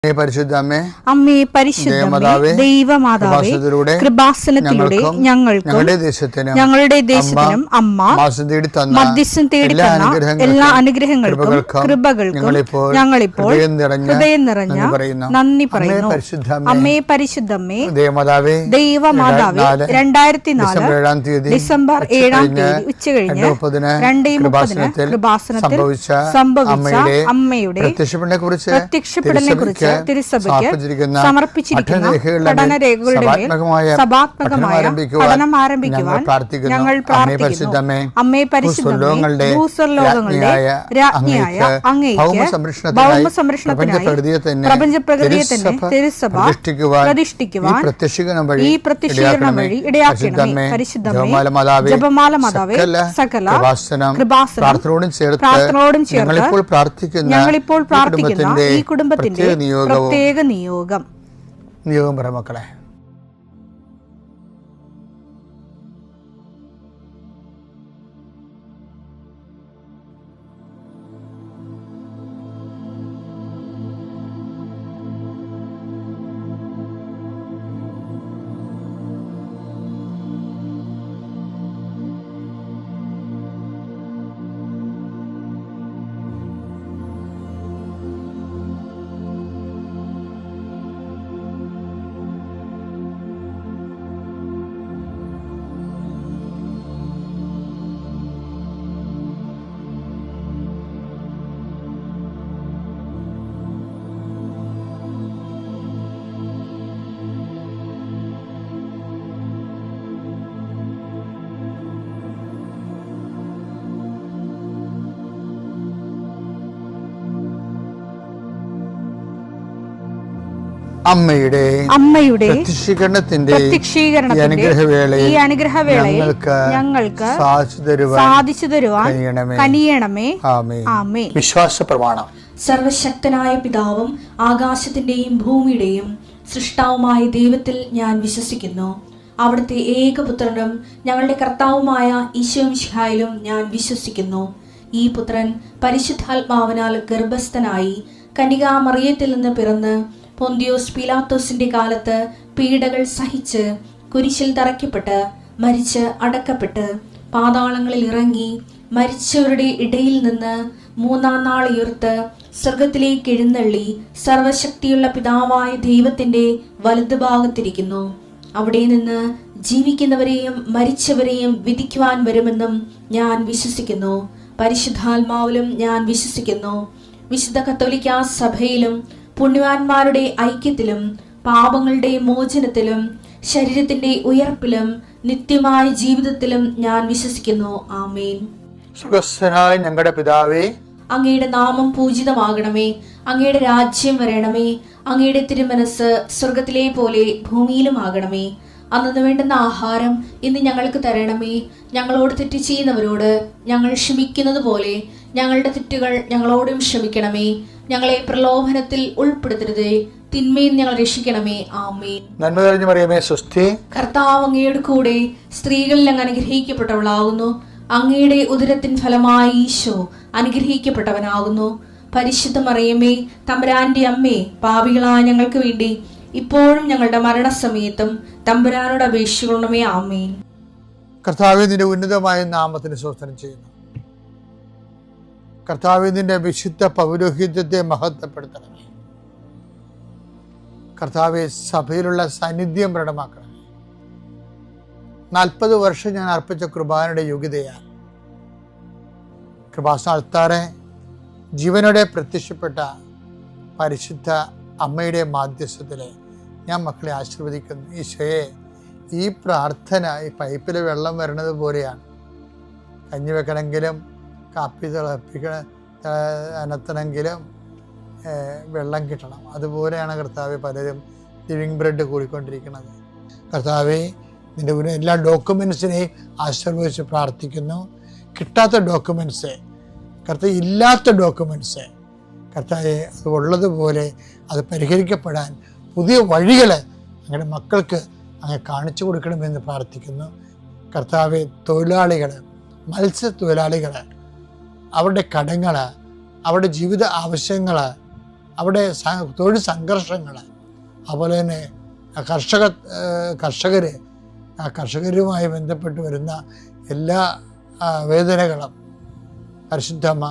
അമ്മേ പരിശുദ്ധമേ, ദൈവമാതാവേ, കൃപാസനത്തിലൂടെ ഞങ്ങൾക്കും ഞങ്ങളുടെ ദേശത്തിനും അമ്മ മധ്യസ്ഥം തേടിത്തന്ന എല്ലാ അനുഗ്രഹങ്ങൾക്കും കൃപകൾക്കും ഞങ്ങളിപ്പോൾ ഹൃദയം നിറഞ്ഞ നന്ദി പറയുന്നു. അമ്മേ പരിശുദ്ധമേ, ദൈവമാതാവേ, 2004 ഡിസംബർ 7 ഉച്ചകഴിഞ്ഞ് 2:30 കൃപാസനത്തിൽ സംഭവിച്ച അമ്മയുടെ പ്രത്യക്ഷപ്പെടലിനെ കുറിച്ച് തിരുസഭയ്ക്ക് സമർപ്പിച്ചിരിക്കുന്ന പഠനരേഖകളുടെ മേൽ സഭാത്മകമായ പഠനം ആരംഭിക്കുവാൻ ഞങ്ങൾ പ്രാർത്ഥിക്കുന്നു. അമ്മേ പരിശുദ്ധമേ, ഭൂസ്വർലോകങ്ങളുടെ രാജ്ഞിയായ അങ്ങേയ്ക്ക് ഭൗമസംരക്ഷണത്തിനായി പ്രപഞ്ചപ്രകൃതിയെ തന്നെ തിരുസഭ പ്രതിഷ്ഠിക്കുവാൻ ഈ പ്രത്യക്ഷീകരണം വഴി ഇടയാക്കണമേ. പരിശുദ്ധമേ, ജപമാല മാതാവേ, സകല കൃപാസനം പ്രാർത്ഥനയോടും ചേർത്ത് ഞങ്ങളിപ്പോൾ പ്രാർത്ഥിക്കുന്ന ഈ കുടുംബത്തിന്റെ പ്രത്യേക നിയോഗം പറ മക്കളെ. അമ്മയുടെ പ്രത്യക്ഷീകരണത്തിന്റെ ഈ അനുഗ്രഹവേളയിൽ ഞങ്ങൾക്ക് സാധിച്ചു തരുവാൻ കനിയണമേ. ആമേൻ. വിശ്വാസ പ്രമാണം. സർവശക്തനായ പിതാവും ആകാശത്തിന്റെയും ഭൂമിയുടെയും സൃഷ്ടാവുമായ ദൈവത്തിൽ ഞാൻ വിശ്വസിക്കുന്നു. അവിടുത്തെ ഏകപുത്രനും ഞങ്ങളുടെ കർത്താവുമായ ഈശോ മിശിഹായിലും ഞാൻ വിശ്വസിക്കുന്നു. ഈ പുത്രൻ പരിശുദ്ധാത്മാവിനാൽ ഗർഭസ്ഥനായി കന്യകാമറിയത്തിൽ നിന്ന് പിറന്ന് പൊന്തിയോസ് പീലാത്തോസിന്റെ കാലത്ത് പീഡകൾ സഹിച്ച് കുരിശിൽ തറയ്ക്കപ്പെട്ട് മരിച്ച് അടക്കപ്പെട്ട് പാതാളങ്ങളിൽ ഇറങ്ങി മരിച്ചവരുടെ ഇടയിൽ നിന്ന് 3-ാം നാൾ ഉയർത്ത് സ്വർഗത്തിലേക്ക് എഴുന്നള്ളി സർവശക്തിയുള്ള പിതാവായ ദൈവത്തിന്റെ വലതുഭാഗത്തിരിക്കുന്നു. അവിടെ നിന്ന് ജീവിക്കുന്നവരെയും മരിച്ചവരെയും വിധിക്കുവാൻ വരുമെന്നും ഞാൻ വിശ്വസിക്കുന്നു. പരിശുദ്ധാത്മാവിലും ഞാൻ വിശ്വസിക്കുന്നു. വിശുദ്ധ കത്തോലിക്കാ സഭയിലും പുണ്യവാന്മാരുടെ ഐക്യത്തിലും പാപങ്ങളുടെ മോചനത്തിലും ശരീരത്തിന്റെ ഉയർപ്പിലും നിത്യമായ ജീവിതത്തിലും ഞാൻ വിശ്വസിക്കുന്നു. ആമേൻ. സുഖസ്ഥനായ ഞങ്ങളുടെ പിതാവേ, അങ്ങയുടെ നാമം പൂജിതമാകണമേ. അങ്ങയുടെ രാജ്യം വരണമേ. അങ്ങയുടെ തിരുമനസ് സ്വർഗത്തിലെ പോലെ ഭൂമിയിലും ആകണമേ. അന്നു വേണ്ടുന്ന ആഹാരം ഇന്ന് ഞങ്ങൾക്ക് തരണമേ. ഞങ്ങളോട് തെറ്റ് ചെയ്യുന്നവരോട് ഞങ്ങൾ ക്ഷമിക്കുന്നത് പോലെ ഞങ്ങളുടെ തെറ്റുകൾ ഞങ്ങളോടും ക്ഷമിക്കണമേ. ഞങ്ങളെ പ്രലോഭനത്തിൽ ഉൾപ്പെടുത്തരുതേ, തിന്മയിൽ ഞങ്ങൾ രക്ഷിക്കണമേ. ആമേൻ. നന്മ നിറഞ്ഞ മറിയമേ, സ്വസ്തി. കർത്താവ് അങ്ങയുടെ കൂടെ സ്ത്രീകളിൽ അങ്ങ് അനുഗ്രഹിക്കപ്പെട്ടവളാകുന്നു. അങ്ങയുടെ ഉദരത്തിൻ ഫലമായി ഈശോ അനുഗ്രഹിക്കപ്പെട്ടവനാകുന്നു. പരിശുദ്ധ മറിയമേ, തമ്പുരാന്റെ അമ്മേ, പാപികളായ ഞങ്ങൾക്ക് വേണ്ടി ഇപ്പോഴും ഞങ്ങളുടെ മരണസമയത്തും തമ്പുരാനോട് അപേക്ഷിക്കണമേ. ആമേൻ. കർത്താവേ, നിന്റെ ഉന്നതമായ നാമത്തിന് സ്തോത്രം ചെയ്യുന്നു. കർത്താവേ, നിന്റെ വിശുദ്ധ പൗരോഹിത്യത്തെ മഹത്വപ്പെടുത്തണമേ. കർത്താവേ, സഭയിലുള്ള സാന്നിധ്യം പ്രകടമാക്കണമേ. 40 വർഷം ഞാൻ അർപ്പിച്ച കൃപാനയുടെ യോഗ്യതയാണ്. കൃപാസ്ഥാനത്താറെ ജീവനോടെ പ്രത്യക്ഷപ്പെട്ട പരിശുദ്ധ അമ്മയുടെ മാധ്യസ്ഥത്തിലെ ഞാൻ മക്കളെ ആശീർവദിക്കുന്നു. ഈശോയെ, ഈ പ്രാർത്ഥന ഈ പൈപ്പിൽ വെള്ളം വരണത് പോലെയാണ്. കഞ്ഞി വെക്കണമെങ്കിലും കാപ്പി അനത്തണമെങ്കിലും വെള്ളം കിട്ടണം. അതുപോലെയാണ് കർത്താവെ പലരും ലിവിങ് ബ്രെഡ് കൂടിക്കൊണ്ടിരിക്കുന്നത്. കർത്താവെ, നിൻ്റെ എല്ലാ ഡോക്യുമെൻസിനെയും ആശീർവദിച്ച് പ്രാർത്ഥിക്കുന്നു. കിട്ടാത്ത ഡോക്യുമെൻറ്റ്സ്, കർത്താവ് ഇല്ലാത്ത ഡോക്യുമെൻറ്റ്സ്, കർത്താവെ അത് ഉള്ളതുപോലെ അത് പരിഹരിക്കപ്പെടാൻ പുതിയ വഴികൾ ഞങ്ങളുടെ മക്കൾക്ക് അങ്ങ് കാണിച്ചു കൊടുക്കണമെന്ന് പ്രാർത്ഥിക്കുന്നു. കർത്താവെ, തൊഴിലാളികൾ, മത്സ്യത്തൊഴിലാളികൾ, അവരുടെ കടങ്ങൾ, അവരുടെ ജീവിത ആവശ്യങ്ങൾ, അവിടെ തൊഴിൽ സംഘർഷങ്ങൾ, അതുപോലെ തന്നെ കർഷകരുമായി ബന്ധപ്പെട്ട് വരുന്ന എല്ലാ വേദനകളും പരിശുദ്ധമ്മ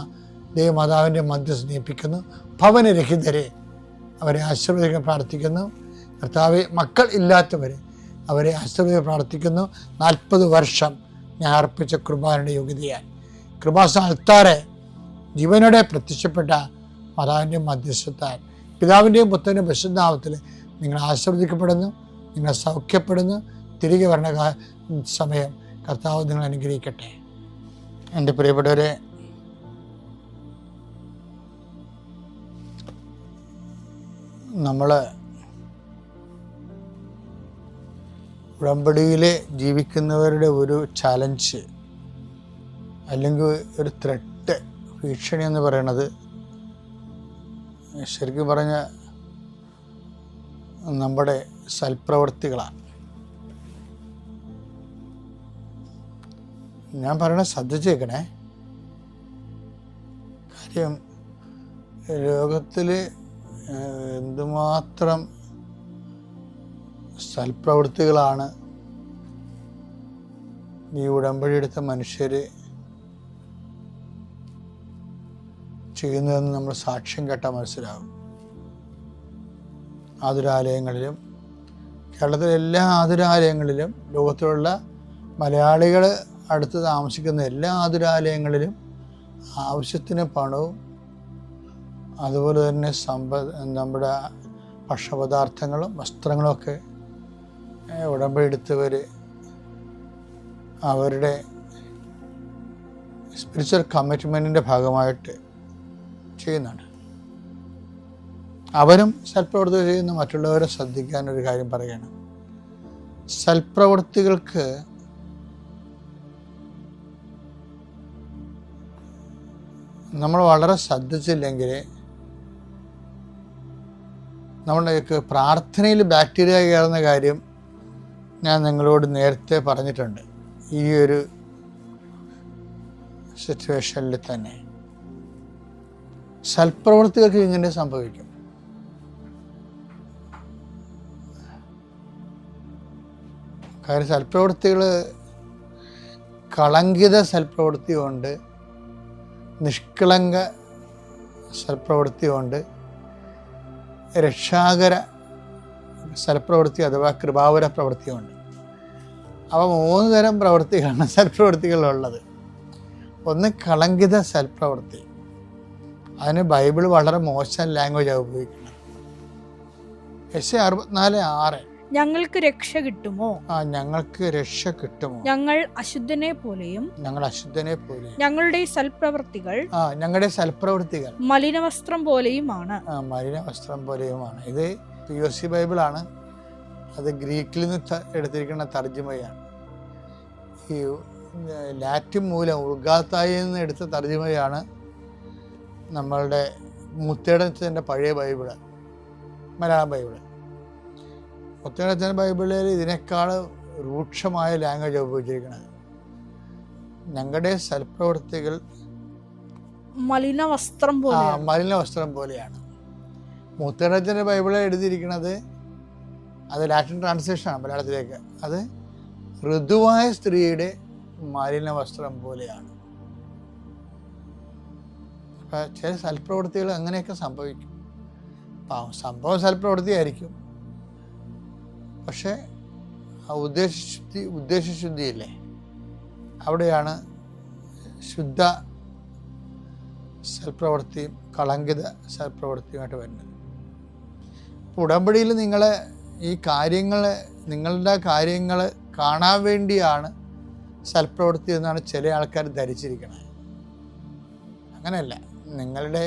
ദൈവമാതാവിൻ്റെ മധ്യസ്ഥ നീപ്പിക്കുന്നു. ഭവനരഹിതരെ അവരെ ആശീർവദിക്കാൻ പ്രാർത്ഥിക്കുന്നു. കർത്താവെ, മക്കൾ ഇല്ലാത്തവരെ അവരെ ആശീർവദിക്കാൻ പ്രാർത്ഥിക്കുന്നു. 40 വർഷം ഞാൻ അർപ്പിച്ച കുർബാനയുടെ യോഗ്യതയാൽ കൃപാസ്ഥാനത്താറെ ജീവനോടെ പ്രത്യക്ഷപ്പെട്ട മാതാവിൻ്റെ മധ്യസ്ഥത്താൽ പിതാവിൻ്റെയും പുത്രൻ്റെയും പരിശുദ്ധനാമത്തിൽ നിങ്ങൾ ആശീർവദിക്കപ്പെടുന്നു, നിങ്ങൾ സൗഖ്യപ്പെടുന്നു. തിരികെ വരണ സമയം കർത്താവ് നിങ്ങൾ അനുഗ്രഹിക്കട്ടെ. എൻ്റെ പ്രിയപ്പെട്ടവരെ, നമ്മൾ ഉടമ്പടിയിൽ ജീവിക്കുന്നവരുടെ ഒരു ചാലഞ്ച് അല്ലെങ്കിൽ ഒരു ത്രെട്ട്, ഭീഷണി എന്ന് പറയുന്നത് ശരിക്കും പറഞ്ഞ നമ്മുടെ സൽപ്രവൃത്തികളാണ്. ഞാൻ പറയണത് ശ്രദ്ധിച്ചേക്കണേ. കാര്യം ലോകത്തിൽ എന്തുമാത്രം സൽപ്രവൃത്തികളാണ് ഈ ഉടമ്പടി എടുത്ത മനുഷ്യർ ചെയ്യുന്നതെന്ന് നമ്മൾ സാക്ഷ്യം കേട്ടാൽ മനസ്സിലാകും. ആതുരാലയങ്ങളിലും, കേരളത്തിലെ എല്ലാ ആതുരാലയങ്ങളിലും, ലോകത്തിലുള്ള മലയാളികൾ അടുത്ത് താമസിക്കുന്ന എല്ലാ ആതുരാലയങ്ങളിലും ആവശ്യത്തിന് പണവും അതുപോലെ തന്നെ നമ്മുടെ ഭക്ഷണപദാർത്ഥങ്ങളും വസ്ത്രങ്ങളും ഒക്കെ ഉടമ്പടി എടുത്തവർ അവരുടെ സ്പിരിച്വൽ കമ്മിറ്റ്മെൻറ്റിൻ്റെ ഭാഗമായിട്ട് ചെയ്യുന്നുണ്ട്. അവരും സൽപ്രവൃത്തികൾ ചെയ്യുന്ന മറ്റുള്ളവരെ ശ്രദ്ധിക്കാനൊരു കാര്യം പറയുകയാണ്. സൽപ്രവൃത്തികൾക്ക് നമ്മൾ വളരെ ശ്രദ്ധിച്ചില്ലെങ്കിൽ നമ്മളുടെയൊക്കെ പ്രാർത്ഥനയിൽ ബാക്ടീരിയ കയറുന്ന കാര്യം ഞാൻ നിങ്ങളോട് നേരത്തെ പറഞ്ഞിട്ടുണ്ട്. ഈ ഒരു സിറ്റുവേഷനിൽ തന്നെ സൽപ്രവൃത്തികൾക്ക് ഇങ്ങനെ സംഭവിക്കും. കാര്യം സൽപ്രവൃത്തികൾ കളങ്കിത സൽപ്രവൃത്തിയുണ്ട്, നിഷ്കളങ്ക സൽപ്രവൃത്തിയുണ്ട്, രക്ഷാകര സൽപ്രവൃത്തി അഥവാ കൃപാവര പ്രവൃത്തിയുണ്ട്. അവ 3 തരം പ്രവൃത്തികളാണ് സൽപ്രവൃത്തികളുള്ളത്. ഒന്ന് കളങ്കിത സൽപ്രവൃത്തി. അതിന് ബൈബിൾ വളരെ മോശം ലാംഗ്വേജാണ് ഉപയോഗിക്കുന്നത്. യെശയ്യാ 64:6 ഞങ്ങൾക്ക് രക്ഷ കിട്ടുമോ? ഞങ്ങൾക്ക് രക്ഷ കിട്ടുമോ? ഞങ്ങൾ അശുദ്ധനെ പോലെയും ഞങ്ങളുടെ സൽപ്രവൃത്തികൾ മലിനവസ്ത്രം പോലെയുമാണ്. മലിനവസ്ത്രം പോലെയുമാണ്. ഇത് POC ബൈബിളാണ്. അത് ഗ്രീക്കിൽ നിന്ന് എടുത്തിരിക്കുന്ന തർജ്ജിമയാണ്. ഈ ലാറ്റിൻ മൂലം ഉൾഗാത്തായിൽ നിന്ന് എടുത്ത തർജ്ജിമയാണ് നമ്മളുടെ മുത്തേടത്തിൻ്റെ പഴയ ബൈബിള്, മലയാളം ബൈബിള്. മുത്തേടത്തിൻ്റെ ബൈബിളിൽ ഇതിനേക്കാൾ രൂക്ഷമായ ലാംഗ്വേജ് ഉപയോഗിച്ചിരിക്കുന്നത്. ഞങ്ങളുടെ സൽപ്രവൃത്തികൾ മലിനവസ്ത്രം പോലെയാണ്. മുത്തേടത്തിൻ്റെ ബൈബിളിൽ എഴുതിയിരിക്കുന്നത്, അത് ലാറ്റിൻ ട്രാൻസ്ലേഷനാണ് മലയാളത്തിലേക്ക്, അത് ഋതുവായ സ്ത്രീയുടെ മലിനവസ്ത്രം പോലെയാണ്. അപ്പം ചില സൽപ്രവൃത്തികൾ അങ്ങനെയൊക്കെ സംഭവിക്കും. സംഭവം സൽപ്രവൃത്തിയായിരിക്കും, പക്ഷെ ആ ഉദ്ദേശശുദ്ധിയില്ലേ, അവിടെയാണ് ശുദ്ധ സൽപ്രവൃത്തിയും കളങ്കിത സൽപ്രവൃത്തിയുമായിട്ട് വരുന്നത്. ഉടമ്പടിയിൽ നിങ്ങൾ ഈ കാര്യങ്ങൾ, നിങ്ങളുടെ കാര്യങ്ങൾ കാണാൻ വേണ്ടിയാണ് സൽപ്രവൃത്തി എന്നാണ് ചില ആൾക്കാർ ധരിച്ചിരിക്കുന്നത്. അങ്ങനെയല്ല. നിങ്ങളുടെ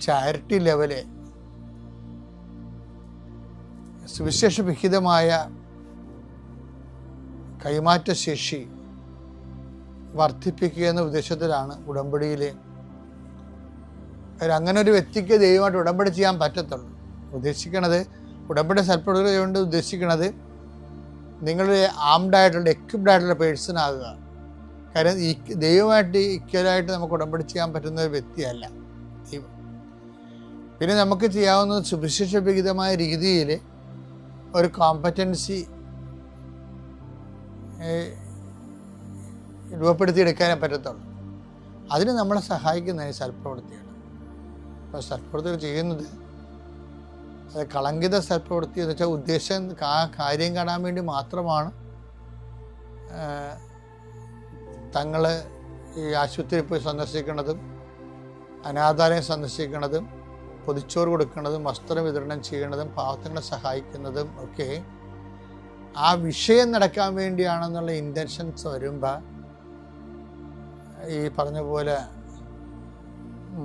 ചാരിറ്റി ലെവല്, സുവിശേഷവിഹിതമായ കൈമാറ്റ ശേഷി വർദ്ധിപ്പിക്കുക എന്ന ഉദ്ദേശത്തിലാണ് ഉടമ്പടിയിൽ. അങ്ങനെ ഒരു വ്യക്തിക്ക് ദൈവമായിട്ട് ഉടമ്പടി ചെയ്യാൻ പറ്റത്തുള്ളൂ. ഉദ്ദേശിക്കണത്, ഉടമ്പടി സൽപ്രവൃത്തി കൊണ്ട് ഉദ്ദേശിക്കുന്നത് നിങ്ങളുടെ ആംഡായിട്ടുള്ള എക്വിപ്ഡായിട്ടുള്ള പേഴ്സൺ ആകുക. കാര്യം ദൈവമായിട്ട് ഈക്വലായിട്ട് നമുക്ക് ഉടമ്പടി ചെയ്യാൻ പറ്റുന്ന ഒരു വ്യക്തിയല്ല ദൈവം. പിന്നെ നമുക്ക് ചെയ്യാവുന്നത് സുവിശേഷ വിഹിതമായ രീതിയിൽ ഒരു കോമ്പറ്റൻസി രൂപപ്പെടുത്തിയെടുക്കാനേ പറ്റത്തുള്ളൂ. അതിന് നമ്മളെ സഹായിക്കുന്ന സൽപ്രവൃത്തിയാണ്. അപ്പോൾ സൽപ്രവൃത്തികൾ ചെയ്യുന്നത് അത് കളങ്കിത സൽപ്രവൃത്തി എന്ന് വെച്ചാൽ ഉദ്ദേശം കാര്യം കാണാൻ വേണ്ടി മാത്രമാണ് തങ്ങൾ ഈ ആശുപത്രിയിൽ പോയി സന്ദർശിക്കുന്നതും അനാഥാലയം സന്ദർശിക്കുന്നതും പൊതിച്ചോറ് കൊടുക്കുന്നതും വസ്ത്രം വിതരണം ചെയ്യുന്നതും പാവങ്ങളെ സഹായിക്കുന്നതും ഒക്കെ ആ വിഷയം നടക്കാൻ വേണ്ടിയാണെന്നുള്ള ഇൻറ്റൻഷൻസ് വരുമ്പോൾ ഈ പറഞ്ഞ പോലെ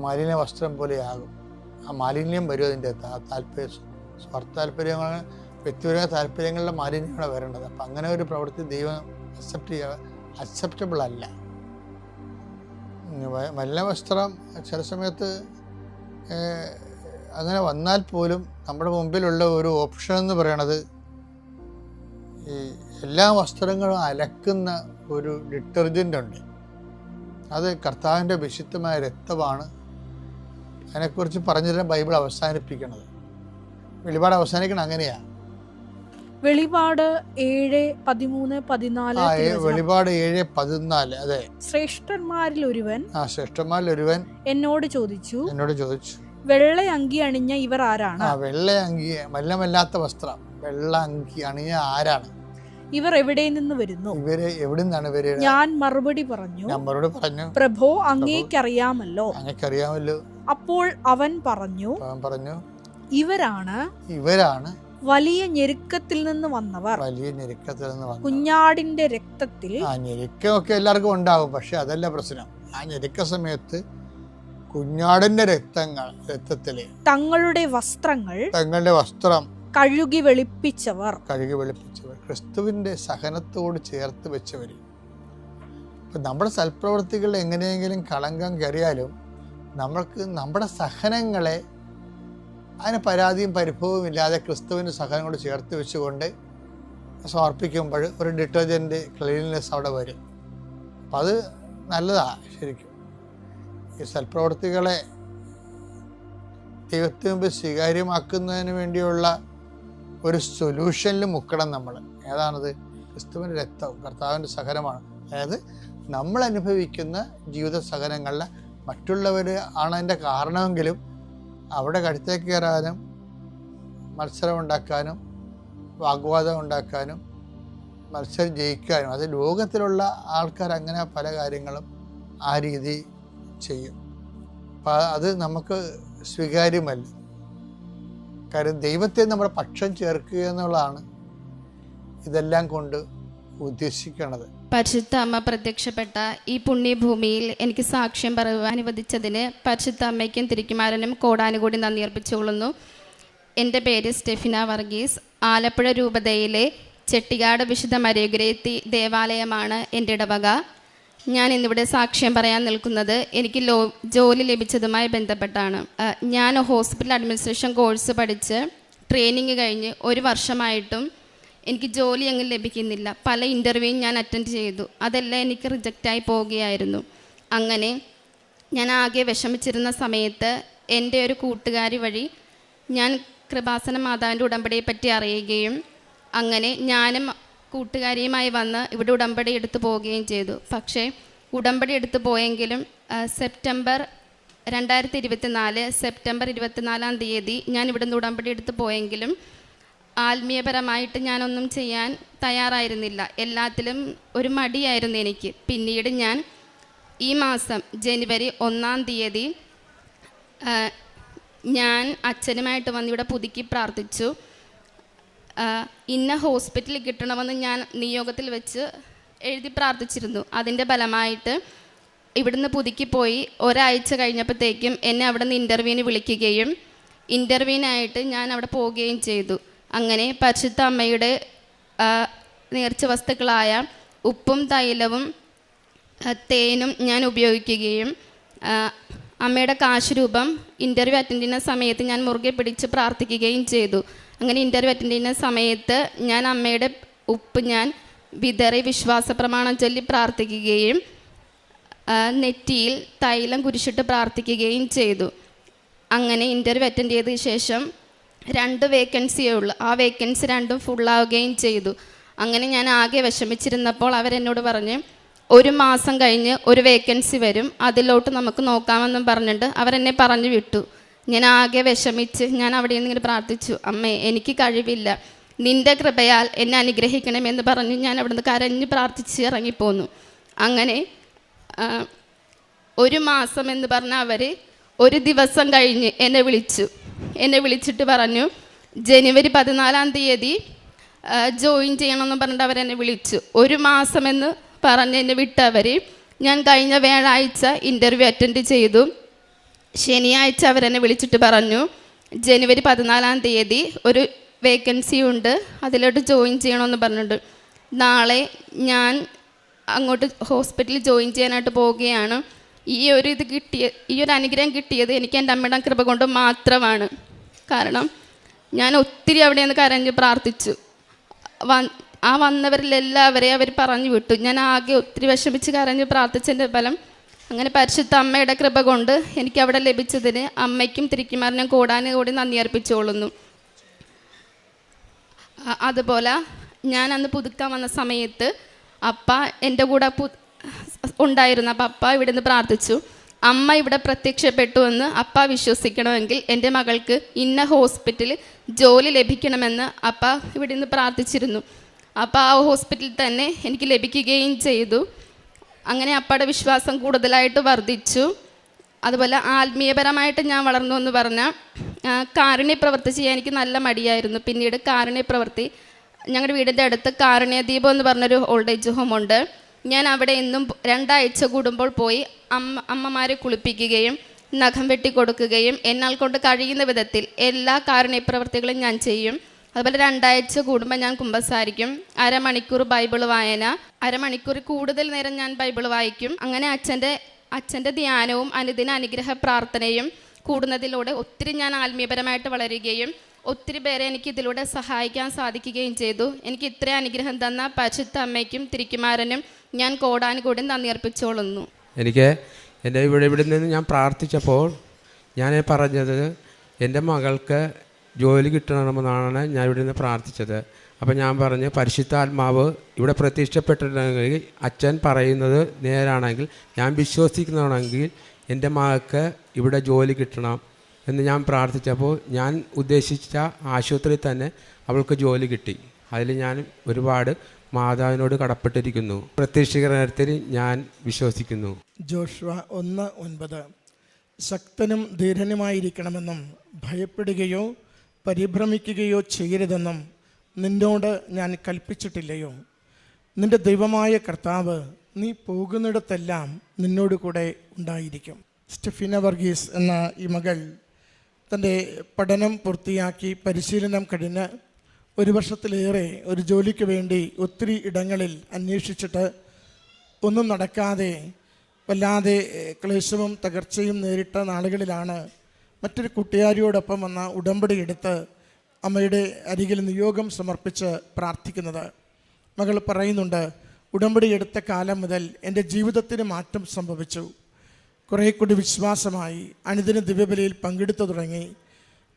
മലിന വസ്ത്രം പോലെയാകും. ആ മാലിന്യം വരും. അതിൻ്റെ സ്വാർത്ഥ താല്പര്യങ്ങൾ, വ്യക്തിപരമായ താല്പര്യങ്ങളുടെ മാലിന്യമാണ് വരേണ്ടത്. അപ്പം അങ്ങനെ ഒരു പ്രവൃത്തി ദൈവം അക്സെപ്റ്റബിൾ അല്ല. മലിന വസ്ത്രം ചില സമയത്ത് അങ്ങനെ വന്നാൽ പോലും നമ്മുടെ മുമ്പിലുള്ള ഒരു ഓപ്ഷൻ എന്ന് പറയണത് ഈ എല്ലാ വസ്ത്രങ്ങളും അലക്കുന്ന ഒരു ഡിറ്റർജൻ്റ് ഉണ്ട്. അത് കർത്താവിൻ്റെ വിശുദ്ധമായ രക്തമാണ്. അതിനെക്കുറിച്ച് പറഞ്ഞിട്ട് ബൈബിൾ അവസാനിപ്പിക്കണത്. വെളിപാട് അവസാനിക്കണം അങ്ങനെയാണ്. വെളിപാട് 7:13-14. വെളിപാട് 7:14. അതെ. ശ്രേഷ്ഠന്മാരിൽ ഒരുവൻ എന്നോട് ചോദിച്ചു, വെള്ള അങ്കി അണിഞ്ഞ ഇവർ ആരാണ്? വെള്ള അങ്കി, മല്ലമല്ലാത്ത വസ്ത്രം, വെള്ള അങ്കി അണിഞ്ഞ ആരാണ്? ഇവർ എവിടെ നിന്ന് വരുന്നു? ഇവര് എവിടെ നിന്നാണ് വരുന്നത്? ഞാൻ മറുപടി പറഞ്ഞു, പ്രഭോ, അങ്ങേക്കറിയാമല്ലോ. അപ്പോൾ അവൻ പറഞ്ഞു, ഇവരാണ് വലിയ ഞെരുക്കത്തിൽ നിന്ന് വന്നവർ. കുഞ്ഞാടിന്റെ രക്തത്തിൽ. ഞെരുക്കമൊക്കെ എല്ലാവർക്കും ഉണ്ടാവും. പക്ഷെ അതല്ല പ്രശ്നം. ആ ഞെരുക്ക സമയത്ത് കുഞ്ഞാടിന്റെ രക്തത്തില് തങ്ങളുടെ വസ്ത്രം കഴുകി വെളുപ്പിച്ചവർ, ക്രിസ്തുവിന്റെ സഹനത്തോട് ചേർത്ത് വെച്ചവർ. ഇപ്പം നമ്മുടെ സൽപ്രവൃത്തികൾ എങ്ങനെയെങ്കിലും കളങ്കം കയറിയാലും നമ്മൾക്ക് നമ്മുടെ സഹനങ്ങളെ അതിന് പരാതിയും പരിഭവവും ഇല്ലാതെ ക്രിസ്തുവിൻ്റെ സഹനങ്ങളോട് ചേർത്ത് വെച്ചുകൊണ്ട് സമർപ്പിക്കുമ്പോൾ ഒരു ഡിറ്റർജൻറ്റ് ക്ലീൻനെസ് അവിടെ വരും. അപ്പം അത് നല്ലതാണ്. ശരിക്കും ഈ സൽപ്രവൃത്തികളെ ദൈവത്തിന് മുമ്പ് സ്വീകാര്യമാക്കുന്നതിന് വേണ്ടിയുള്ള ഒരു സൊല്യൂഷനിൽ മുക്കണം നമ്മൾ. ഏതാണത്? ക്രിസ്തുവിൻ്റെ രക്തവും കർത്താവിൻ്റെ സഹനമാണ്. അതായത് നമ്മൾ അനുഭവിക്കുന്ന ജീവിത സഹനങ്ങളിൽ മറ്റുള്ളവർ ആണ് അതിൻ്റെ കാരണമെങ്കിലും അവിടെ കടുത്തേക്ക് കയറാനും മത്സരം ഉണ്ടാക്കാനും വാഗ്വാദം ഉണ്ടാക്കാനും മത്സരം ജയിക്കാനും, അത് ലോകത്തിലുള്ള ആൾക്കാർ അങ്ങനെ പല കാര്യങ്ങളും ആ രീതി ചെയ്യും. അപ്പം അത് നമുക്ക് സ്വീകാര്യമല്ല. കാര്യം ദൈവത്തെ നമ്മുടെ പക്ഷം ചേർക്കുക എന്നുള്ളതാണ് ഇതെല്ലാം കൊണ്ട് ഉദ്ദേശിക്കുന്നത്. പരിശുദ്ധ അമ്മ പ്രത്യക്ഷപ്പെട്ട ഈ പുണ്യഭൂമിയിൽ എനിക്ക് സാക്ഷ്യം പറയുവാൻ അനുവദിച്ചതിന് പരിശുദ്ധ അമ്മയ്ക്കും തിരുക്കുമാരനും കോടാനുകൂടി നന്ദി അർപ്പിച്ചുകൊള്ളുന്നു. എൻ്റെ പേര് സ്റ്റെഫിന വർഗീസ്. ആലപ്പുഴ രൂപതയിലെ ചെട്ടിക്കാട് വിശുദ്ധ മരിയഗ്രേത്തി ദേവാലയമാണ് എൻ്റെ ഇടവക. ഞാൻ ഇന്നിവിടെ സാക്ഷ്യം പറയാൻ നിൽക്കുന്നത് എനിക്ക് ജോലി ലഭിച്ചതുമായി ബന്ധപ്പെട്ടാണ്. ഞാൻ ഹോസ്പിറ്റൽ അഡ്മിനിസ്ട്രേഷൻ കോഴ്സ് പഠിച്ച് ട്രെയിനിങ് കഴിഞ്ഞ് 1 വർഷമായിട്ടും എനിക്ക് ജോലി അങ്ങ് ലഭിക്കുന്നില്ല. പല ഇൻ്റർവ്യൂവും ഞാൻ അറ്റൻഡ് ചെയ്തു. അതെല്ലാം എനിക്ക് റിജക്റ്റായി പോവുകയായിരുന്നു. അങ്ങനെ ഞാൻ ആകെ വിഷമിച്ചിരുന്ന സമയത്ത് എൻ്റെ ഒരു കൂട്ടുകാരി വഴി ഞാൻ കൃപാസന മാതാവിൻ്റെ ഉടമ്പടിയെ പറ്റി അറിയുകയും അങ്ങനെ ഞാനും കൂട്ടുകാരിയുമായി വന്ന് ഇവിടെ ഉടമ്പടി എടുത്തു പോവുകയും ചെയ്തു. പക്ഷേ ഉടമ്പടി എടുത്തു പോയെങ്കിലും സെപ്റ്റംബർ 24 തീയതി ഞാൻ ഇവിടുന്ന് ഉടമ്പടി എടുത്തു പോയെങ്കിലും ആത്മീയപരമായിട്ട് ഞാനൊന്നും ചെയ്യാൻ തയ്യാറായിരുന്നില്ല. എല്ലാത്തിലും ഒരു മടിയായിരുന്നു എനിക്ക്. പിന്നീട് ഞാൻ ഈ മാസം ജനുവരി 1 തീയതി ഞാൻ അച്ഛനുമായിട്ട് വന്ന് ഇവിടെ പുതുക്കി പ്രാർത്ഥിച്ചു. ഇന്ന ഹോസ്പിറ്റലിൽ കിട്ടണമെന്ന് ഞാൻ നിയോഗത്തിൽ വെച്ച് എഴുതി പ്രാർത്ഥിച്ചിരുന്നു. അതിൻ്റെ ഫലമായിട്ട് ഇവിടുന്ന് പുതുക്കി പോയി ഒരാഴ്ച കഴിഞ്ഞപ്പോഴത്തേക്കും എന്നെ അവിടെ നിന്ന് ഇൻ്റർവ്യൂവിന് വിളിക്കുകയും ഇൻ്റർവ്യൂവിനായിട്ട് ഞാൻ അവിടെ പോവുകയും ചെയ്തു. അങ്ങനെ പരിശുദ്ധ അമ്മയുടെ നേർച്ച വസ്തുക്കളായ ഉപ്പും തൈലവും തേനും ഞാൻ ഉപയോഗിക്കുകയും അമ്മയുടെ കാശ് രൂപം ഇൻ്റർവ്യൂ അറ്റൻഡ് ചെയ്യുന്ന സമയത്ത് ഞാൻ മുറുകെ പിടിച്ച് പ്രാർത്ഥിക്കുകയും ചെയ്തു. അങ്ങനെ ഇൻ്റർവ്യൂ അറ്റൻഡ് ചെയ്യുന്ന സമയത്ത് ഞാൻ അമ്മയുടെ ഉപ്പ് ഞാൻ വിതറി വിശ്വാസ പ്രമാണം ചൊല്ലി പ്രാർത്ഥിക്കുകയും നെറ്റിയിൽ തൈലം കുരിശിട്ട് പ്രാർത്ഥിക്കുകയും ചെയ്തു. അങ്ങനെ ഇൻ്റർവ്യൂ അറ്റൻഡ് ചെയ്ത ശേഷം 2 വേക്കൻസിയേ ഉള്ളൂ. ആ വേക്കൻസി 2 ഫുള്ളാവുകയും ചെയ്തു. അങ്ങനെ ഞാൻ ആകെ വിഷമിച്ചിരുന്നപ്പോൾ അവരെന്നോട് പറഞ്ഞ് 1 മാസം കഴിഞ്ഞ് ഒരു വേക്കൻസി വരും, അതിലോട്ട് നമുക്ക് നോക്കാമെന്നും പറഞ്ഞിട്ട് അവരെന്നെ പറഞ്ഞു വിട്ടു. ഞാൻ ആകെ വിഷമിച്ച് ഞാൻ അവിടെ നിന്ന് ഇങ്ങനെ പ്രാർത്ഥിച്ചു, അമ്മേ എനിക്ക് കഴിവില്ല, നിൻ്റെ കൃപയാൽ എന്നെ അനുഗ്രഹിക്കണമെന്ന് പറഞ്ഞ് ഞാൻ അവിടുന്ന് കരഞ്ഞ് പ്രാർത്ഥിച്ച് ഇറങ്ങിപ്പോന്നു. അങ്ങനെ 1 മാസം എന്ന് പറഞ്ഞാൽ അവർ 1 ദിവസം കഴിഞ്ഞ് എന്നെ വിളിച്ചിട്ട് പറഞ്ഞു ജനുവരി 14-ാം തീയതി ജോയിൻ ചെയ്യണമെന്ന് പറഞ്ഞിട്ട് അവരെന്നെ വിളിച്ചു. 1 മാസമെന്ന് പറഞ്ഞ് എന്നെ വിട്ടവർ. ഞാൻ കഴിഞ്ഞ വ്യാഴാഴ്ച ഇൻ്റർവ്യൂ അറ്റൻഡ് ചെയ്തു. ശനിയാഴ്ച അവരെന്നെ വിളിച്ചിട്ട് പറഞ്ഞു ജനുവരി 14-ാം തീയതി ഒരു വേക്കൻസി ഉണ്ട്, അതിലോട്ട് ജോയിൻ ചെയ്യണമെന്ന് പറഞ്ഞിട്ട്. നാളെ ഞാൻ അങ്ങോട്ട് ഹോസ്പിറ്റലിൽ ജോയിൻ ചെയ്യാനായിട്ട് പോവുകയാണ്. ഈ ഒരു അനുഗ്രഹം കിട്ടിയത് എനിക്ക് എൻ്റെ അമ്മയുടെ കൃപ കൊണ്ട് മാത്രമാണ്. കാരണം ഞാൻ ഒത്തിരി അവിടെ നിന്ന് കരഞ്ഞ് പ്രാർത്ഥിച്ചു. വന്നവരിലെല്ലാവരെയും അവർ പറഞ്ഞു വിട്ടു. ഞാൻ ആകെ ഒത്തിരി വിഷമിച്ച് കരഞ്ഞ് പ്രാർത്ഥിച്ചതിൻ്റെ ഫലം അങ്ങനെ പരിശുദ്ധ അമ്മയുടെ കൃപ കൊണ്ട് എനിക്ക് അവിടെ ലഭിച്ചതിന് അമ്മയ്ക്കും തിരുക്കുമാരനും കോടാനുകൂടി നന്ദി അർപ്പിച്ചുകൊള്ളുന്നു. അതുപോലെ ഞാൻ അന്ന് പുതുക്കാൻ വന്ന സമയത്ത് അപ്പ എൻ്റെ കൂടെ ഉണ്ടായിരുന്നു. അപ്പം അപ്പ ഇവിടെ നിന്ന് പ്രാർത്ഥിച്ചു, അമ്മ ഇവിടെ പ്രത്യക്ഷപ്പെട്ടു എന്ന് അപ്പ വിശ്വസിക്കണമെങ്കിൽ എൻ്റെ മകൾക്ക് ഇന്ന ഹോസ്പിറ്റലിൽ ജോലി ലഭിക്കണമെന്ന് അപ്പ ഇവിടെ നിന്ന് പ്രാർത്ഥിച്ചിരുന്നു. അപ്പോൾ ആ ഹോസ്പിറ്റലിൽ തന്നെ എനിക്ക് ലഭിക്കുകയും ചെയ്തു. അങ്ങനെ അപ്പയുടെ വിശ്വാസം കൂടുതലായിട്ട് വർദ്ധിച്ചു. അതുപോലെ ആത്മീയപരമായിട്ട് ഞാൻ വളർന്നു എന്ന് പറഞ്ഞാൽ കാരുണ്യ പ്രവൃത്തി ചെയ്യാൻ എനിക്ക് നല്ല മടിയായിരുന്നു. പിന്നീട് കാരുണ്യ പ്രവൃത്തി ഞങ്ങളുടെ വീടിൻ്റെ അടുത്ത് കാരുണ്യദീപം എന്ന് പറഞ്ഞൊരു ഓൾഡ് ഏജ് ഹോമുണ്ട്. ഞാൻ അവിടെ എന്നും 2 ആഴ്ച കൂടുമ്പോൾ പോയി അമ്മമാരെ കുളിപ്പിക്കുകയും നഖം വെട്ടി കൊടുക്കുകയും എന്നാൽ കൊണ്ട് കഴിയുന്ന വിധത്തിൽ എല്ലാ കാരുണ്യ പ്രവൃത്തികളും ഞാൻ ചെയ്യും. അതുപോലെ 2 ആഴ്ച കൂടുമ്പോൾ ഞാൻ കുമ്പസാരിക്കും. 1/2 മണിക്കൂർ ബൈബിൾ വായന, 1/2 മണിക്കൂർ കൂടുതൽ നേരം ഞാൻ ബൈബിൾ വായിക്കും. അങ്ങനെ അച്ഛൻ്റെ ധ്യാനവും അനുദിന അനുഗ്രഹ പ്രാർത്ഥനയും കൂടുന്നതിലൂടെ ഒത്തിരി ഞാൻ ആത്മീയപരമായിട്ട് വളരുകയും ഒത്തിരി പേരെ എനിക്ക് ഇതിലൂടെ സഹായിക്കാൻ സാധിക്കുകയും ചെയ്തു. എനിക്ക് ഇത്രയും അനുഗ്രഹം തന്ന പരിശുദ്ധ അമ്മയ്ക്കും തിരുക്കുമാരനും ഞാൻ കോടാനുകൂടി നന്ദി അർപ്പിച്ചോളുന്നു. എനിക്ക് എൻ്റെ ഇവിടെ നിന്ന് ഞാൻ പ്രാർത്ഥിച്ചപ്പോൾ ഞാൻ പറഞ്ഞത് എൻ്റെ മകൾക്ക് ജോലി കിട്ടണമെന്നാണ് ഞാൻ ഇവിടെ നിന്ന് പ്രാർത്ഥിച്ചത്. അപ്പം ഞാൻ പറഞ്ഞു പരിശുദ്ധാത്മാവ് ഇവിടെ പ്രത്യക്ഷപ്പെട്ടിട്ടുണ്ടെങ്കിൽ അച്ഛൻ പറയുന്നത് നേരാണെങ്കിൽ ഞാൻ വിശ്വസിക്കുന്നതാണെങ്കിൽ എൻ്റെ മകൾക്ക് ഇവിടെ ജോലി കിട്ടണം എന്ന് ഞാൻ പ്രാർത്ഥിച്ചപ്പോൾ ഞാൻ ഉദ്ദേശിച്ച ആശുപത്രിയിൽ തന്നെ അവൾക്ക് ജോലി കിട്ടി. അതിൽ ഞാൻ ഒരുപാട് മാതാവിനോട് കടപ്പെട്ടിരിക്കുന്നു. പ്രത്യക്ഷീകരണത്തിൽ ഞാൻ വിശ്വസിക്കുന്നു. ജോഷുവ 1:9 ശക്തനും ധീരനുമായിരിക്കണമെന്നും ഭയപ്പെടുകയോ പരിഭ്രമിക്കുകയോ ചെയ്യരുതെന്നും നിന്നോട് ഞാൻ കൽപ്പിച്ചിട്ടില്ലയോ? നിന്റെ ദൈവമായ കർത്താവ് നീ പോകുന്നിടത്തെല്ലാം നിന്നോട് കൂടെ ഉണ്ടായിരിക്കും. സ്റ്റെഫിന വർഗീസ് എന്ന ഈ മകൾ തൻ്റെ പഠനം പൂർത്തിയാക്കി പരിശീലനം കഴിഞ്ഞ് 1 വർഷത്തിലേറെ ഒരു ജോലിക്ക് വേണ്ടി ഒത്തിരി ഇടങ്ങളിൽ അന്വേഷിച്ചിട്ട് ഒന്നും നടക്കാതെ വല്ലാതെ ക്ലേശവും തകർച്ചയും നേരിട്ട നാളുകളിലാണ് മറ്റൊരു കൂട്ടുകാരിയോടൊപ്പം വന്ന ഉടമ്പടി എടുത്ത് അമ്മയുടെ അരികിൽ നിയോഗം സമർപ്പിച്ച് പ്രാർത്ഥിക്കുന്നത്. മകൾ പറയുന്നുണ്ട്, ഉടമ്പടി എടുത്ത കാലം മുതൽ എൻ്റെ ജീവിതത്തിന് മാറ്റം സംഭവിച്ചു. കുറേ കൂടി വിശ്വാസമായി, അനുദിന ദിവ്യബലിയിൽ പങ്കെടുത്തു തുടങ്ങി.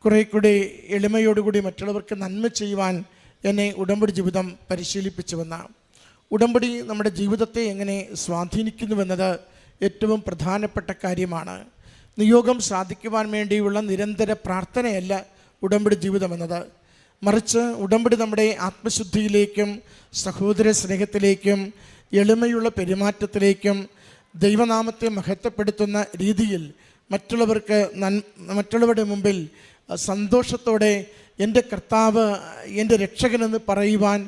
കുറേ കൂടി എളിമയോടുകൂടി മറ്റുള്ളവർക്ക് നന്മ ചെയ്യുവാൻ എന്നെ ഉടമ്പടി ജീവിതം പരിശീലിപ്പിച്ചുവെന്ന ഉടമ്പടി നമ്മുടെ ജീവിതത്തെ എങ്ങനെ സ്വാധീനിക്കുന്നുവെന്നത് ഏറ്റവും പ്രധാനപ്പെട്ട കാര്യമാണ്. നിയോഗം സാധിക്കുവാൻ വേണ്ടിയുള്ള നിരന്തര പ്രാർത്ഥനയല്ല ഉടമ്പടി ജീവിതം എന്നത്, മറിച്ച് ഉടമ്പടി നമ്മുടെ ആത്മശുദ്ധിയിലേക്കും സഹോദര സ്നേഹത്തിലേക്കും എളിമയുള്ള പെരുമാറ്റത്തിലേക്കും ദൈവനാമത്തെ മഹത്വപ്പെടുത്തുന്ന രീതിയിൽ മറ്റുള്ളവരുടെ മുമ്പിൽ സന്തോഷത്തോടെ എൻ്റെ കർത്താവ് എൻ്റെ രക്ഷകനെന്ന് പറയുവാൻ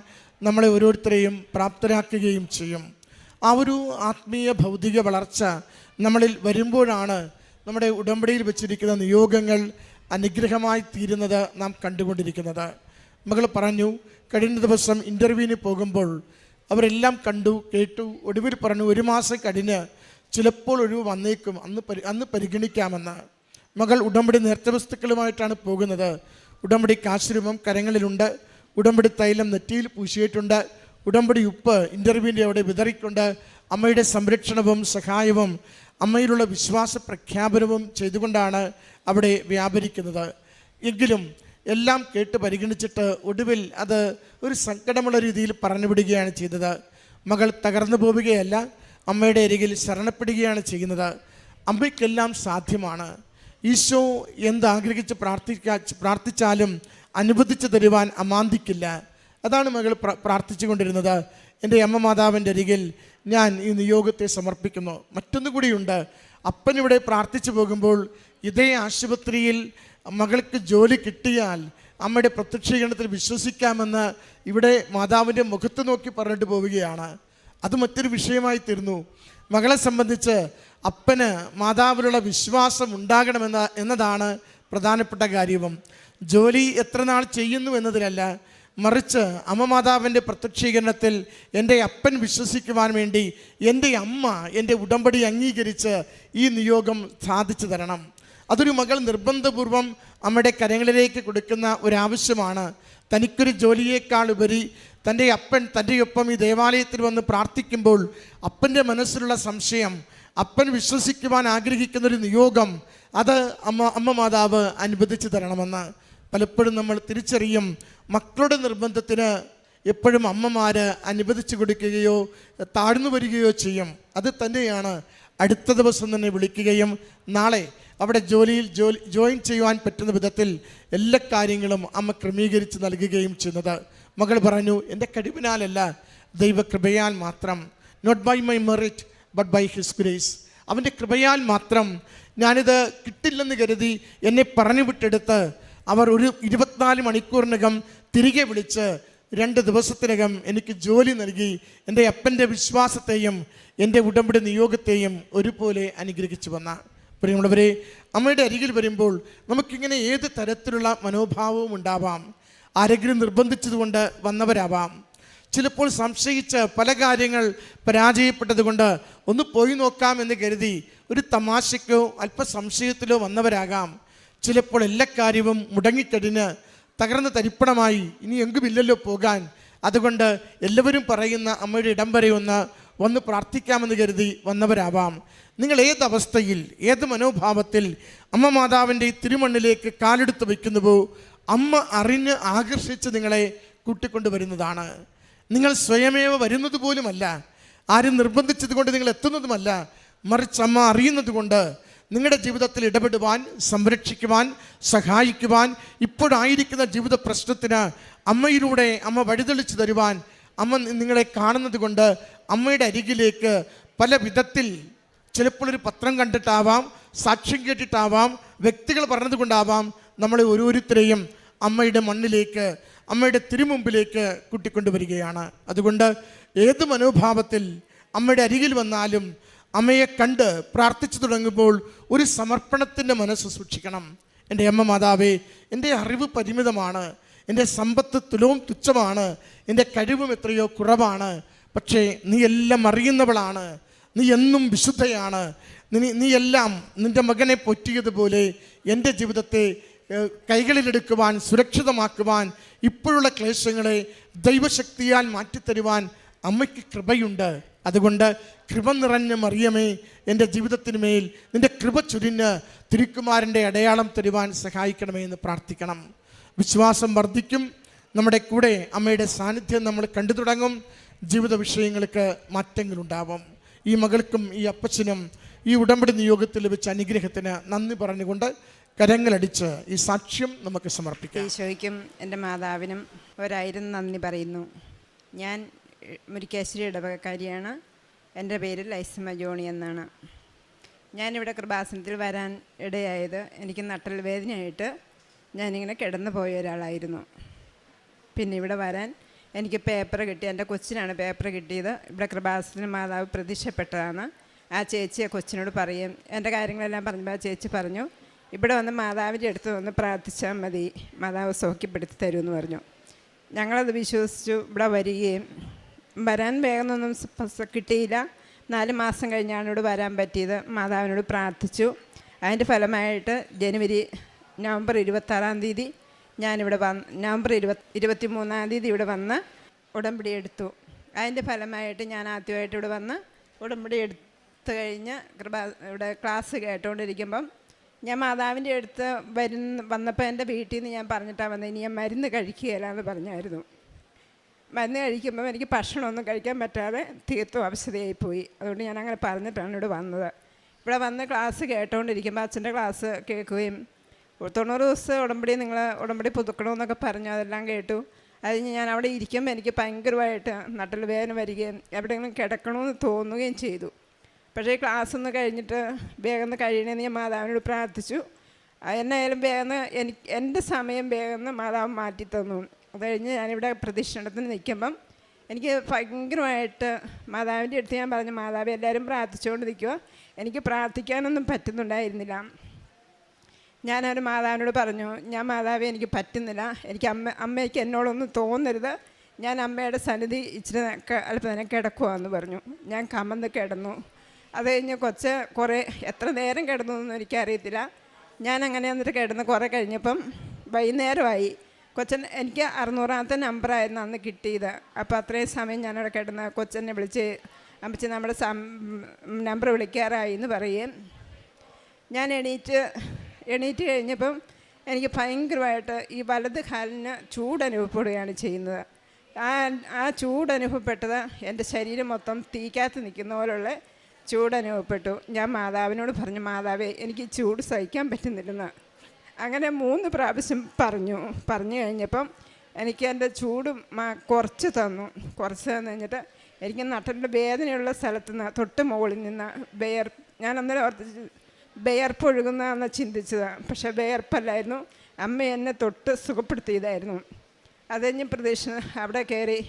നമ്മളെ ഓരോരുത്തരെയും പ്രാപ്തരാക്കുകയും ചെയ്യും. ആ ഒരു ആത്മീയ ഭൗതിക വളർച്ച നമ്മളിൽ വരുമ്പോഴാണ് നമ്മുടെ ഉടമ്പടിയിൽ വെച്ചിരിക്കുന്ന നിയോഗങ്ങൾ അനുഗ്രഹമായി തീരുന്നത് നാം കണ്ടുകൊണ്ടിരിക്കുന്നത്. മകൾ പറഞ്ഞു, കഴിഞ്ഞ ദിവസം ഇൻ്റർവ്യൂവിന് പോകുമ്പോൾ അവരെല്ലാം കണ്ടു കേട്ടു. ഒടുവിൽ പറഞ്ഞു 1 മാസം കഴിഞ്ഞ് ചിലപ്പോൾ ഒഴിവ് വന്നേക്കും, അന്ന് പരിഗണിക്കാമെന്ന്. മകൾ ഉടമ്പടി നേർച്ച വസ്തുക്കളുമായിട്ടാണ് പോകുന്നത്. ഉടമ്പടി കാശുരൂപം കരങ്ങളിലുണ്ട്, ഉടമ്പടി തൈലം നെറ്റിയിൽ പൂശിയിട്ടുണ്ട്, ഉടമ്പടി ഉപ്പ് ഇൻ്റർവ്യൂവിൻ്റെ അവിടെ വിതറിക്കൊണ്ട് അമ്മയുടെ സംരക്ഷണവും സഹായവും അമ്മയിലുള്ള വിശ്വാസ പ്രഖ്യാപനവും ചെയ്തുകൊണ്ടാണ് അവിടെ വ്യാപരിക്കുന്നത്. എങ്കിലും എല്ലാം കേട്ട് പരിഗണിച്ചിട്ട് ഒടുവിൽ അത് ഒരു സങ്കടമുള്ള രീതിയിൽ പറഞ്ഞുവിടുകയാണ് ചെയ്തത്. മകൾ തകർന്നു പോവുകയല്ല, അമ്മയുടെ അരികിൽ ശരണപ്പെടുകയാണ് ചെയ്യുന്നത്. അമ്മയ്ക്കെല്ലാം സാധ്യമാണ്. ഈശോ എന്താഗ്രഹിച്ച് പ്രാർത്ഥിച്ചാലും അനുവദിച്ചു തരുവാൻ അമാന്തിക്കില്ല. അതാണ് മകൾ പ്രാർത്ഥിച്ചു കൊണ്ടിരുന്നത്. എൻ്റെ അമ്മ മാതാവിൻ്റെ അരികിൽ ഞാൻ ഈ നിയോഗത്തെ സമർപ്പിക്കുന്നു. മറ്റൊന്നു കൂടിയുണ്ട്. അപ്പനിവിടെ പ്രാർത്ഥിച്ചു പോകുമ്പോൾ ഇതേ ആശുപത്രിയിൽ മകൾക്ക് ജോലി കിട്ടിയാൽ അമ്മയുടെ പ്രത്യക്ഷീകരണത്തിൽ വിശ്വസിക്കാമെന്ന് ഇവിടെ മാതാവിൻ്റെ മുഖത്ത് നോക്കി പറഞ്ഞിട്ട് പോവുകയാണ്. അത് മറ്റൊരു വിഷയമായി തീർന്നു. മകളെ സംബന്ധിച്ച് അപ്പന് മാതാവിലുള്ള വിശ്വാസം എന്നതാണ് പ്രധാനപ്പെട്ട കാര്യവും. ജോലി എത്ര നാൾ ചെയ്യുന്നു എന്നതിലല്ല, മറിച്ച് അമ്മ മാതാവിൻ്റെ പ്രത്യക്ഷീകരണത്തിൽ എൻ്റെ അപ്പൻ വിശ്വസിക്കുവാൻ വേണ്ടി എൻ്റെ അമ്മ എൻ്റെ ഉടമ്പടി അംഗീകരിച്ച് ഈ നിയോഗം സാധിച്ചു തരണം. അതൊരു മകൾ നിർബന്ധപൂർവം അമ്മയുടെ കരങ്ങളിലേക്ക് കൊടുക്കുന്ന ഒരാവശ്യമാണ്. തനിക്കൊരു ജോലിയേക്കാൾ ഉപരി തൻ്റെ അപ്പൻ തൻ്റെ ഒപ്പം ഈ ദേവാലയത്തിൽ വന്ന് പ്രാർത്ഥിക്കുമ്പോൾ അപ്പൻ്റെ മനസ്സിലുള്ള സംശയം, അപ്പൻ വിശ്വസിക്കുവാൻ ആഗ്രഹിക്കുന്നൊരു നിയോഗം, അത് അമ്മ മാതാവ് അനുവദിച്ചു തരണമെന്ന്. പലപ്പോഴും നമ്മൾ തിരിച്ചറിയും, മക്കളുടെ നിർബന്ധത്തിന് എപ്പോഴും അമ്മമാർ അനുവദിച്ചു കൊടുക്കുകയോ താഴ്ന്നു വരികയോ ചെയ്യും. അത് തന്നെയാണ് അടുത്ത ദിവസം തന്നെ വിളിക്കുകയും നാളെ അവിടെ ജോലിയിൽ ജോയിൻ ചെയ്യുവാൻ പറ്റുന്ന വിധത്തിൽ എല്ലാ കാര്യങ്ങളും അമ്മ ക്രമീകരിച്ച് നൽകുകയും ചെയ്യുന്നത്. മകൾ പറഞ്ഞു, എൻ്റെ കഴിവിനാലല്ല, ദൈവകൃപയാൽ മാത്രം. Not by my merit but by his grace. അവൻ്റെ കൃപയാൽ മാത്രം. ഞാനിത് കിട്ടില്ലെന്ന് കരുതി എന്നെ പറഞ്ഞു വിട്ടെടുത്ത് അവർ ഒരു 24 മണിക്കൂറിനകം തിരികെ വിളിച്ച് 2 ദിവസത്തിനകം എനിക്ക് ജോലി നൽകി എൻ്റെ അപ്പൻ്റെ വിശ്വാസത്തെയും എൻ്റെ ഉടമ്പടി നിയോഗത്തെയും ഒരുപോലെ അനുഗ്രഹിച്ചു വന്ന പ്രിയമുള്ളവരെ, അമ്മയുടെ അരികിൽ വരുമ്പോൾ നമുക്കിങ്ങനെ ഏത് തരത്തിലുള്ള മനോഭാവവും ഉണ്ടാവാം. ആരെങ്കിലും നിർബന്ധിച്ചതുകൊണ്ട് വന്നവരാവാം. ചിലപ്പോൾ സംശയിച്ച് പല കാര്യങ്ങൾ പരാജയപ്പെട്ടതുകൊണ്ട് ഒന്ന് പോയി നോക്കാം എന്ന് കരുതി ഒരു തമാശയ്ക്കോ അല്പ സംശയത്തിലോ വന്നവരാകാം. ചിലപ്പോൾ എല്ലാ കാര്യവും മുടങ്ങിക്കഴിഞ്ഞ് തകർന്ന് തരിപ്പണമായി ഇനി എങ്കുമില്ലല്ലോ പോകാൻ, അതുകൊണ്ട് എല്ലാവരും പറയുന്ന അമ്മയുടെ ഇടം വരെ വന്ന് പ്രാർത്ഥിക്കാമെന്ന് കരുതി വന്നവരാവാം. നിങ്ങൾ ഏതവസ്ഥയിൽ, ഏത് മനോഭാവത്തിൽ അമ്മ മാതാവിൻ്റെ ഈ തിരുമണ്ണിലേക്ക് കാലെടുത്ത് വയ്ക്കുന്നുവോ, അമ്മ അറിഞ്ഞ് ആകർഷിച്ച് നിങ്ങളെ കൂട്ടിക്കൊണ്ടുവരുന്നതാണ്. നിങ്ങൾ സ്വയമേവ വരുന്നത് പോലുമല്ല, ആരും നിർബന്ധിച്ചത് കൊണ്ട് നിങ്ങൾ എത്തുന്നതുമല്ല, മറിച്ച് അമ്മ അറിയുന്നത് കൊണ്ട് നിങ്ങളുടെ ജീവിതത്തിൽ ഇടപെടുവാൻ, സംരക്ഷിക്കുവാൻ, സഹായിക്കുവാൻ, ഇപ്പോഴായിരിക്കുന്ന ജീവിത പ്രശ്നത്തിന് അമ്മയിലൂടെ അമ്മ വഴിതെളിച്ച് തരുവാൻ അമ്മ നിങ്ങളെ കാണുന്നത് കൊണ്ട് അമ്മയുടെ അരികിലേക്ക് പല വിധത്തിൽ, ചിലപ്പോൾ ഒരു പത്രം കണ്ടിട്ടാവാം, സാക്ഷ്യം കേട്ടിട്ടാവാം, വ്യക്തികൾ പറഞ്ഞതുകൊണ്ടാവാം, നമ്മളെ ഓരോരുത്തരെയും അമ്മയുടെ മണ്ണിലേക്ക്, അമ്മയുടെ തിരുമുമ്പിലേക്ക് കൂട്ടിക്കൊണ്ടുവരികയാണ്. അതുകൊണ്ട് ഏത് മനോഭാവത്തിൽ അമ്മയുടെ അരികിൽ വന്നാലും അമ്മയെ കണ്ട് പ്രാർത്ഥിച്ചു തുടങ്ങുമ്പോൾ ഒരു സമർപ്പണത്തിൻ്റെ മനസ്സ് സൂക്ഷിക്കണം. എൻ്റെ അമ്മ മാതാവേ, എൻ്റെ അറിവ് പരിമിതമാണ്, എൻ്റെ സമ്പത്ത് തുലവും തുച്ഛമാണ്, എൻ്റെ കഴിവും എത്രയോ കുറവാണ്, പക്ഷേ നീ എല്ലാം അറിയുന്നവളാണ്, നീ എന്നും വിശുദ്ധയാണ്, നീ എല്ലാം നിൻ്റെ മകനെ പൊറ്റിയതുപോലെ എൻ്റെ ജീവിതത്തെ കൈകളിലെടുക്കുവാൻ, സുരക്ഷിതമാക്കുവാൻ, ഇപ്പോഴുള്ള ക്ലേശങ്ങളെ ദൈവശക്തിയാൽ മാറ്റിത്തരുവാൻ അമ്മയ്ക്ക് കൃപയുണ്ട്. അതുകൊണ്ട് കൃപ നിറഞ്ഞ മറിയമേ, എൻ്റെ ജീവിതത്തിന് മേൽ നിൻ്റെ കൃപ ചൊരിഞ്ഞ് തിരുക്കുമാരൻ്റെ അടയാളം തരുവാൻ സഹായിക്കണമേ എന്ന് പ്രാർത്ഥിക്കണം. വിശ്വാസം വർദ്ധിക്കും. നമ്മുടെ കൂടെ അമ്മയുടെ സാന്നിധ്യം നമ്മൾ കണ്ടു തുടങ്ങും. ജീവിത വിഷയങ്ങൾക്ക് മാറ്റങ്ങളുണ്ടാവും. ഈ മകൾക്കും ഈ അപ്പച്ചനും ഈ ഉടമ്പടി നിയോഗത്തിൽ വെച്ച അനുഗ്രഹത്തിന് നന്ദി പറഞ്ഞുകൊണ്ട് കരങ്ങളടിച്ച് ഈ സാക്ഷ്യം നമുക്ക് സമർപ്പിക്കാം. ഈശോയ്ക്കും എൻ്റെ മാതാവിനും 1000 നന്ദി പറയുന്നു. ഞാൻ മുരിക്കാശ്ശേരി ഇടവകക്കാരിയാണ്. എൻ്റെ പേര് ലൈസമ്മ ജോണി എന്നാണ്. ഞാനിവിടെ കൃപാസനത്തിൽ വരാൻ ഇടയായത് എനിക്ക് നട്ടൽ വേദനയായിട്ട് ഞാനിങ്ങനെ കിടന്നു പോയ ഒരാളായിരുന്നു. പിന്നെ ഇവിടെ വരാൻ എനിക്ക് പേപ്പർ കിട്ടി. എൻ്റെ കൊച്ചിനാണ് പേപ്പർ കിട്ടിയത്. ഇവിടെ കൃപാസനത്തിൽ മാതാവ് പ്രത്യക്ഷപ്പെട്ടതാണ്. ആ ചേച്ചി ആ കൊച്ചിനോട് പറയും, എൻ്റെ കാര്യങ്ങളെല്ലാം പറഞ്ഞപ്പോൾ ആ ചേച്ചി പറഞ്ഞു, ഇവിടെ വന്ന് മാതാവിൻ്റെ അടുത്ത് വന്ന് പ്രാർത്ഥിച്ചാൽ മതി, മാതാവ് സൗഖ്യപ്പെടുത്തി തരുമെന്ന് പറഞ്ഞു. ഞങ്ങളത് വിശ്വസിച്ചു ഇവിടെ വരികയും വരാൻ വേഗമൊന്നും കിട്ടിയില്ല. 4 മാസം കഴിഞ്ഞാണ് ഇവിടെ വരാൻ പറ്റിയത്. മാതാവിനോട് പ്രാർത്ഥിച്ചു. അതിൻ്റെ ഫലമായിട്ട് നവംബർ 26-ാം തീയതി ഞാനിവിടെ നവംബർ 23-ാം തീയതി ഇവിടെ വന്ന് ഉടമ്പടി എടുത്തു. അതിൻ്റെ ഫലമായിട്ട് ഞാൻ ആദ്യമായിട്ട് ഇവിടെ വന്ന് ഉടമ്പടി എടുത്തു കഴിഞ്ഞ് ഇവിടെ ക്ലാസ് കേട്ടുകൊണ്ടിരിക്കുമ്പം ഞാൻ മാതാവിൻ്റെ അടുത്ത് വന്നപ്പോൾ എൻ്റെ വീട്ടിൽ നിന്ന് ഞാൻ പറഞ്ഞിട്ടാണ് വന്നത്, ഇനി ഞാൻ മരുന്ന് കഴിക്കുകയില്ലാന്ന് പറഞ്ഞായിരുന്നു. മരുന്ന് കഴിക്കുമ്പോൾ എനിക്ക് ഭക്ഷണമൊന്നും കഴിക്കാൻ പറ്റാതെ തീർത്തും അവശതയായിപ്പോയി. അതുകൊണ്ട് ഞാൻ അങ്ങനെ പറഞ്ഞിട്ടാണ് ഇവിടെ വന്നത്. ഇവിടെ വന്ന് ക്ലാസ് കേട്ടുകൊണ്ടിരിക്കുമ്പോൾ അച്ഛൻ്റെ ക്ലാസ് കേൾക്കുകയും 90 ദിവസം ഉടമ്പടി പുതുക്കണമെന്നൊക്കെ പറഞ്ഞു, അതെല്ലാം കേട്ടു. അത് ഞാൻ അവിടെ ഇരിക്കുമ്പോൾ എനിക്ക് ഭയങ്കരമായിട്ട് നട്ടൽ വേദന വരികയും എവിടെയെങ്കിലും കിടക്കണമെന്ന് തോന്നുകയും ചെയ്തു. പക്ഷേ ക്ലാസ് ഒന്ന് കഴിഞ്ഞിട്ട് വേഗം കഴിയണമെന്ന് ഞാൻ മാതാവിനോട് പ്രാർത്ഥിച്ചു. എന്നായാലും വേഗം എൻ്റെ സമയം വേഗം മാതാവ് മാറ്റിത്തന്നു. അത് കഴിഞ്ഞ് ഞാനിവിടെ പ്രതിഷ്ഠാനത്തിന് നിൽക്കുമ്പം എനിക്ക് ഭയങ്കരമായിട്ട് മാതാവിൻ്റെ അടുത്ത് ഞാൻ പറഞ്ഞു, മാതാവ് എല്ലാവരും പ്രാർത്ഥിച്ചുകൊണ്ട് നിൽക്കുക, എനിക്ക് പ്രാർത്ഥിക്കാനൊന്നും പറ്റുന്നുണ്ടായിരുന്നില്ല. ഞാനൊരു മാതാവിനോട് പറഞ്ഞു, ഞാൻ മാതാവെ എനിക്ക് പറ്റുന്നില്ല, എനിക്ക് അമ്മയ്ക്ക് എന്നോടൊന്നും തോന്നരുത്, ഞാൻ അമ്മയുടെ സന്നിധി ഇച്ചിരി അല്പം തന്നെ കിടക്കുവാന്ന് പറഞ്ഞു. ഞാൻ കമന്ന് കിടന്നു. അത് കഴിഞ്ഞ് എത്ര നേരം കിടന്നു എന്നൊന്നും എനിക്കറിയത്തില്ല. ഞാൻ അങ്ങനെ എന്നിട്ട് കിടന്ന് കുറേ കഴിഞ്ഞപ്പം വൈകുന്നേരമായി. എനിക്ക് 600ാമത്തെ നമ്പറായിരുന്നു അന്ന് കിട്ടിയത്. അപ്പോൾ അത്രയും സമയം ഞാനവിടെ കിടന്ന് കൊച്ചനെ വിളിച്ച് അമ്മച്ചി നമ്മുടെ നമ്പർ വിളിക്കാറായി എന്ന് പറയും. ഞാൻ എണീറ്റ് കഴിഞ്ഞപ്പം എനിക്ക് ഭയങ്കരമായിട്ട് ഈ വലത് കാലിന് ചൂടനുഭവപ്പെടുകയാണ് ചെയ്യുന്നത്. ആ ചൂടനുഭവപ്പെട്ടത് എൻ്റെ ശരീരം മൊത്തം തീക്കകത്ത് നിൽക്കുന്ന പോലുള്ള ചൂടനുഭവപ്പെട്ടു. ഞാൻ മാതാവിനോട് പറഞ്ഞു, മാതാവേ എനിക്ക് ചൂട് സഹിക്കാൻ പറ്റുന്നില്ലെന്ന്. അങ്ങനെ 3 പ്രാവശ്യം പറഞ്ഞു കഴിഞ്ഞപ്പം എനിക്ക് എൻ്റെ ചൂട് കുറച്ച് തന്നു കഴിഞ്ഞിട്ട് എനിക്ക് നട്ടലിൻ്റെ വേദനയുള്ള സ്ഥലത്ത് നിന്ന് തൊട്ട് മുകളിൽ നിന്ന് ഞാൻ അന്നേരം ഓർത്ത് വിയർപ്പൊഴുകുന്നതെന്ന് ചിന്തിച്ചത്. പക്ഷേ വിയർപ്പല്ലായിരുന്നു, അമ്മ എന്നെ തൊട്ട് സുഖപ്പെടുത്തിയതായിരുന്നു. അത് കഴിഞ്ഞ് അവിടെ കയറി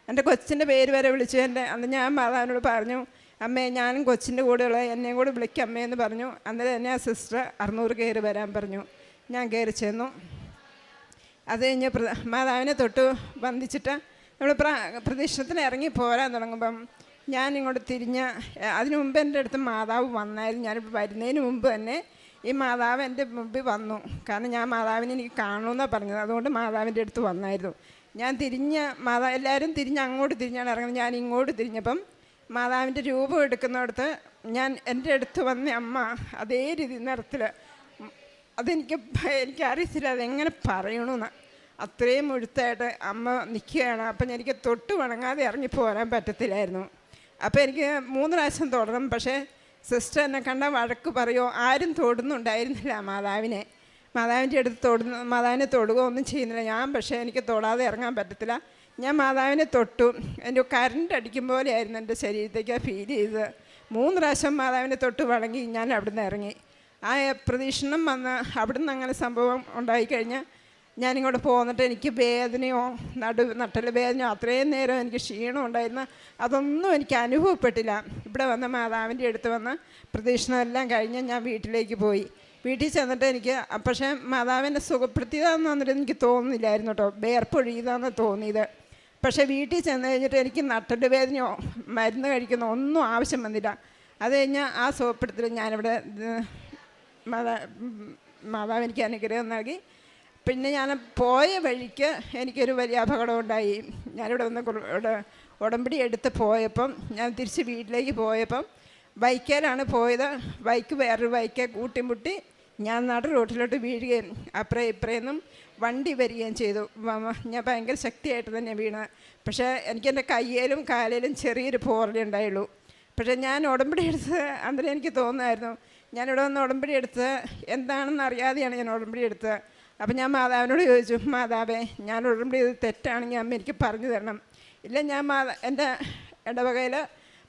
എൻ്റെ കൊച്ചിൻ്റെ പേര് വരെ വിളിച്ചു. അന്ന് ഞാൻ മാതാവിനോട് പറഞ്ഞു, അമ്മേ ഞാനും കൊച്ചിൻ്റെ കൂടെയുള്ള എന്നെയും കൂടെ വിളിക്കാം അമ്മയെന്ന് പറഞ്ഞു. അന്നേരം എന്നെ ആ സിസ്റ്റർ 600 കയറി വരാൻ പറഞ്ഞു. ഞാൻ കയറി ചെന്നു. അത് കഴിഞ്ഞ് മാതാവിനെ തൊട്ട് വന്ദിച്ചിട്ട് നമ്മൾ പ്രദക്ഷിണത്തിന് ഇറങ്ങി പോരാൻ തുടങ്ങുമ്പം ഞാൻ ഇങ്ങോട്ട് അതിനു മുമ്പ് എൻ്റെ അടുത്ത് മാതാവ് വന്നായിരുന്നു. ഞാനിപ്പോൾ വരുന്നതിന് മുമ്പ് തന്നെ ഈ മാതാവ് എൻ്റെ മുമ്പിൽ വന്നു. കാരണം ഞാൻ മാതാവിനെ എനിക്ക് കാണുമെന്നാണ് പറഞ്ഞത്. അതുകൊണ്ട് മാതാവിൻ്റെ അടുത്ത് വന്നായിരുന്നു. ഞാൻ എല്ലാവരും അങ്ങോട്ട് തിരിഞ്ഞാണ് ഇറങ്ങുന്നത്. ഞാൻ ഇങ്ങോട്ട് തിരിഞ്ഞപ്പം മാതാവിൻ്റെ രൂപം എടുക്കുന്നിടത്ത് എൻ്റെ അടുത്ത് വന്ന അമ്മ അതേ രീതി നിറത്തിൽ, എനിക്കറിയത്തില്ല അതെങ്ങനെ പറയണമെന്ന്. അത്രയും മുഴുത്തായിട്ട് അമ്മ നിൽക്കുകയാണ്. അപ്പം എനിക്ക് തൊട്ട് വണങ്ങാതെ ഇറങ്ങി പോരാൻ പറ്റത്തില്ലായിരുന്നു. അപ്പോൾ എനിക്ക് 3 പ്രാവശ്യം തൊടണം. പക്ഷേ സിസ്റ്റർ എന്നെ കണ്ടാൽ വഴക്ക് പറയുമോ, ആരും തൊടുന്നുണ്ടായിരുന്നില്ല മാതാവിൻ്റെ അടുത്ത് മാതാവിനെ തൊടുകയോ ഒന്നും ചെയ്യുന്നില്ല. പക്ഷേ എനിക്ക് തൊടാതെ ഇറങ്ങാൻ പറ്റത്തില്ല. ഞാൻ മാതാവിനെ തൊട്ടു. എൻ്റെ കറണ്ട് അടിക്കും പോലെയായിരുന്നു എൻ്റെ ശരീരത്തേക്ക് ഫീൽ ചെയ്തത്. 3 പ്രാവശ്യം മാതാവിനെ തൊട്ട് വണങ്ങി ഞാൻ അവിടുന്ന് ഇറങ്ങി. ആ പ്രദക്ഷിണം വന്ന് അവിടുന്ന് അങ്ങനെ സംഭവം ഉണ്ടായിക്കഴിഞ്ഞാൽ ഞാനിങ്ങോട്ട് പോന്നിട്ട് എനിക്ക് വേദനയോ നട്ടൽ വേദനയോ അത്രയും നേരം എനിക്ക് ക്ഷീണം ഉണ്ടായിരുന്നു. അതൊന്നും എനിക്ക് അനുഭവപ്പെട്ടില്ല. ഇവിടെ വന്ന് മാതാവിൻ്റെ അടുത്ത് വന്ന് പ്രദക്ഷിണം എല്ലാം കഴിഞ്ഞ് ഞാൻ വീട്ടിലേക്ക് പോയി. വീട്ടിൽ ചെന്നിട്ട് എനിക്ക് പക്ഷേ മാതാവിനെ സുഖപ്പെടുത്തിയതാണെന്ന് വന്നിട്ട് എനിക്ക് തോന്നുന്നില്ലായിരുന്നു കേട്ടോ, വേർപ്പൊഴിയതാണെന്ന് തോന്നിയത്. പക്ഷേ വീട്ടിൽ ചെന്ന് കഴിഞ്ഞിട്ട് എനിക്ക് നട്ടൽ വേദനയോ മരുന്ന് കഴിക്കുന്നോ ഒന്നും ആവശ്യം വന്നില്ല. അത് കഴിഞ്ഞ് ആ സുഖപ്പെടുത്തൽ ഞാനിവിടെ മാതാവ് എനിക്ക് അനുഗ്രഹം നൽകി. പിന്നെ ഞാൻ പോയ വഴിക്ക് എനിക്കൊരു വലിയ അപകടം ഉണ്ടായി. ഞാനിവിടെ വന്ന് ഉടമ്പടി എടുത്ത് പോയപ്പം ഞാൻ തിരിച്ച് വീട്ടിലേക്ക് പോയപ്പം ബൈക്കേലാണ് പോയത്. വേറൊരു ബൈക്ക് കൂട്ടിമുട്ടി ഞാൻ നട റോട്ടിലോട്ട് വീഴുകയും അപ്പുറം ഇപ്പുറേന്നും വണ്ടി വരികയും ചെയ്തു. ഞാൻ ഭയങ്കര ശക്തിയായിട്ട് തന്നെ വീണത്. പക്ഷേ എനിക്കെൻ്റെ കയ്യിലും കാലിലും ചെറിയൊരു പോറലുണ്ടായുള്ളൂ. പക്ഷേ ഞാൻ ഉടമ്പടി എടുത്ത് അന്നേരം എനിക്ക് തോന്നുമായിരുന്നു, ഞാനിവിടെ വന്ന് ഉടമ്പടി എടുത്ത് എന്താണെന്ന് അറിയാതെയാണ് ഞാൻ ഉടമ്പടി എടുത്തത്. അപ്പം ഞാൻ മാതാവിനോട് ചോദിച്ചു, മാതാവേ ഞാൻ ഉടമ്പടി ചെയ്ത് തെറ്റാണെങ്കിൽ അമ്മ എനിക്ക് പറഞ്ഞു തരണം. ഇല്ല, ഞാൻ എൻ്റെ ഇടവകയിൽ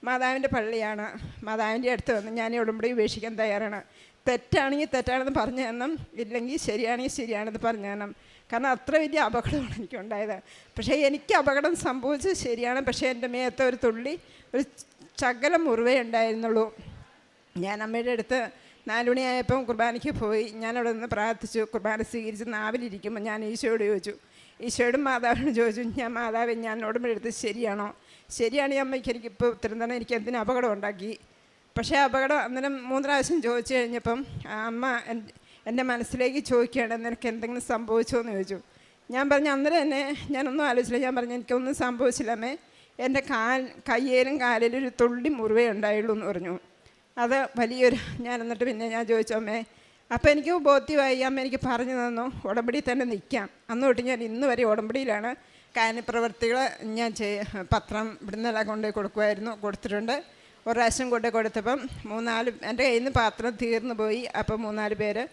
മാതാവിൻ്റെ പള്ളിയാണ്, മാതാവിൻ്റെ അടുത്ത് വന്ന് ഞാൻ ഉടമ്പടി ഉപേക്ഷിക്കാൻ തയ്യാറാണ്. തെറ്റാണെങ്കിൽ തെറ്റാണെന്ന് പറഞ്ഞു തരണം, ഇല്ലെങ്കിൽ ശരിയാണെങ്കിൽ ശരിയാണെന്ന് പറഞ്ഞു തരണം. കാരണം അത്ര വലിയ അപകടമാണ് എനിക്കുണ്ടായത്. പക്ഷേ എനിക്ക് അപകടം സംഭവിച്ചത് ശരിയാണ്. പക്ഷേ എൻ്റെ മേത്ത് ഒരു ശകലം മുറിവേ ഉണ്ടായിരുന്നുള്ളൂ. ഞാൻ അമ്മയുടെ അടുത്ത് 4 മണിയായപ്പം കുർബാനയ്ക്ക് പോയി. ഞാനവിടെ നിന്ന് പ്രാർത്ഥിച്ചു. കുർബാന സ്വീകരിച്ച് നാവിലിരിക്കുമ്പോൾ ഞാൻ ഈശോയോടും മാതാവിനോട് ചോദിച്ചു, മാതാവേ ഞാൻ ഉടമ്പടി എടുത്ത് ശരിയാണോ? ശരിയാണെങ്കിൽ അമ്മയ്ക്ക് എനിക്കിപ്പോൾ ഉത്തരം തന്നെ, എനിക്ക് എന്തിനും അപകടം ഉണ്ടാക്കി. പക്ഷേ അപകടം അന്നേരം 3 പ്രാവശ്യം ചോദിച്ചു കഴിഞ്ഞപ്പം അമ്മ എൻ്റെ മനസ്സിലേക്ക് ചോദിക്കുകയാണ്, നിനക്ക് എന്തെങ്കിലും സംഭവിച്ചോ എന്ന് ചോദിച്ചു. ഞാൻ പറഞ്ഞു അന്നേരം തന്നെ ഞാനൊന്നും ആലോചിച്ചില്ല. ഞാൻ പറഞ്ഞു എനിക്കൊന്നും സംഭവിച്ചില്ലമ്മേ, എൻ്റെ കയ്യിലും കാലിലും ഒരു തുള്ളി മുറിവേ ഉണ്ടായുള്ളൂ എന്ന് പറഞ്ഞു. അത് വലിയൊരു ഞാൻ എന്നിട്ട് പിന്നെ ഞാൻ ചോദിച്ചു, അമ്മേ അപ്പോൾ എനിക്ക് ബോധ്യമായി. അമ്മ എനിക്ക് പറഞ്ഞു തന്നു ഉടമ്പടി തന്നെ നിൽക്കാം. അന്ന് തൊട്ട് ഞാൻ ഇന്ന് വരെ ഉടമ്പടിയിലാണ്. കാരുണ്യപ്രവർത്തികൾ ഞാൻ പത്രം ഇവിടുന്നെല്ലാം കൊണ്ടുപോയി കൊടുക്കുമായിരുന്നു, കൊടുത്തിട്ടുണ്ട്. ഒരു പ്രാവശ്യം കൊണ്ടുപോയി കൊടുത്തപ്പം 3-4 എൻ്റെ കയ്യിൽ നിന്ന് പാത്രം തീർന്നു പോയി. അപ്പോൾ 3-4 പേര്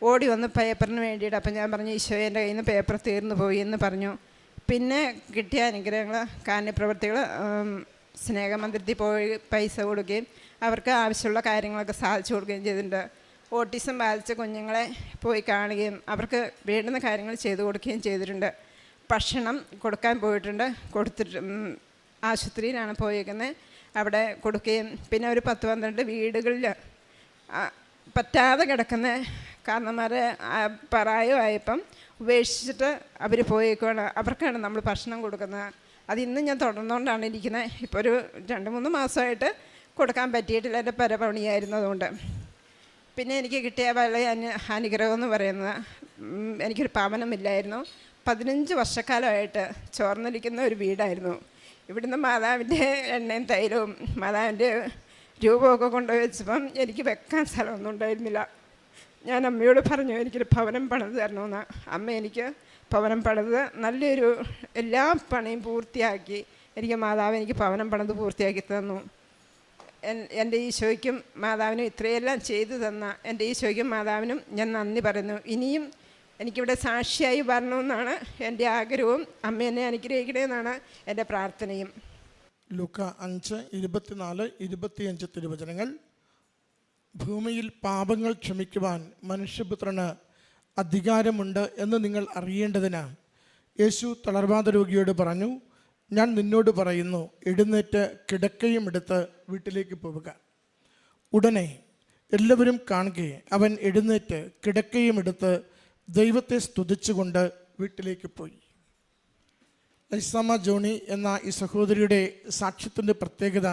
ഓടി വന്ന് പേപ്പറിന് വേണ്ടിയിട്ട്. അപ്പം ഞാൻ പറഞ്ഞു, ഈശോയെ എൻ്റെ കയ്യിൽ നിന്ന് പേപ്പർ തീർന്നു പോയി എന്ന് പറഞ്ഞു. പിന്നെ കിട്ടിയ അനുഗ്രഹങ്ങൾ, കാരുണ്യപ്രവർത്തികൾ സ്നേഹമന്ദിരത്തിൽ പോയി പൈസ കൊടുക്കുകയും അവർക്ക് ആവശ്യമുള്ള കാര്യങ്ങളൊക്കെ സാധിച്ചു കൊടുക്കുകയും ചെയ്തിട്ടുണ്ട്. ഓട്ടിസം ബാധിച്ച കുഞ്ഞുങ്ങളെ പോയി കാണുകയും അവർക്ക് വേണ്ടുന്ന കാര്യങ്ങൾ ചെയ്തു കൊടുക്കുകയും ചെയ്തിട്ടുണ്ട്. ഭക്ഷണം കൊടുക്കാൻ പോയിട്ടുണ്ട്, കൊടുത്തിട്ട് ആശുപത്രിയിലാണ് പോയേക്കുന്നത്, അവിടെ കൊടുക്കുകയും പിന്നെ ഒരു 10-12 വീടുകളിൽ പറ്റാതെ കിടക്കുന്ന കാരണന്മാരെ പ്രായമായപ്പം ഉപേക്ഷിച്ചിട്ട് അവർ പോയേക്കുവാണ്. അവർക്കാണ് നമ്മൾ ഭക്ഷണം കൊടുക്കുന്നത്. അത് ഇന്നും ഞാൻ തുടർന്നുകൊണ്ടാണ് ഇരിക്കുന്നത്. ഇപ്പോൾ ഒരു 2-3 മാസമായിട്ട് കൊടുക്കാൻ പറ്റിയിട്ടില്ല, എൻ്റെ പരപണിയായിരുന്നതുകൊണ്ട്. പിന്നെ എനിക്ക് കിട്ടിയ വലിയ അനുഗ്രഹം എന്ന് പറയുന്നത്, എനിക്കൊരു ഭവനമില്ലായിരുന്നു. 15 വർഷക്കാലമായിട്ട് ചോർന്നൊലിക്കുന്ന ഒരു വീടായിരുന്നു. ഇവിടുന്ന് മാതാവിൻ്റെ എണ്ണയും തൈലവും മാതാവിൻ്റെ രൂപമൊക്കെ കൊണ്ടുപോയി വെച്ചപ്പം എനിക്ക് വെക്കാൻ സ്ഥലമൊന്നും ഉണ്ടായിരുന്നില്ല. ഞാൻ അമ്മയോട് പറഞ്ഞു എനിക്കൊരു ഭവനം പണിത് തരണമെന്ന്. അമ്മ എനിക്ക് ഭവനം പണിത് നല്ലൊരു എല്ലാ പണിയും പൂർത്തിയാക്കി മാതാവ് എനിക്ക് ഭവനം പണിത് പൂർത്തിയാക്കി തന്നു. എൻ്റെ ഈശോയ്ക്കും മാതാവിനും ഇത്രയെല്ലാം ചെയ്തു തന്ന എൻ്റെ ഈശോയ്ക്കും മാതാവിനും ഞാൻ നന്ദി പറയുന്നു. ഇനിയും എനിക്കിവിടെ സാക്ഷിയായി വരണമെന്നാണ് എൻ്റെ ആഗ്രഹവും. അമ്മ എന്നെ അനുഗ്രഹിക്കണമെന്നാണ് എൻ്റെ പ്രാർത്ഥനയും. ലൂക്ക 5:24-25 തിരുവചനങ്ങൾ. ഭൂമിയിൽ പാപങ്ങൾ ക്ഷമിക്കുവാൻ മനുഷ്യപുത്രന് അധികാരമുണ്ട് എന്ന് നിങ്ങൾ അറിയേണ്ടതിന് യേശു തളർവാദ രോഗിയോട് പറഞ്ഞു, ഞാൻ നിന്നോട് പറയുന്നു, എഴുന്നേറ്റ് കിടക്കയും എടുത്ത് വീട്ടിലേക്ക് പോവുക. ഉടനെ എല്ലാവരും കാണുകയെ അവൻ എഴുന്നേറ്റ് കിടക്കയും എടുത്ത് ദൈവത്തെ സ്തുതിച്ചുകൊണ്ട് വീട്ടിലേക്ക് പോയി. ലൈസമ്മ ജോണി എന്ന ഈ സഹോദരിയുടെ സാക്ഷ്യത്തിൻ്റെ പ്രത്യേകത,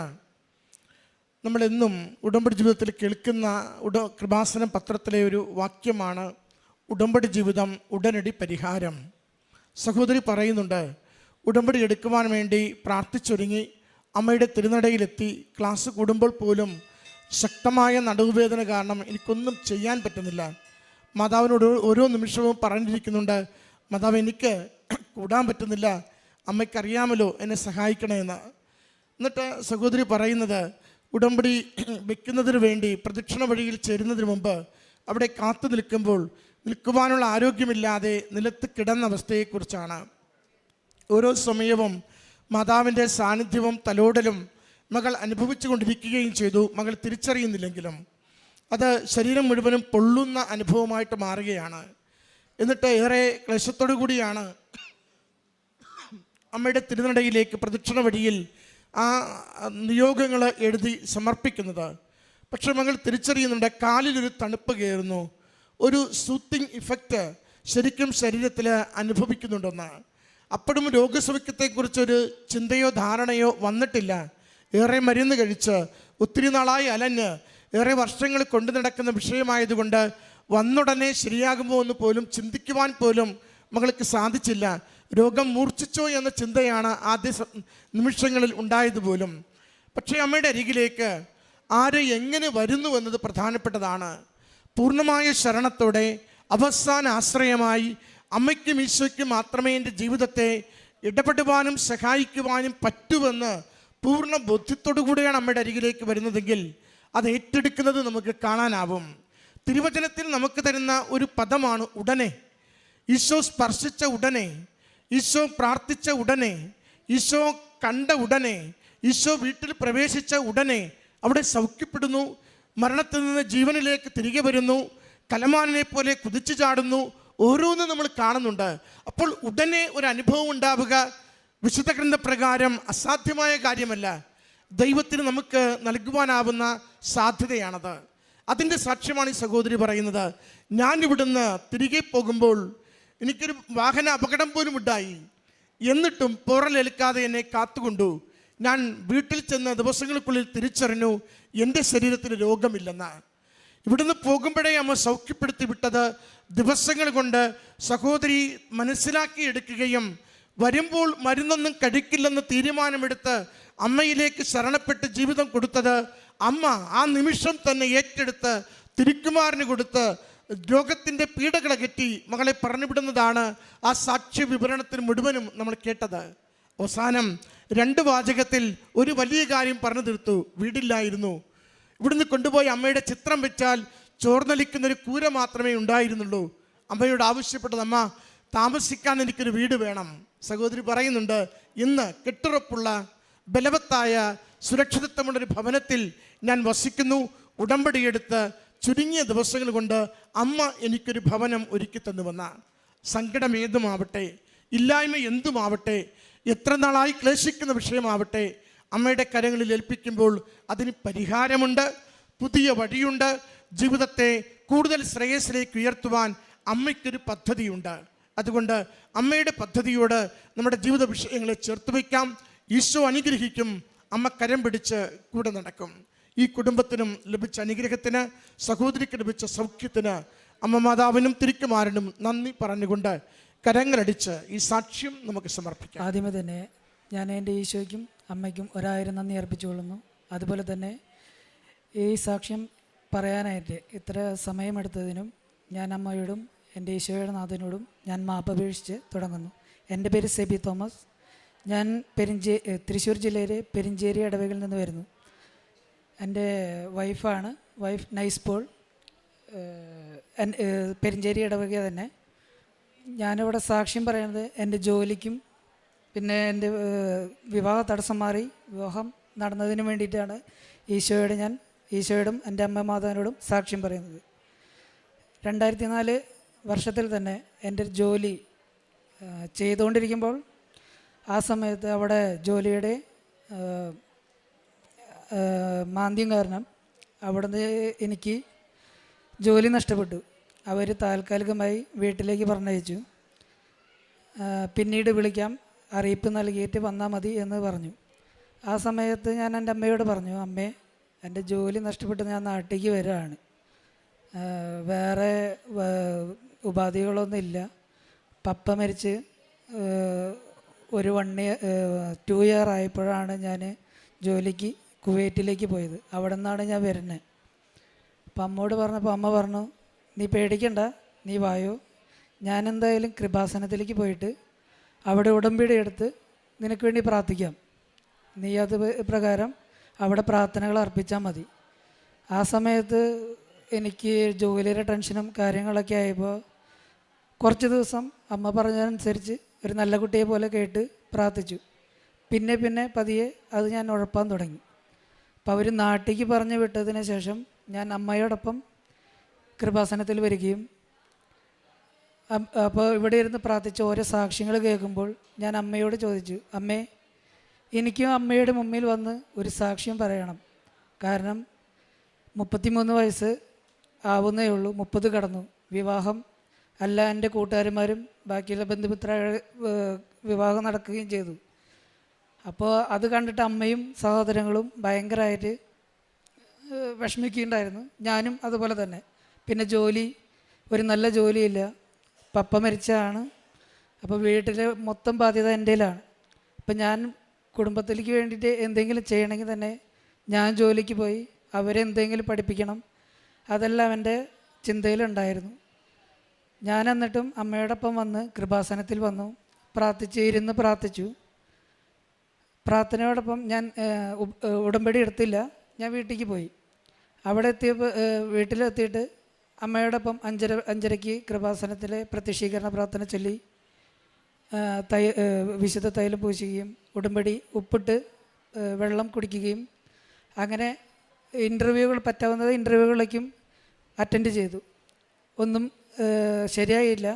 നമ്മളെന്നും ഉടമ്പടി ജീവിതത്തിൽ കേൾക്കുന്ന കൃപാസന പത്രത്തിലെ ഒരു വാക്യമാണ്, ഉടമ്പടി ജീവിതം ഉടനടി പരിഹാരം. സഹോദരി പറയുന്നുണ്ട്, ഉടമ്പടി എടുക്കുവാൻ വേണ്ടി പ്രാർത്ഥിച്ചൊരുങ്ങി അമ്മയുടെ തിരുനടയിലെത്തി ക്ലാസ് കൂടുമ്പോൾ പോലും ശക്തമായ നടുവുവേദന കാരണം എനിക്കൊന്നും ചെയ്യാൻ പറ്റുന്നില്ല. മാതാവിനോട് ഓരോ നിമിഷവും പറഞ്ഞിരിക്കുന്നുണ്ട്, മാതാവ് എനിക്ക് കൂടാൻ പറ്റുന്നില്ല, അമ്മയ്ക്കറിയാമല്ലോ എന്നെ സഹായിക്കണമെന്ന്. എന്നിട്ട് സഹോദരി പറയുന്നത്, ഉടമ്പടി വെക്കുന്നതിന് വേണ്ടി പ്രദക്ഷിണ വഴിയിൽ ചേരുന്നതിന് മുമ്പ് അവിടെ കാത്തു നിൽക്കുവാനുള്ള ആരോഗ്യമില്ലാതെ നിലത്ത് കിടന്ന അവസ്ഥയെക്കുറിച്ചാണ്. ഓരോ സമയവും മാതാവിൻ്റെ സാന്നിധ്യവും തലോടലും മകൾ അനുഭവിച്ചു കൊണ്ടിരിക്കുകയും ചെയ്തു. മകൾ തിരിച്ചറിയുന്നില്ലെങ്കിലും അത് ശരീരം മുഴുവനും പൊള്ളുന്ന അനുഭവമായിട്ട് മാറുകയാണ്. എന്നിട്ട് ഏറെ ക്ലേശത്തോടു കൂടിയാണ് അമ്മയുടെ തിരുനടയിലേക്ക് പ്രദക്ഷിണ വഴിയിൽ ആ നിയോഗങ്ങൾ എഴുതി സമർപ്പിക്കുന്നത്. പക്ഷെ മകൾ തിരിച്ചറിയുന്നുണ്ട്, കാലിലൊരു തണുപ്പ് കയറുന്നു, ഒരു സൂത്തിങ് ഇഫക്റ്റ് ശരിക്കും ശരീരത്തിൽ അനുഭവിക്കുന്നുണ്ടെന്ന്. അപ്പോഴും രോഗസൗഖ്യത്തെക്കുറിച്ചൊരു ചിന്തയോ ധാരണയോ വന്നിട്ടില്ല. ഏറെ മരുന്ന് കഴിച്ച് ഒത്തിരി നാളായി അലഞ്ഞ് ഏറെ വർഷങ്ങൾ കൊണ്ടു നടക്കുന്ന വിഷയമായതുകൊണ്ട് വന്നുടനെ ശരിയാകുമോ എന്ന് പോലും ചിന്തിക്കുവാൻ പോലും മകൾക്ക് സാധിച്ചില്ല. രോഗം മൂർച്ഛിച്ചോ എന്ന ചിന്തയാണ് ആദ്യ നിമിഷങ്ങളിൽ ഉണ്ടായതുപോലും. പക്ഷേ അമ്മയുടെ അരികിലേക്ക് ആര് എങ്ങനെ വരുന്നു എന്നത് പ്രധാനപ്പെട്ടതാണ്. പൂർണ്ണമായ ശരണത്തോടെ അവസാന ആശ്രയമായി അമ്മയ്ക്കും ഈശോയ്ക്കും മാത്രമേ എൻ്റെ ജീവിതത്തെ ഇടപെടുവാനും സഹായിക്കുവാനും പറ്റുമെന്ന് പൂർണ്ണ ബോധ്യത്തോടു കൂടിയാണ് അമ്മയുടെ അരികിലേക്ക് വരുന്നതെങ്കിൽ അത് ഏറ്റെടുക്കുന്നത് നമുക്ക് കാണാനാവും. തിരുവചനത്തിൽ നമുക്ക് തരുന്ന ഒരു പദമാണ് ഉടനെ. ഈശോ സ്പർശിച്ച ഉടനെ, ഈശോ പ്രാർത്ഥിച്ച ഉടനെ, ഈശോ കണ്ട ഉടനെ, ഈശോ വീട്ടിൽ പ്രവേശിച്ച ഉടനെ അവിടെ സൗഖ്യപ്പെടുന്നു, മരണത്തിൽ നിന്ന് ജീവനിലേക്ക് തിരികെ വരുന്നു, കലമാനിനെ പോലെ കുതിച്ചു ചാടുന്നു. ഓരോന്നും നമ്മൾ കാണുന്നുണ്ട്. അപ്പോൾ ഉടനെ ഒരു അനുഭവം ഉണ്ടാവുക വിശുദ്ധ ഗ്രന്ഥപ്രകാരം അസാധ്യമായ കാര്യമല്ല. ദൈവത്തിന് നമുക്ക് നൽകുവാനാവുന്ന സാധ്യതയാണത്. അതിൻ്റെ സാക്ഷ്യമാണ് ഈ സഹോദരി പറയുന്നത്. ഞാൻ ഇവിടുന്ന് തിരികെ പോകുമ്പോൾ എനിക്കൊരു വാഹന അപകടം പോലും ഉണ്ടായി, എന്നിട്ടും പോറലേൽക്കാതെ എന്നെ കാത്തുകൊണ്ടു. ഞാൻ വീട്ടിൽ ചെന്ന ദിവസങ്ങൾക്കുള്ളിൽ തിരിച്ചറിഞ്ഞു എൻ്റെ ശരീരത്തിന് രോഗമില്ലെന്ന്. ഇവിടുന്ന് പോകുമ്പോഴേ അമ്മ സൗഖ്യപ്പെടുത്തി വിട്ടത് ദിവസങ്ങൾ കൊണ്ട് സഹോദരി മനസ്സിലാക്കിയെടുക്കുകയും വരുമ്പോൾ മരുന്നൊന്നും കഴിക്കില്ലെന്ന് തീരുമാനമെടുത്ത് അമ്മയിലേക്ക് ശരണപ്പെട്ട് ജീവിതം കൊടുത്തത് അമ്മ ആ നിമിഷം തന്നെ ഏറ്റെടുത്ത് തിരുക്കുമാരന് കൊടുത്ത് രോഗത്തിൻ്റെ പീഡകളകറ്റി മകളെ പറഞ്ഞുവിടുന്നതാണ് ആ സാക്ഷ്യ വിവരണത്തിന് മുഴുവനും നമ്മൾ കേട്ടത്. അവസാനം 2 വാചകത്തിൽ ഒരു വലിയ കാര്യം പറഞ്ഞു തീർത്തു. വീടില്ലായിരുന്നു. ഇവിടുന്ന് കൊണ്ടുപോയി അമ്മയുടെ ചിത്രം വെച്ചാൽ ചോർന്നൊലിക്കുന്നൊരു കൂര മാത്രമേ ഉണ്ടായിരുന്നുള്ളൂ. അമ്മയോട് ആവശ്യപ്പെട്ടത്, അമ്മ താമസിക്കാൻ എനിക്കൊരു വീട് വേണം. സഹോദരി പറയുന്നുണ്ട്, ഇന്ന് കെട്ടുറപ്പുള്ള ബലവത്തായ സുരക്ഷിതത്വമുള്ളൊരു ഭവനത്തിൽ ഞാൻ വസിക്കുന്നു. ഉടമ്പടിയെടുത്ത് ചുരുങ്ങിയ ദിവസങ്ങൾ കൊണ്ട് അമ്മ എനിക്കൊരു ഭവനം ഒരുക്കി തന്നുവെന്ന. സങ്കടം ഏതുമാവട്ടെ, ഇല്ലായ്മ എന്തുമാവട്ടെ, എത്ര നാളായി ക്ലേശിക്കുന്ന വിഷയമാവട്ടെ, അമ്മയുടെ കരങ്ങളിൽ ഏൽപ്പിക്കുമ്പോൾ അതിന് പരിഹാരമുണ്ട്, പുതിയ വഴിയുണ്ട്. ജീവിതത്തെ കൂടുതൽ ശ്രേയസ്സിലേക്ക് ഉയർത്തുവാൻ അമ്മയ്ക്കൊരു പദ്ധതിയുണ്ട്. അതുകൊണ്ട് അമ്മയുടെ പദ്ധതിയോട് നമ്മുടെ ജീവിത വിഷയങ്ങളെ ചേർത്ത് വയ്ക്കാം. ഈശോ അനുഗ്രഹിക്കും, അമ്മ കരം പിടിച്ച് കൂടെ നടക്കും. ഈ കുടുംബത്തിനും ലഭിച്ച അനുഗ്രഹത്തിന്, സഹോദരിക്ക് ലഭിച്ച സൗഖ്യത്തിന് അമ്മ മാതാവിനും തിരുക്കുമാരനും നന്ദി പറഞ്ഞുകൊണ്ട് കരങ്ങളടിച്ച് ഈ സാക്ഷ്യം നമുക്ക് സമർപ്പിക്കാം. ആദ്യമേ തന്നെ ഞാൻ എൻ്റെ ഈശോയ്ക്കും അമ്മയ്ക്കും 1000 നന്ദി അർപ്പിച്ചുകൊള്ളുന്നു. അതുപോലെ തന്നെ ഈ സാക്ഷ്യം പറയാനായിട്ട് ഇത്ര സമയമെടുത്തതിനും ഞാൻ അമ്മയോടും എൻ്റെ ഈശോയുടെ നാഥനോടും ഞാൻ മാപ്പപേക്ഷിച്ച് തുടങ്ങുന്നു. എൻ്റെ പേര് സെബി തോമസ്. ഞാൻ തൃശ്ശൂർ ജില്ലയിലെ പെരിഞ്ചേരി ഇടവകയിൽ നിന്ന് വരുന്നു. എൻ്റെ വൈഫ് നൈസ് പോൾ, പെരിഞ്ചേരി ഇടവക തന്നെ. ഞാനിവിടെ സാക്ഷ്യം പറയുന്നത് എൻ്റെ ജോലിക്കും പിന്നെ എൻ്റെ വിവാഹ തടസ്സം മാറി വിവാഹം നടന്നതിന് വേണ്ടിയിട്ടാണ് ഈശോയോടും എൻ്റെ അമ്മ മാതാവിനോടും സാക്ഷ്യം പറയുന്നത്. 2004 വർഷത്തിൽ തന്നെ എൻ്റെ ജോലി ചെയ്തുകൊണ്ടിരിക്കുമ്പോൾ ആ സമയത്ത് അവിടെ ജോലിയുടെ മാന്ദ്യം കാരണം അവിടുന്ന് എനിക്ക് ജോലി നഷ്ടപ്പെട്ടു. അവർ താൽക്കാലികമായി വീട്ടിലേക്ക് പറഞ്ഞയച്ചു. പിന്നീട് വിളിക്കാം, അറിയിപ്പ് നൽകിയിട്ട് വന്നാൽ മതി എന്ന് പറഞ്ഞു. ആ സമയത്ത് ഞാൻ എൻ്റെ അമ്മയോട് പറഞ്ഞു, അമ്മേ എൻ്റെ ജോലി നഷ്ടപ്പെട്ട് ഞാൻ നാട്ടിലേക്ക് വരികയാണ്, വേറെ ഉപാധികളൊന്നുമില്ല. പപ്പ മരിച്ച് ഒരു 2 ഇയർ ആയപ്പോഴാണ് ഞാൻ ജോലിക്ക് കുവൈറ്റിലേക്ക് പോയത്. അവിടെ നിന്നാണ് ഞാൻ വരുന്നത്. അപ്പം അമ്മോട് പറഞ്ഞപ്പോൾ അമ്മ പറഞ്ഞു, നീ പേടിക്കണ്ട, നീ വായോ, ഞാൻ എന്തായാലും കൃപാസനത്തിലേക്ക് പോയിട്ട് അവിടെ ഉടമ്പടി എടുത്ത് നിനക്ക് വേണ്ടി പ്രാർത്ഥിക്കാം, നീ അത് പ്രകാരം അവിടെ പ്രാർത്ഥനകൾ അർപ്പിച്ചാൽ മതി. ആ സമയത്ത് എനിക്ക് ജോലിയുടെ ടെൻഷനും കാര്യങ്ങളൊക്കെ ആയപ്പോൾ കുറച്ച് ദിവസം അമ്മ പറഞ്ഞതനുസരിച്ച് ഒരു നല്ല കുട്ടിയെ പോലെ കേട്ട് പ്രാർത്ഥിച്ചു. പിന്നെ പതിയെ അത് ഞാൻ ഉഴപ്പാൻ തുടങ്ങി. അപ്പോൾ അവർ നാട്ടിലേക്ക് പറഞ്ഞു വിട്ടതിന് ശേഷം ഞാൻ അമ്മയോടൊപ്പം കൃപാസനത്തിൽ വരികയും അപ്പോൾ ഇവിടെ ഇരുന്ന് പ്രാർത്ഥിച്ച് ഓരോ സാക്ഷ്യങ്ങൾ കേൾക്കുമ്പോൾ ഞാൻ അമ്മയോട് ചോദിച്ചു, അമ്മേ എനിക്കും അമ്മയുടെ മുമ്പിൽ വന്ന് ഒരു സാക്ഷ്യം പറയണം. കാരണം 33 വയസ്സ് ആവുന്നേ ഉള്ളൂ, 30 കടന്നു. വിവാഹം അല്ല, എൻ്റെ കൂട്ടുകാരന്മാരും ബാക്കിയുള്ള ബന്ധുമിത്ര വിവാഹം നടക്കുകയും ചെയ്തു. അപ്പോൾ അത് കണ്ടിട്ട് അമ്മയും സഹോദരങ്ങളും ഭയങ്കരമായിട്ട് വിഷമിക്കുകയുണ്ടായിരുന്നു. ഞാനും അതുപോലെ തന്നെ. പിന്നെ ഒരു നല്ല ജോലിയില്ല, പപ്പ മരിച്ചതാണ്. അപ്പോൾ വീട്ടിലെ മൊത്തം ബാധ്യത എൻ്റെയിലാണ്. അപ്പം ഞാൻ കുടുംബത്തിലേക്ക് വേണ്ടിയിട്ട് എന്തെങ്കിലും ചെയ്യണമെങ്കിൽ തന്നെ ഞാൻ ജോലിക്ക് പോയി അവരെ എന്തെങ്കിലും പഠിപ്പിക്കണം, അതെല്ലാം എൻ്റെ ചിന്തയിലുണ്ടായിരുന്നു. ഞാൻ എന്നിട്ടും അമ്മയോടൊപ്പം വന്ന് കൃപാസനത്തിൽ വന്നു, ഇരുന്ന് പ്രാർത്ഥിച്ചു. പ്രാർത്ഥനയോടൊപ്പം ഞാൻ ഉടമ്പടി എടുത്തില്ല, ഞാൻ വീട്ടിലേക്ക് പോയി. അവിടെ വീട്ടിലെത്തിയിട്ട് അമ്മയോടൊപ്പം 5:30 കൃപാസനത്തിലെ പ്രത്യക്ഷീകരണ പ്രാർത്ഥന ചൊല്ലി വിശുദ്ധ തൈലം പൂശുകയും ഉടമ്പടി ഉപ്പിട്ട് വെള്ളം കുടിക്കുകയും അങ്ങനെ പറ്റാവുന്നത് ഇൻ്റർവ്യൂകളിലേക്കും അറ്റൻഡ് ചെയ്തു. ഒന്നും ശരിയായില്ല.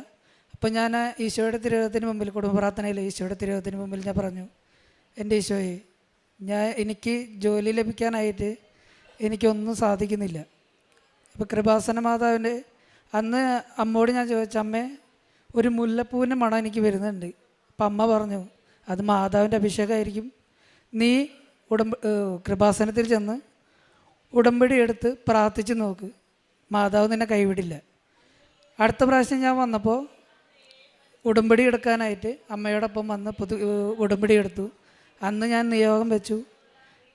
അപ്പോൾ ഞാൻ ഈശോയുടെ തിരുവോധത്തിന് മുമ്പിൽ, കുടുംബ പ്രാർത്ഥനയിൽ ഈശോയുടെ തിരുവോധത്തിന് മുമ്പിൽ ഞാൻ പറഞ്ഞു, എൻ്റെ ഈശോയെ, എനിക്ക് ജോലി ലഭിക്കാനായിട്ട് എനിക്കൊന്നും സാധിക്കുന്നില്ല. അപ്പോൾ കൃപാസന മാതാവിൻ്റെ അന്ന് അമ്മോട് ഞാൻ ചോദിച്ച, അമ്മേ ഒരു മുല്ലപ്പൂവിൻ്റെ മണം എനിക്ക് വരുന്നുണ്ട്. അപ്പം അമ്മ പറഞ്ഞു, അത് മാതാവിൻ്റെ അഭിഷേകമായിരിക്കും, നീ കൃപാസനത്തിൽ ചെന്ന് ഉടമ്പടി എടുത്ത് പ്രാർത്ഥിച്ച് നോക്ക്, മാതാവ് നിന്നെ കൈവിടില്ല. അടുത്ത പ്രാവശ്യം ഞാൻ വന്നപ്പോൾ ഉടമ്പടി എടുക്കാനായിട്ട് അമ്മയോടൊപ്പം വന്ന് ഉടമ്പടി എടുത്തു. അന്ന് ഞാൻ നിയോഗം വെച്ചു,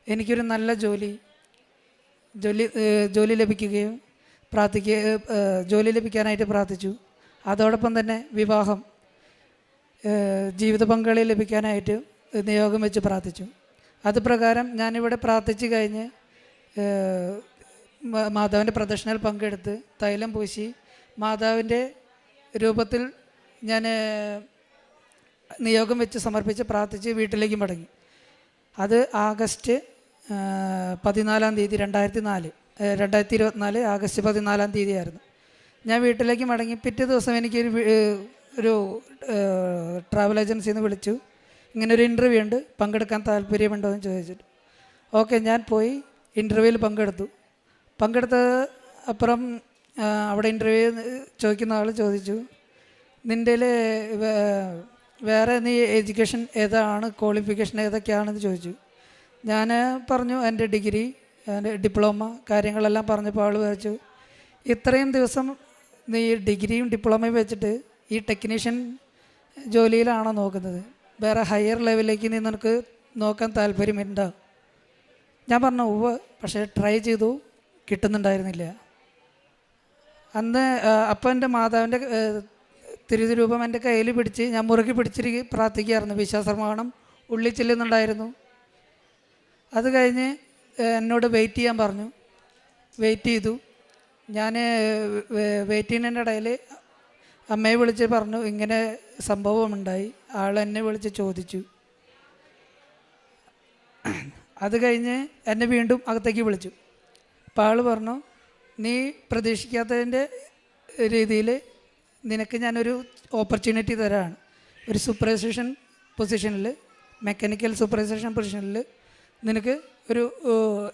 എനിക്കൊരു നല്ല ജോലി ലഭിക്കുകയും ജോലി ലഭിക്കാനായിട്ട് പ്രാർത്ഥിച്ചു. അതോടൊപ്പം തന്നെ വിവാഹം, ജീവിത പങ്കാളി ലഭിക്കാനായിട്ട് നിയോഗം വെച്ച് പ്രാർത്ഥിച്ചു. അത് പ്രകാരം ഞാനിവിടെ പ്രാർത്ഥിച്ച് കഴിഞ്ഞ് മാതാവിൻ്റെ പ്രദക്ഷിണയിൽ പങ്കെടുത്ത് തൈലം പൂശി മാതാവിൻ്റെ രൂപത്തിൽ ഞാൻ നിയോഗം വെച്ച് സമർപ്പിച്ച് പ്രാർത്ഥിച്ച് വീട്ടിലേക്ക് മടങ്ങി. അത് ആഗസ്റ്റ് 14 2024 ആഗസ്റ്റ് 14 ആയിരുന്നു. ഞാൻ വീട്ടിലേക്ക് മടങ്ങി. പിറ്റേ ദിവസം എനിക്കൊരു ഒരു ട്രാവൽ ഏജൻസിയിൽ നിന്ന് വിളിച്ചു. ഇങ്ങനൊരു ഇൻ്റർവ്യൂ ഉണ്ട്, പങ്കെടുക്കാൻ താല്പര്യമുണ്ടോ എന്ന് ചോദിച്ചിട്ട്. ഓക്കെ, ഞാൻ പോയി ഇൻ്റർവ്യൂവിൽ പങ്കെടുത്ത അപ്പുറം അവിടെ ഇൻ്റർവ്യൂ ചോദിക്കുന്ന ആൾ ചോദിച്ചു, നിൻ്റെ വേറെ നീ എഡ്യൂക്കേഷൻ ഏതാണ്, ക്വാളിഫിക്കേഷൻ ഏതൊക്കെയാണെന്ന് ചോദിച്ചു. ഞാൻ പറഞ്ഞു എൻ്റെ ഡിഗ്രി, എൻ്റെ ഡിപ്ലോമ കാര്യങ്ങളെല്ലാം പറഞ്ഞപ്പോൾ ആൾ വിചാരിച്ചു, ഇത്രയും ദിവസം നീ ഡിഗ്രിയും ഡിപ്ലോമയും വെച്ചിട്ട് ഈ ടെക്നീഷ്യൻ ജോലിയിലാണോ നോക്കുന്നത്, വേറെ ഹയർ ലെവലിലേക്ക് നീ നിനക്ക് നോക്കാൻ താല്പര്യമുണ്ടോ? ഞാൻ പറഞ്ഞു ഉവ്വ്, പക്ഷേ ട്രൈ ചെയ്തു, കിട്ടുന്നുണ്ടായിരുന്നില്ല. അന്ന് അപ്പം എൻ്റെ മാതാവിൻ്റെ തിരുരൂപം എൻ്റെ കയ്യിൽ പിടിച്ച് ഞാൻ മുറുകി പിടിച്ചിരിക്കും പ്രാർത്ഥിക്കുകയായിരുന്നു. വിശ്വാസപ്രമാണം ഉള്ളിൽ ചെല്ലുന്നുണ്ടായിരുന്നു. അത് കഴിഞ്ഞ് എന്നോട് വെയിറ്റ് ചെയ്യാൻ പറഞ്ഞു. വെയിറ്റ് ചെയ്തു. ഞാൻ വെയിറ്റ് ചെയ്യുന്നതിൻ്റെ ഇടയിൽ അമ്മയെ വിളിച്ച് പറഞ്ഞു ഇങ്ങനെ സംഭവമുണ്ടായി. ആൾ എന്നെ വിളിച്ച് ചോദിച്ചു. അത് കഴിഞ്ഞ് എന്നെ വീണ്ടും അകത്തേക്ക് വിളിച്ചു. അപ്പോൾ ആൾ പറഞ്ഞു, നീ പ്രതീക്ഷിക്കാത്തതിൻ്റെ രീതിയിൽ നിനക്ക് ഞാനൊരു ഓപ്പർച്യൂണിറ്റി തരാണ്. ഒരു സൂപ്പർവൈസേഷൻ പൊസിഷനിൽ, മെക്കാനിക്കൽ സൂപ്പർവൈസേഷൻ പൊസിഷനിൽ നിനക്ക് ഒരു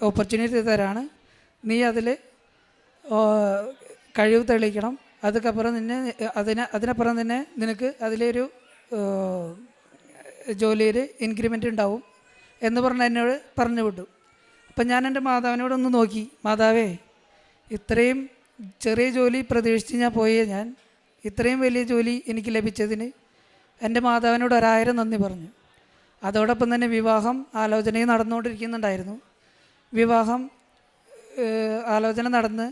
ഓപ്പർച്യൂണിറ്റി തരാണ്. നീ അതിൽ കഴിവ് തെളിയിക്കണം. അതുക്കപ്പുറം അതിനപ്പുറം തന്നെ നിനക്ക് അതിലൊരു ജോലിയിൽ ഇൻക്രിമെൻ്റ് ഉണ്ടാവും എന്ന് പറഞ്ഞ് എന്നോട് പറഞ്ഞു വിട്ടു. അപ്പം ഞാൻ എൻ്റെ മാതാവിനോടൊന്ന് നോക്കി, മാതാവേ, ഇത്രയും ചെറിയ ജോലി പ്രതീക്ഷിച്ച് ഞാൻ ഞാൻ ഇത്രയും വലിയ ജോലി എനിക്ക് ലഭിച്ചതിന് എൻ്റെ മാതാവിനോട് 1000 നന്ദി പറഞ്ഞു. അതോടൊപ്പം തന്നെ വിവാഹം ആലോചനയും നടന്നുകൊണ്ടിരിക്കുന്നുണ്ടായിരുന്നു. വിവാഹം ആലോചന നടന്ന്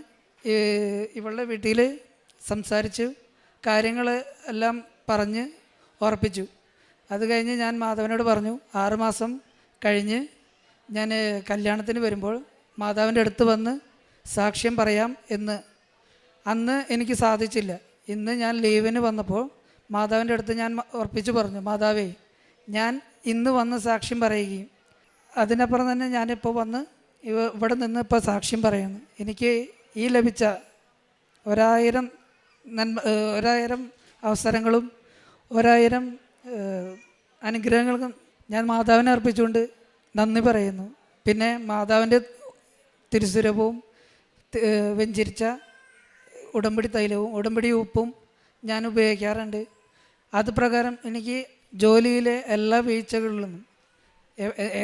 ഇവളുടെ വീട്ടിൽ സംസാരിച്ചു, കാര്യങ്ങൾ എല്ലാം പറഞ്ഞ് ഉറപ്പിച്ചു. അത് കഴിഞ്ഞ് ഞാൻ മാധവനോട് പറഞ്ഞു 6 മാസം കഴിഞ്ഞ് ഞാൻ കല്യാണത്തിന് വരുമ്പോൾ മാതാവിൻ്റെ അടുത്ത് വന്ന് സാക്ഷ്യം പറയാം എന്ന്. അന്ന് എനിക്ക് സാധിച്ചില്ല. ഇന്ന് ഞാൻ ലീവിന് വന്നപ്പോൾ മാതാവിൻ്റെ അടുത്ത് ഞാൻ ഉറപ്പിച്ചു പറഞ്ഞു, മാതാവേ, ഞാൻ ഇന്ന് വന്ന് സാക്ഷ്യം പറയുകയും അതിനപ്പുറം തന്നെ ഞാനിപ്പോൾ വന്ന് ഇവിടെ നിന്ന് ഇപ്പോൾ സാക്ഷ്യം പറയുന്നു. എനിക്ക് ഈ ലഭിച്ച 1000 അവസരങ്ങളും 1000 അനുഗ്രഹങ്ങൾക്കും ഞാൻ മാതാവിനെ അർപ്പിച്ചുകൊണ്ട് നന്ദി പറയുന്നു. പിന്നെ മാതാവിൻ്റെ തിരുസുരഭവും വെഞ്ചരിച്ച ഉടമ്പടി തൈലവും ഉടമ്പടി ഉപ്പും ഞാൻ ഉപയോഗിക്കാറുണ്ട്. അത് പ്രകാരം എനിക്ക് ജോലിയിലെ എല്ലാ വീഴ്ചകളിലും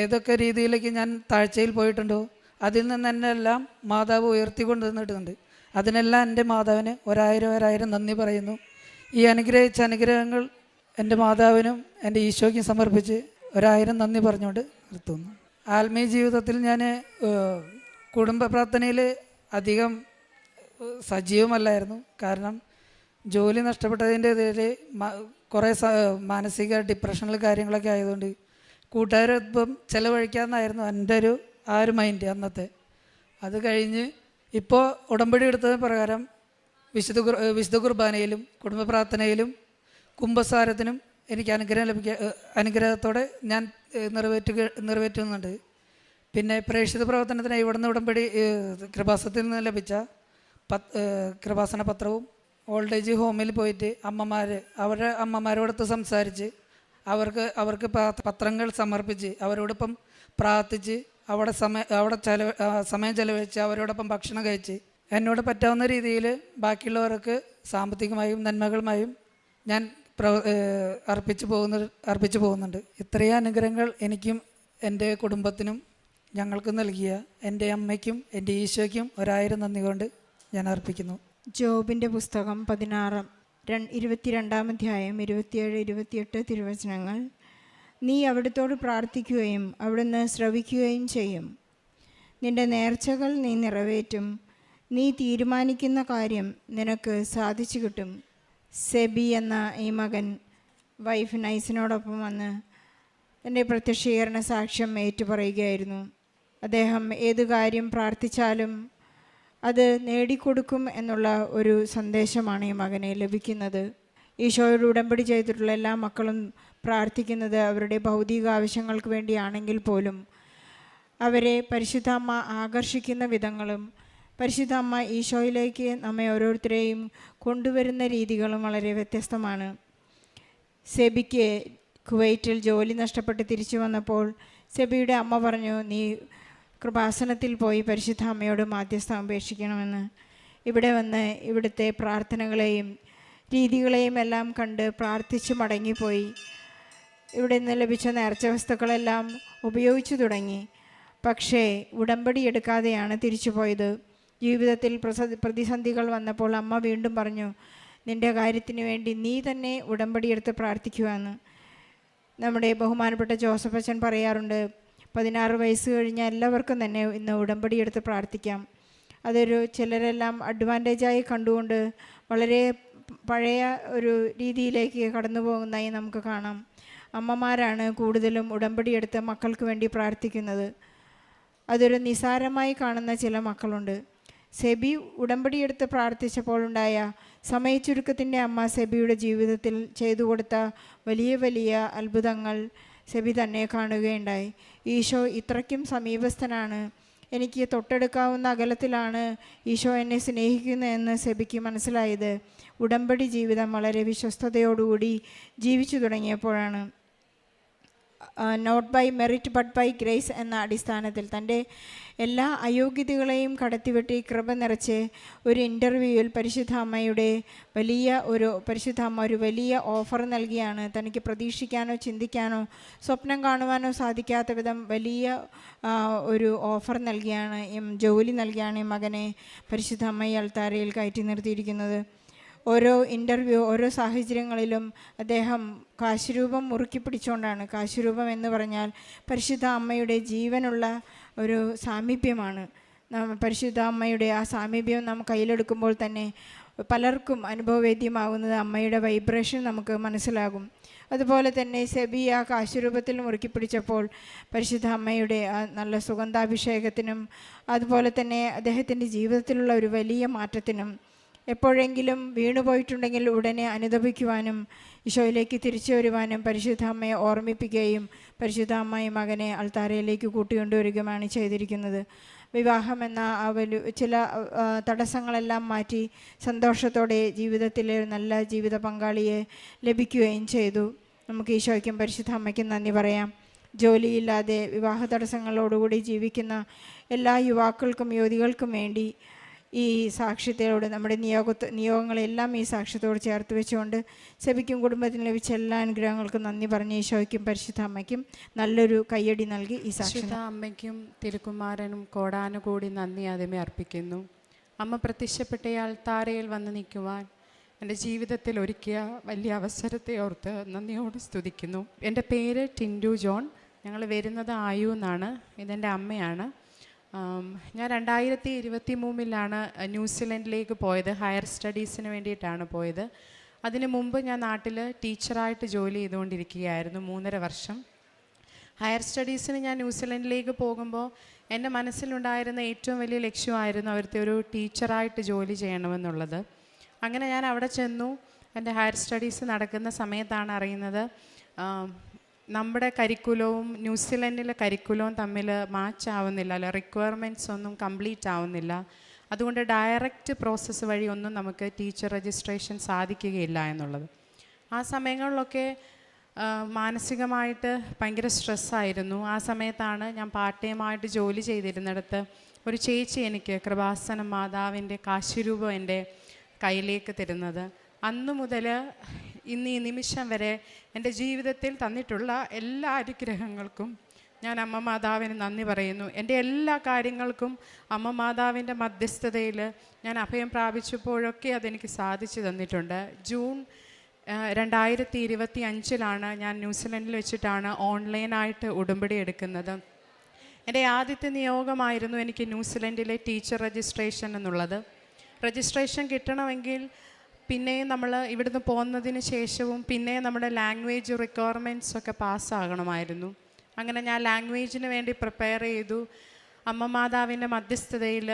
ഏതൊക്കെ രീതിയിലേക്ക് ഞാൻ താഴ്ചയിൽ പോയിട്ടുണ്ടോ അതിൽ നിന്ന് എന്നെല്ലാം മാതാവ് ഉയർത്തിക്കൊണ്ട് നിന്നിട്ടുണ്ട്. അതിനെല്ലാം എൻ്റെ മാതാവിന് 1000 നന്ദി പറയുന്നു. ഈ അനുഗ്രഹിച്ച അനുഗ്രഹങ്ങൾ എൻ്റെ മാതാവിനും എൻ്റെ ഈശോയ്ക്കും സമർപ്പിച്ച് 1000 നന്ദി പറഞ്ഞുകൊണ്ട് നിർത്തുന്നു. ആത്മീയ ജീവിതത്തിൽ ഞാൻ കുടുംബ പ്രാർത്ഥനയിൽ അധികം സജീവമല്ലായിരുന്നു. കാരണം ജോലി നഷ്ടപ്പെട്ടതിൻ്റെ ഇതിൽ കുറേ മാനസിക ഡിപ്രഷനിൽ കാര്യങ്ങളൊക്കെ ആയതുകൊണ്ട് കൂട്ടുകാരൊപ്പം ചിലവഴിക്കാമെന്നായിരുന്നു എൻ്റെ ഒരു മൈൻഡ് അന്നത്തെ. അത് കഴിഞ്ഞ് ഇപ്പോൾ ഉടമ്പടി എടുത്തതിന് പ്രകാരം വിശുദ്ധ കുർബാനയിലും കുടുംബ പ്രാർത്ഥനയിലും കുംഭസാരത്തിനും എനിക്ക് അനുഗ്രഹത്തോടെ ഞാൻ നിറവേറ്റുന്നുണ്ട്. പിന്നെ പ്രേക്ഷിത പ്രവർത്തനത്തിന് ഇവിടുന്ന് ഉടമ്പടി കൃപാസനത്തിൽ നിന്ന് ലഭിച്ച കൃപാസന പത്രവും ഓൾഡ് ഏജ് ഹോമിൽ പോയിട്ട് അവരുടെ അമ്മമാരോടൊത്ത് സംസാരിച്ച് അവർക്ക് പത്രങ്ങൾ സമർപ്പിച്ച് അവരോടൊപ്പം പ്രാർത്ഥിച്ച് അവിടെ സമയം ചെലവഴിച്ച് അവരോടൊപ്പം ഭക്ഷണം കഴിച്ച് എന്നോട് പറ്റാവുന്ന രീതിയിൽ ബാക്കിയുള്ളവർക്ക് സാമ്പത്തികമായും നന്മകളുമായും ഞാൻ അർപ്പിച്ചു പോകുന്നുണ്ട്. ഇത്രയും അനുഗ്രഹങ്ങൾ എനിക്കും എൻ്റെ കുടുംബത്തിനും ഞങ്ങൾക്ക് നൽകിയ എൻ്റെ അമ്മയ്ക്കും എൻ്റെ ഈശോയ്ക്കും 1000 നന്ദി കൊണ്ട് ഞാൻ അർപ്പിക്കുന്നു. ജോബിൻ്റെ പുസ്തകം 22-ാം അധ്യായം 27-28 തിരുവചനങ്ങൾ. നീ അവിടുത്തോട് പ്രാർത്ഥിക്കുകയും അവിടുന്ന് ശ്രവിക്കുകയും ചെയ്യും. നിന്റെ നേർച്ചകൾ നീ നിറവേറ്റും. നീ തീരുമാനിക്കുന്ന കാര്യം നിനക്ക് സാധിച്ചു കിട്ടും. സെബി എന്ന ഈ മകൻ വൈഫ് നൈസിനോടൊപ്പം വന്ന് എൻ്റെ പ്രത്യക്ഷീകരണ സാക്ഷ്യം ഏറ്റുപറയുകയായിരുന്നു. അദ്ദേഹം ഏത് കാര്യം പ്രാർത്ഥിച്ചാലും അത് നേടിക്കൊടുക്കും എന്നുള്ള ഒരു സന്ദേശമാണ് ഈ മകനെ ലഭിക്കുന്നത്. ഈശോയോട് ഉടമ്പടി ചെയ്തിട്ടുള്ള എല്ലാ മക്കളും പ്രാർത്ഥിക്കുന്നത് അവരുടെ ഭൗതിക ആവശ്യങ്ങൾക്ക് വേണ്ടിയാണെങ്കിൽ പോലും അവരെ പരിശുദ്ധ അമ്മ ആകർഷിക്കുന്ന വിധങ്ങളും പരിശുദ്ധ അമ്മ ഈശോയിലേക്ക് നമ്മെ ഓരോരുത്തരെയും കൊണ്ടുവരുന്ന രീതികളും വളരെ വ്യത്യസ്തമാണ്. സെബിക്ക് കുവൈറ്റിൽ ജോലി നഷ്ടപ്പെട്ട് തിരിച്ചു വന്നപ്പോൾ സെബിയുടെ അമ്മ പറഞ്ഞു, നീ കൃപാസനത്തിൽ പോയി പരിശുദ്ധ അമ്മയോട് മാധ്യസ്ഥം അപേക്ഷിക്കണമെന്ന്. ഇവിടെ വന്ന് ഇവിടുത്തെ പ്രാർത്ഥനകളെയും രീതികളെയും എല്ലാം കണ്ട് പ്രാർത്ഥിച്ച് മടങ്ങിപ്പോയി. ഇവിടെ നിന്ന് ലഭിച്ച നേർച്ച വസ്തുക്കളെല്ലാം ഉപയോഗിച്ചു തുടങ്ങി. പക്ഷേ ഉടമ്പടി എടുക്കാതെയാണ് തിരിച്ചു പോയത്. ജീവിതത്തിൽ പ്രതിസന്ധികൾ വന്നപ്പോൾ അമ്മ വീണ്ടും പറഞ്ഞു, നിൻ്റെ കാര്യത്തിന് വേണ്ടി നീ തന്നെ ഉടമ്പടി എടുത്ത് പ്രാർത്ഥിക്കുവാന്ന്. നമ്മുടെ ബഹുമാനപ്പെട്ട ജോസഫ് അച്ഛൻ പറയാറുണ്ട്, 16 വയസ്സ് കഴിഞ്ഞ എല്ലാവർക്കും തന്നെ ഇന്ന് ഉടമ്പടി എടുത്ത് പ്രാർത്ഥിക്കാം. അതൊരു ചിലരെല്ലാം അഡ്വാൻറ്റേജായി കണ്ടുകൊണ്ട് വളരെ പഴയ ഒരു രീതിയിലേക്ക് കടന്നു പോകുന്നതായി നമുക്ക് കാണാം. അമ്മമാരാണ് കൂടുതലും ഉടമ്പടി എടുത്ത് മക്കൾക്ക് വേണ്ടി പ്രാർത്ഥിക്കുന്നത്. അതൊരു നിസാരമായി കാണുന്ന ചില മക്കളുണ്ട്. സെബി ഉടമ്പടി എടുത്ത് പ്രാർത്ഥിച്ചപ്പോൾ ഉണ്ടായ സമയച്ചുരുക്കത്തിൻ്റെ അമ്മ സെബിയുടെ ജീവിതത്തിൽ ചെയ്തു കൊടുത്ത വലിയ വലിയ അത്ഭുതങ്ങൾ സെബി തന്നെ കാണുകയുണ്ടായി. ഈശോ ഇത്രയ്ക്കും സമീപസ്ഥനാണ്, എനിക്ക് തൊട്ടെടുക്കാവുന്ന അകലത്തിലാണ് ഈശോ എന്നെ സ്നേഹിക്കുന്നതെന്ന് സെബിക്ക് മനസ്സിലായത് ഉടമ്പടി ജീവിതം വളരെ വിശ്വസ്തയോടുകൂടി ജീവിച്ചു തുടങ്ങിയപ്പോഴാണ്. Not by merit but by grace എന്ന അടിസ്ഥാനത്തിൽ തൻ്റെ എല്ലാ അയോഗ്യതകളെയും കടത്തിവെട്ടി കൃപ നിറച്ച് ഒരു ഇൻ്റർവ്യൂവിൽ പരിശുദ്ധ അമ്മ ഒരു വലിയ ഓഫർ നൽകിയാണ്. തനിക്ക് പ്രതീക്ഷിക്കാനോ ചിന്തിക്കാനോ സ്വപ്നം കാണുവാനോ സാധിക്കാത്ത വിധം വലിയ ഒരു ഓഫർ നൽകിയാണ്, ജോലി നൽകിയാണ് ഈ മകനെ പരിശുദ്ധ അമ്മ ഈ അൾത്താരയിൽ കയറ്റി നിർത്തിയിരിക്കുന്നത്. ഓരോ ഇൻ്റർവ്യൂ, ഓരോ സാഹചര്യങ്ങളിലും അദ്ദേഹം കാശുരൂപം മുറുക്കി പിടിച്ചുകൊണ്ടാണ്. കാശുരൂപം എന്ന് പറഞ്ഞാൽ പരിശുദ്ധ അമ്മയുടെ ജീവനുള്ള ഒരു സാമീപ്യമാണ്. പരിശുദ്ധ അമ്മയുടെ ആ സാമീപ്യം നാം കയ്യിലെടുക്കുമ്പോൾ തന്നെ പലർക്കും അനുഭവവേദ്യമാകുന്നത് അമ്മയുടെ വൈബ്രേഷൻ നമുക്ക് മനസ്സിലാകും. അതുപോലെ തന്നെ സെബി ആ കാശുരൂപത്തിൽ മുറുക്കി പിടിച്ചപ്പോൾ പരിശുദ്ധ അമ്മയുടെ ആ നല്ല സുഗന്ധാഭിഷേകത്തിനും അതുപോലെ തന്നെ അദ്ദേഹത്തിൻ്റെ ജീവിതത്തിലുള്ള ഒരു വലിയ മാറ്റത്തിനും എപ്പോഴെങ്കിലും വീണുപോയിട്ടുണ്ടെങ്കിൽ ഉടനെ അനുദപിക്കുവാനും ഈശോയിലേക്ക് തിരിച്ചു വരുവാനും പരിശുദ്ധ അമ്മയെ ഓർമ്മിപ്പിക്കുകയും പരിശുദ്ധ അമ്മയെ മകനെ അൾത്താരയിലേക്ക് കൂട്ടിക്കൊണ്ടുവരികയുമാണ് ചെയ്തിരിക്കുന്നത്. വിവാഹം എന്ന ചില തടസ്സങ്ങളെല്ലാം മാറ്റി സന്തോഷത്തോടെ ജീവിതത്തിലെ നല്ല ജീവിത പങ്കാളിയെ ലഭിക്കുകയും ചെയ്തു. നമുക്ക് ഈശോയ്ക്കും പരിശുദ്ധ അമ്മയ്ക്കും നന്ദി പറയാം. ജോലിയില്ലാതെ വിവാഹ തടസ്സങ്ങളോടുകൂടി ജീവിക്കുന്ന എല്ലാ യുവാക്കൾക്കും യുവതികൾക്കും വേണ്ടി ഈ സാക്ഷ്യത്തോട് നമ്മുടെ നിയോഗങ്ങളെല്ലാം ഈ സാക്ഷ്യത്തോട് ചേർത്ത് വെച്ചുകൊണ്ട് സെബിക്കും കുടുംബത്തിന് ലഭിച്ച എല്ലാ അനുഗ്രഹങ്ങൾക്കും നന്ദി പറഞ്ഞ് ഈശോയ്ക്കും പരിശുദ്ധ അമ്മയ്ക്കും നല്ലൊരു കയ്യടി നൽകി ഈ സാക്ഷ്യം അമ്മയ്ക്കും തിരുക്കുമാരനും കോടാനുകൂടി നന്ദി ആദ്യമേ അർപ്പിക്കുന്നു. അമ്മ പ്രത്യക്ഷപ്പെട്ടയാൾ താരയിൽ വന്ന് നിൽക്കുവാൻ എൻ്റെ ജീവിതത്തിൽ ഒരുക്കിയ വലിയ അവസരത്തെ ഓർത്ത് നന്ദിയോട് സ്തുതിക്കുന്നു. എൻ്റെ പേര് ടിൻഡു ജോൺ. ഞങ്ങൾ വരുന്നത് ആയു എന്നാണ്. ഇതെൻ്റെ അമ്മയാണ്. ഞാൻ 2023 ന്യൂസിലൻഡിലേക്ക് പോയത്. ഹയർ സ്റ്റഡീസിന് വേണ്ടിയിട്ടാണ് പോയത്. അതിന് മുമ്പ് ഞാൻ നാട്ടിൽ ടീച്ചറായിട്ട് ജോലി ചെയ്തുകൊണ്ടിരിക്കുകയായിരുന്നു 3.5 വർഷം. ഹയർ സ്റ്റഡീസിന് ഞാൻ ന്യൂസിലൻഡിലേക്ക് പോകുമ്പോൾ എൻ്റെ മനസ്സിലുണ്ടായിരുന്ന ഏറ്റവും വലിയ ലക്ഷ്യമായിരുന്നു അവിടുത്തെ ഒരു ടീച്ചറായിട്ട് ജോലി ചെയ്യണമെന്നുള്ളത്. അങ്ങനെ ഞാൻ അവിടെ ചെന്നു. എൻ്റെ ഹയർ സ്റ്റഡീസ് നടക്കുന്ന സമയത്താണ് അറിയുന്നത് നമ്മുടെ കരിക്കുലവും ന്യൂസിലൻഡിലെ കരിക്കുലവും തമ്മിൽ മാച്ച് ആവുന്നില്ല, അല്ല റിക്വയർമെൻറ്റ്സ് ഒന്നും കംപ്ലീറ്റ് ആവുന്നില്ല. അതുകൊണ്ട് ഡയറക്റ്റ് പ്രോസസ്സ് വഴി ഒന്നും നമുക്ക് ടീച്ചർ രജിസ്ട്രേഷൻ സാധിക്കുകയില്ല എന്നുള്ളത്. ആ സമയങ്ങളിലൊക്കെ മാനസികമായിട്ട് ഭയങ്കര സ്ട്രെസ്സായിരുന്നു. ആ സമയത്താണ് ഞാൻ പാർട്ട് ടൈമായിട്ട് ജോലി ചെയ്തിരുന്നിടത്ത് ഒരു ചേച്ചി എനിക്ക് കൃപാസനം മാതാവിൻ്റെ കാശുരൂപം എൻ്റെ കയ്യിലേക്ക് തരുന്നത്. അന്നു മുതൽ ഇന്ന് ഈ നിമിഷം വരെ എൻ്റെ ജീവിതത്തിൽ തന്നിട്ടുള്ള എല്ലാ അനുഗ്രഹങ്ങൾക്കും ഞാൻ അമ്മ മാതാവിന് നന്ദി പറയുന്നു. എൻ്റെ എല്ലാ കാര്യങ്ങൾക്കും അമ്മ മാതാവിൻ്റെ മധ്യസ്ഥതയിൽ ഞാൻ അഭയം പ്രാപിച്ചപ്പോഴൊക്കെ അതെനിക്ക് സാധിച്ചു തന്നിട്ടുണ്ട്. ജൂൺ 2025 ഞാൻ ന്യൂസിലൻഡിൽ വെച്ചിട്ടാണ് ഓൺലൈനായിട്ട് ഉടമ്പടി എടുക്കുന്നത്. എൻ്റെ ആദ്യത്തെ നിയോഗമായിരുന്നു എനിക്ക് ന്യൂസിലൻഡിലെ ടീച്ചർ രജിസ്ട്രേഷൻ എന്നുള്ളത്. രജിസ്ട്രേഷൻ കിട്ടണമെങ്കിൽ പിന്നെയും നമ്മൾ ഇവിടുന്ന് പോകുന്നതിന് ശേഷവും പിന്നെയും നമ്മുടെ ലാംഗ്വേജ് റിക്വയർമെൻറ്റ്സ് ഒക്കെ പാസ്സാകണമായിരുന്നു. അങ്ങനെ ഞാൻ ലാംഗ്വേജിന് വേണ്ടി പ്രിപ്പയർ ചെയ്തു. അമ്മ മാതാവിൻ്റെ മധ്യസ്ഥതയിൽ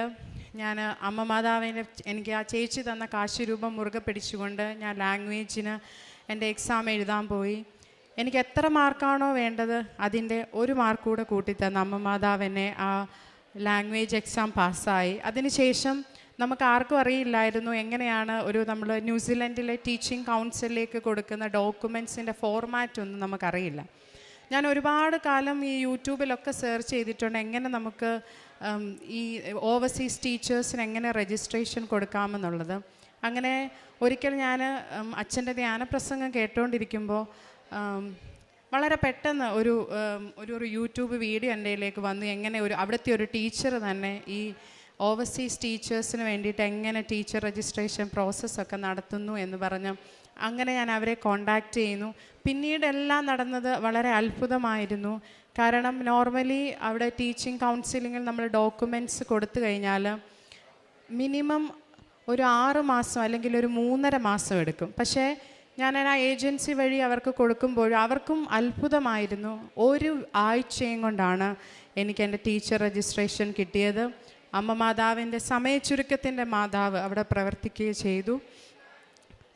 ഞാൻ അമ്മ മാതാവിനെ എനിക്ക് ആ ചേച്ചി തന്ന കാശുരൂപം മുറുകെ പിടിച്ചുകൊണ്ട് ഞാൻ ലാംഗ്വേജിന് എൻ്റെ എക്സാം എഴുതാൻ പോയി. എനിക്ക് എത്ര മാർക്കാണോ വേണ്ടത് അതിൻ്റെ 1 മാർക്ക് കൂടെ കൂട്ടിത്തന്ന അമ്മ മാതാവ് എന്നെ ആ ലാംഗ്വേജ് എക്സാം പാസ്സായി. അതിനുശേഷം നമുക്ക് ആർക്കും അറിയില്ലായിരുന്നു എങ്ങനെയാണ് നമ്മൾ ന്യൂസിലൻഡിലെ ടീച്ചിങ് കൗൺസിലിലേക്ക് കൊടുക്കുന്ന ഡോക്യുമെൻറ്റ്സിൻ്റെ ഫോർമാറ്റ് ഒന്നും നമുക്കറിയില്ല. ഞാൻ ഒരുപാട് കാലം ഈ യൂട്യൂബിലൊക്കെ സെർച്ച് ചെയ്തിട്ടുണ്ട് എങ്ങനെ നമുക്ക് ഈ ഓവർസീസ് ടീച്ചേഴ്സിന് എങ്ങനെ രജിസ്ട്രേഷൻ കൊടുക്കാമെന്നുള്ളത്. അങ്ങനെ ഒരിക്കൽ ഞാൻ അച്ഛൻ്റെ ധ്യാനപ്രസംഗം കേട്ടുകൊണ്ടിരിക്കുമ്പോൾ വളരെ പെട്ടെന്ന് ഒരു യൂട്യൂബ് വീഡിയോ എൻ്റെ കയ്യിലേക്ക് വന്നു. എങ്ങനെ അവിടുത്തെ ഒരു ടീച്ചർ തന്നെ ഈ ഓവർസീസ് ടീച്ചേഴ്സിന് വേണ്ടിയിട്ട് എങ്ങനെ ടീച്ചർ രജിസ്ട്രേഷൻ പ്രോസസ്സൊക്കെ നടത്തുന്നു എന്ന് പറഞ്ഞ് അങ്ങനെ ഞാൻ അവരെ കോണ്ടാക്റ്റ് ചെയ്യുന്നു. പിന്നീട് എല്ലാം നടന്നത് വളരെ അത്ഭുതമായിരുന്നു. കാരണം നോർമലി അവിടെ ടീച്ചിങ് കൗൺസിലിങ്ങിൽ നമ്മൾ ഡോക്യുമെൻറ്റ്സ് കൊടുത്തു കഴിഞ്ഞാൽ മിനിമം ഒരു 6 മാസം അല്ലെങ്കിൽ ഒരു 3.5 മാസം എടുക്കും. പക്ഷേ ഞാൻ ആ ഏജൻസി വഴി അവർക്ക് കൊടുക്കുമ്പോൾ അവർക്കും അത്ഭുതമായിരുന്നു. 1 ആഴ്ചയും കൊണ്ടാണ് എനിക്ക് എൻ്റെ ടീച്ചർ രജിസ്ട്രേഷൻ കിട്ടിയത്. അമ്മ മാതാവിൻ്റെ സമയച്ചുരുക്കത്തിൻ്റെ മാതാവ് അവിടെ പ്രവർത്തിക്കുകയും ചെയ്തു.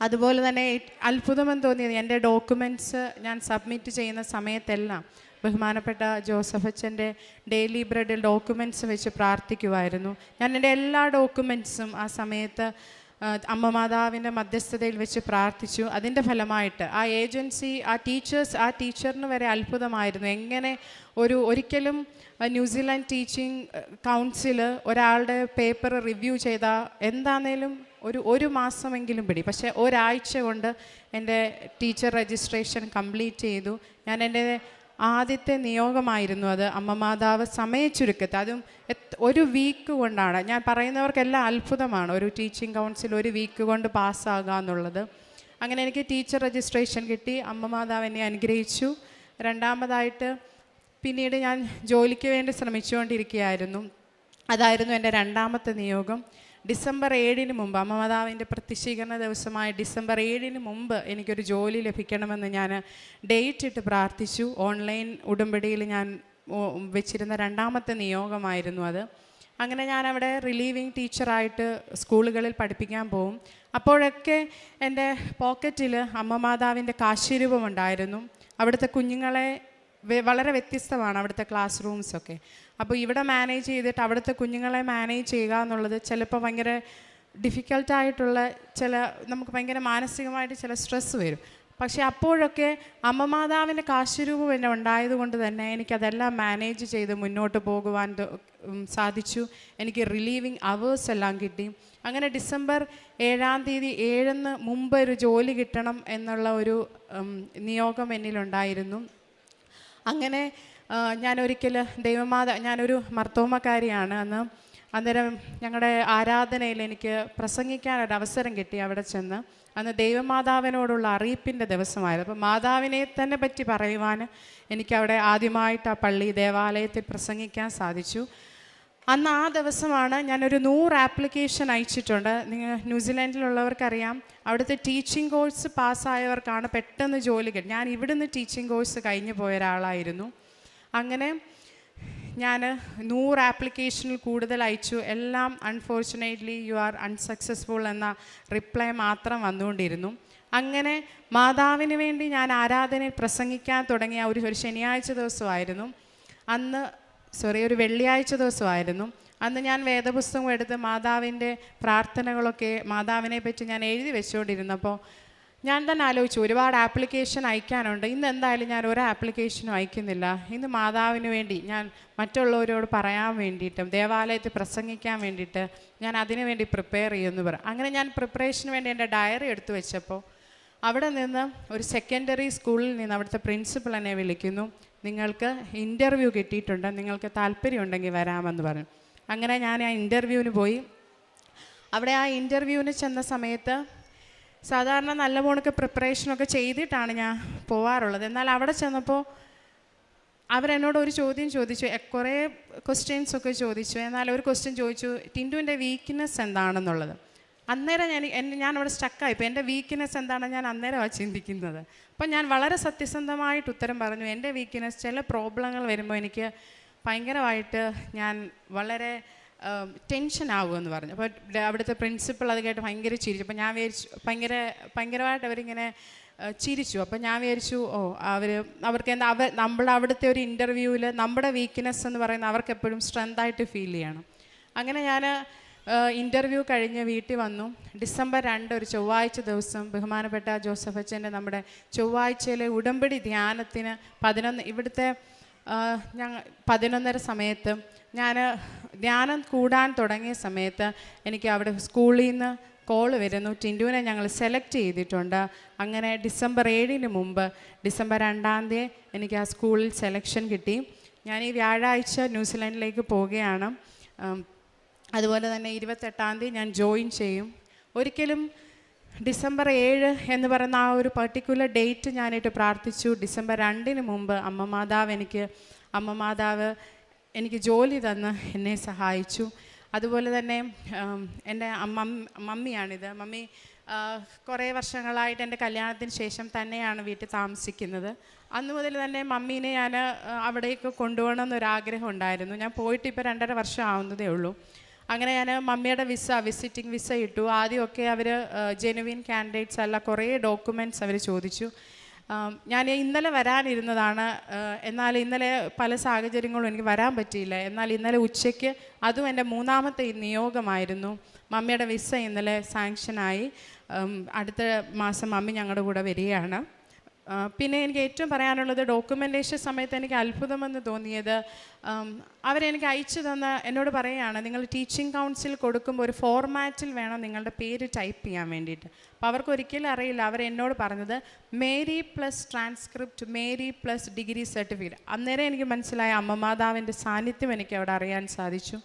അതുപോലെ തന്നെ അത്ഭുതമെന്ന് തോന്നിയത് എൻ്റെ ഡോക്യുമെൻറ്റ്സ് ഞാൻ സബ്മിറ്റ് ചെയ്യുന്ന സമയത്തെല്ലാം ബഹുമാനപ്പെട്ട ജോസഫ് അച്ഛൻ്റെ ഡെയിലി ബ്രെഡിൽ ഡോക്യുമെൻറ്റ്സ് വെച്ച് പ്രാർത്ഥിക്കുമായിരുന്നു. ഞാൻ എൻ്റെ എല്ലാ ഡോക്യുമെൻറ്റ്സും ആ സമയത്ത് അമ്മ മാതാവിൻ്റെ മധ്യസ്ഥതയിൽ വെച്ച് പ്രാർത്ഥിച്ചു. അതിൻ്റെ ഫലമായിട്ട് ആ ഏജൻസി ആ ടീച്ചറിന് വരെ അത്ഭുതമായിരുന്നു. എങ്ങനെ ഒരിക്കലും ന്യൂസിലാൻഡ് ടീച്ചിങ് കൗൺസിൽ ഒരാളുടെ പേപ്പർ റിവ്യൂ ചെയ്താൽ എന്താണേലും ഒരു മാസമെങ്കിലും പിടി. പക്ഷേ ഒരാഴ്ച കൊണ്ട് എൻ്റെ ടീച്ചർ രജിസ്ട്രേഷൻ കംപ്ലീറ്റ് ചെയ്തു. ഞാൻ എൻ്റെ ആദ്യത്തെ നിയോഗമായിരുന്നു അത്. അമ്മ മാതാവ് സമയച്ചുരുക്കത്ത് അതും 1 വീക്ക് കൊണ്ടാണ്. ഞാൻ പറയുന്നവർക്കെല്ലാം അത്ഭുതമാണ് ഒരു ടീച്ചിങ് കൗൺസിൽ 1 വീക്ക് കൊണ്ട് പാസ്സാകുക എന്നുള്ളത്. അങ്ങനെ എനിക്ക് ടീച്ചർ രജിസ്ട്രേഷൻ കിട്ടി. അമ്മ മാതാവ് എന്നെ അനുഗ്രഹിച്ചു. രണ്ടാമതായിട്ട് പിന്നീട് ഞാൻ ജോലിക്ക് വേണ്ടി ശ്രമിച്ചുകൊണ്ടിരിക്കുകയായിരുന്നു. അതായിരുന്നു എൻ്റെ 2ാമത്തെ നിയോഗം. ഡിസംബർ 7 മുമ്പ് അമ്മ മാതാവിൻ്റെ പ്രത്യക്ഷീകരണ ദിവസമായ ഡിസംബർ 7 മുമ്പ് എനിക്കൊരു ജോലി ലഭിക്കണമെന്ന് ഞാൻ ഡേറ്റ് ഇട്ട് പ്രാർത്ഥിച്ചു. ഓൺലൈൻ ഉടമ്പടിയിൽ ഞാൻ വെച്ചിരുന്ന 2ാമത്തെ നിയോഗമായിരുന്നു അത്. അങ്ങനെ ഞാൻ അവിടെ റിലീവിങ് ടീച്ചറായിട്ട് സ്കൂളുകളിൽ പഠിപ്പിക്കാൻ പോകും. അപ്പോഴൊക്കെ എൻ്റെ പോക്കറ്റിൽ അമ്മ മാതാവിൻ്റെ കാശുരൂപമുണ്ടായിരുന്നു. അവിടുത്തെ കുഞ്ഞുങ്ങളെ വളരെ വ്യത്യസ്തമാണ് അവിടുത്തെ ക്ലാസ് റൂംസൊക്കെ. അപ്പോൾ ഇവിടെ മാനേജ് ചെയ്തിട്ട് അവിടുത്തെ കുഞ്ഞുങ്ങളെ മാനേജ് ചെയ്യുക എന്നുള്ളത് ചിലപ്പോൾ ഭയങ്കര ഡിഫിക്കൽട്ടായിട്ടുള്ള നമുക്ക് ഭയങ്കര മാനസികമായിട്ട് ചില സ്ട്രെസ്സ് വരും. പക്ഷേ അപ്പോഴൊക്കെ അമ്മ മാതാവിൻ്റെ കാശുരൂപം എന്നെ ഉണ്ടായതുകൊണ്ട് തന്നെ എനിക്കതെല്ലാം മാനേജ് ചെയ്ത് മുന്നോട്ട് പോകുവാൻ സാധിച്ചു. എനിക്ക് റിലീവിങ് അവേഴ്സ് എല്ലാം കിട്ടി. അങ്ങനെ ഡിസംബർ 7-ാം തീയതി 7 മുമ്പ് ഒരു ജോലി കിട്ടണം എന്നുള്ള ഒരു നിയോഗം എന്നിലുണ്ടായിരുന്നു. അങ്ങനെ ഞാനൊരിക്കൽ ഞാനൊരു മർത്തോമക്കാരിയാണ്. അന്നേരം ഞങ്ങളുടെ ആരാധനയിൽ എനിക്ക് പ്രസംഗിക്കാനൊരവസരം കിട്ടി അവിടെ ചെന്ന്. അന്ന് ദൈവമാതാവിനോടുള്ള അറിയിപ്പിൻ്റെ ദിവസമായിരുന്നു. അപ്പോൾ മാതാവിനെ തന്നെ പറ്റി പറയുവാൻ എനിക്കവിടെ ആദ്യമായിട്ട് ആ ദേവാലയത്തിൽ പ്രസംഗിക്കാൻ സാധിച്ചു. അന്ന് ആ ദിവസമാണ് ഞാനൊരു 100 ആപ്ലിക്കേഷൻ അയച്ചിട്ടുണ്ട്. ന്യൂസിലാൻഡിലുള്ളവർക്കറിയാം അവിടുത്തെ ടീച്ചിങ് കോഴ്സ് പാസ്സായവർക്കാണ് പെട്ടെന്ന് ജോലി കിട്ടും. ഞാൻ ഇവിടുന്ന് ടീച്ചിങ് കോഴ്സ് കഴിഞ്ഞു പോയ ഒരാളായിരുന്നു. അങ്ങനെ ഞാൻ 100 ആപ്ലിക്കേഷനിൽ കൂടുതൽ അയച്ചു. എല്ലാം അൺഫോർച്ചുനേറ്റ്ലി യു ആർ അൺസക്സസ്ഫുൾ എന്ന റിപ്ലൈ മാത്രം വന്നുകൊണ്ടിരുന്നു. അങ്ങനെ മാതാവിന് വേണ്ടി ഞാൻ ആരാധനയിൽ പ്രസംഗിക്കാൻ തുടങ്ങിയ ഒരു ശനിയാഴ്ച ദിവസമായിരുന്നു. ഒരു വെള്ളിയാഴ്ച ദിവസമായിരുന്നു. അന്ന് ഞാൻ വേദപുസ്തകം എടുത്ത് മാതാവിൻ്റെ പ്രാർത്ഥനകളൊക്കെ മാതാവിനെ പറ്റി ഞാൻ എഴുതി വെച്ചുകൊണ്ടിരുന്നപ്പോൾ ഞാൻ തന്നെ ആലോചിച്ചു, ഒരുപാട് ആപ്ലിക്കേഷൻ അയക്കാനുണ്ട്. ഇന്ന് എന്തായാലും ഞാൻ ഒരു ആപ്ലിക്കേഷനും അയക്കുന്നില്ല. ഇന്ന് മാതാവിന് വേണ്ടി ഞാൻ മറ്റുള്ളവരോട് പറയാൻ വേണ്ടിയിട്ടും ദേവാലയത്തിൽ പ്രസംഗിക്കാൻ വേണ്ടിയിട്ട് ഞാൻ അതിനു വേണ്ടി പ്രിപ്പയർ ചെയ്യുമെന്ന് പറയും. അങ്ങനെ ഞാൻ പ്രിപ്പറേഷന് വേണ്ടി എൻ്റെ ഡയറി എടുത്തു വെച്ചപ്പോൾ അവിടെ നിന്ന് ഒരു സെക്കൻഡറി സ്കൂളിൽ നിന്ന് അവിടുത്തെ പ്രിൻസിപ്പൽ എന്നെ വിളിക്കുന്നു. നിങ്ങൾക്ക് ഇൻ്റർവ്യൂ കിട്ടിയിട്ടുണ്ട്, നിങ്ങൾക്ക് താല്പര്യമുണ്ടെങ്കിൽ വരാമെന്ന് പറഞ്ഞു. അങ്ങനെ ഞാൻ ആ ഇൻ്റർവ്യൂവിന് പോയി. അവിടെ ആ ഇൻ്റർവ്യൂവിന് ചെന്ന സമയത്ത് സാധാരണ നല്ല പോണൊക്കെ പ്രിപ്പറേഷനൊക്കെ ചെയ്തിട്ടാണ് ഞാൻ പോവാറുള്ളത്. എന്നാൽ അവിടെ ചെന്നപ്പോൾ അവരെന്നോട് ഒരു ചോദ്യം ചോദിച്ചു, കുറേ ക്വസ്റ്റ്യൻസ് ഒക്കെ ചോദിച്ചു. എന്നാൽ ഒരു ക്വസ്റ്റ്യൻ ചോദിച്ചു, ടിൻറ്റുവിൻ്റെ വീക്ക്നെസ് എന്താണെന്നുള്ളത്. അന്നേരം ഞാൻ അവിടെ സ്റ്റക്കായിപ്പോൾ. എൻ്റെ വീക്ക്നെസ് എന്താണെന്ന് ഞാൻ അന്നേരമാണ് ചിന്തിക്കുന്നത്. അപ്പം ഞാൻ വളരെ സത്യസന്ധമായിട്ട് ഉത്തരം പറഞ്ഞു. എൻ്റെ വീക്ക്നെസ് ചില പ്രോബ്ലങ്ങൾ വരുമ്പോൾ എനിക്ക് ഭയങ്കരമായിട്ട് ഞാൻ വളരെ ടെൻഷൻ ആകുമെന്ന് പറഞ്ഞു. അപ്പോൾ അവിടുത്തെ പ്രിൻസിപ്പൾ അത് കേട്ട് ഭയങ്കര ചിരിച്ചു. അപ്പോൾ ഞാൻ വിചാരിച്ചു, ഭയങ്കരമായിട്ട് അവരിങ്ങനെ ചിരിച്ചു. അപ്പം ഞാൻ വിചാരിച്ചു, അവർക്ക് എന്താ നമ്മളവിടുത്തെ ഒരു ഇൻ്റർവ്യൂവിൽ നമ്മുടെ വീക്ക്നെസ് എന്ന് പറയുന്നത് അവർക്ക് എപ്പോഴും സ്ട്രെങ്തായിട്ട് ഫീൽ ചെയ്യണം. അങ്ങനെ ഞാൻ ഇൻ്റർവ്യൂ കഴിഞ്ഞ് വീട്ടിൽ വന്നു. ഡിസംബർ 2 ഒരു ചൊവ്വാഴ്ച ദിവസം ബഹുമാനപ്പെട്ട ജോസഫ് അച്ഛൻ്റെ നമ്മുടെ ചൊവ്വാഴ്ചയിലെ ഉടമ്പടി ധ്യാനത്തിന് 11 ഇവിടുത്തെ 11:30 സമയത്ത് ഞാൻ ധ്യാനം കൂടാൻ തുടങ്ങിയ സമയത്ത് എനിക്ക് അവിടെ സ്കൂളിൽ നിന്ന് കോൾ വരുന്നു, ടിൻറ്റുവിനെ ഞങ്ങൾ സെലക്ട് ചെയ്തിട്ടുണ്ട്. അങ്ങനെ ഡിസംബർ 7 മുമ്പ് ഡിസംബർ 2 എനിക്ക് ആ സ്കൂളിൽ സെലക്ഷൻ കിട്ടി. ഞാൻ ഈ വ്യാഴാഴ്ച ന്യൂസിലാൻഡിലേക്ക് പോവുകയാണ്. അതുപോലെ തന്നെ 28 ഞാൻ ജോയിൻ ചെയ്യും. ഒരിക്കലും ഡിസംബർ 7 എന്ന് പറയുന്ന ആ ഒരു പർട്ടിക്കുലർ ഡേറ്റ് ഞാനായിട്ട് പ്രാർത്ഥിച്ചു. ഡിസംബർ 2 മുമ്പ് അമ്മ മാതാവ് എനിക്ക് ജോലി തന്ന് എന്നെ സഹായിച്ചു. അതുപോലെ തന്നെ എൻ്റെ മമ്മിയാണിത്. മമ്മി കുറേ വർഷങ്ങളായിട്ട് എൻ്റെ കല്യാണത്തിന് ശേഷം തന്നെയാണ് വീട്ടിൽ താമസിക്കുന്നത്. അന്ന് മുതൽ തന്നെ മമ്മീനെ ഞാൻ അവിടേക്ക് കൊണ്ടുപോകണമെന്നൊരാഗ്രഹം ഉണ്ടായിരുന്നു. ഞാൻ പോയിട്ട് ഇപ്പോൾ 2.5 വർഷം ആവുന്നതേ ഉള്ളൂ. അങ്ങനെ ഞാൻ മമ്മിയുടെ വിസിറ്റിംഗ് വിസ ഇട്ടു. ആദ്യമൊക്കെ അവർ ജെനുവിൻ കാൻഡിഡേറ്റ്സ് അല്ല, കുറേ ഡോക്യുമെൻറ്റ്സ് അവർ ചോദിച്ചു. ഞാൻ ഇന്നലെ വരാനിരുന്നതാണ്. എന്നാൽ ഇന്നലെ പല സാഹചര്യങ്ങളും എനിക്ക് വരാൻ പറ്റിയില്ല. എന്നാൽ ഇന്നലെ ഉച്ചയ്ക്ക്, അതും എൻ്റെ 3ാമത്തെ നിയോഗമായിരുന്നു, മമ്മിയുടെ വിസ ഇന്നലെ സാങ്ഷനായി. അടുത്ത മാസം മമ്മി ഞങ്ങളുടെ കൂടെ വരികയാണ്. പിന്നെ എനിക്ക് ഏറ്റവും പറയാനുള്ളത്, ഡോക്യുമെൻറ്റേഷൻ സമയത്ത് എനിക്ക് അത്ഭുതമെന്ന് തോന്നിയത്, അവരെനിക്ക് അയച്ചു തന്ന എന്നോട് പറയുകയാണ്, നിങ്ങൾ ടീച്ചിങ് കൗൺസിൽ കൊടുക്കുമ്പോൾ ഒരു ഫോർമാറ്റിൽ വേണം നിങ്ങളുടെ പേര് ടൈപ്പ് ചെയ്യാൻ വേണ്ടിയിട്ട്. അപ്പോൾ അവർക്ക് ഒരിക്കലും അറിയില്ല. അവരെന്നോട് പറഞ്ഞത് Mary plus transcript, Mary plus degree certificate. അന്നേരം എനിക്ക് മനസ്സിലായ അമ്മമാതാവിൻ്റെ സാന്നിധ്യം എനിക്ക് അവിടെ അറിയാൻ സാധിച്ചു.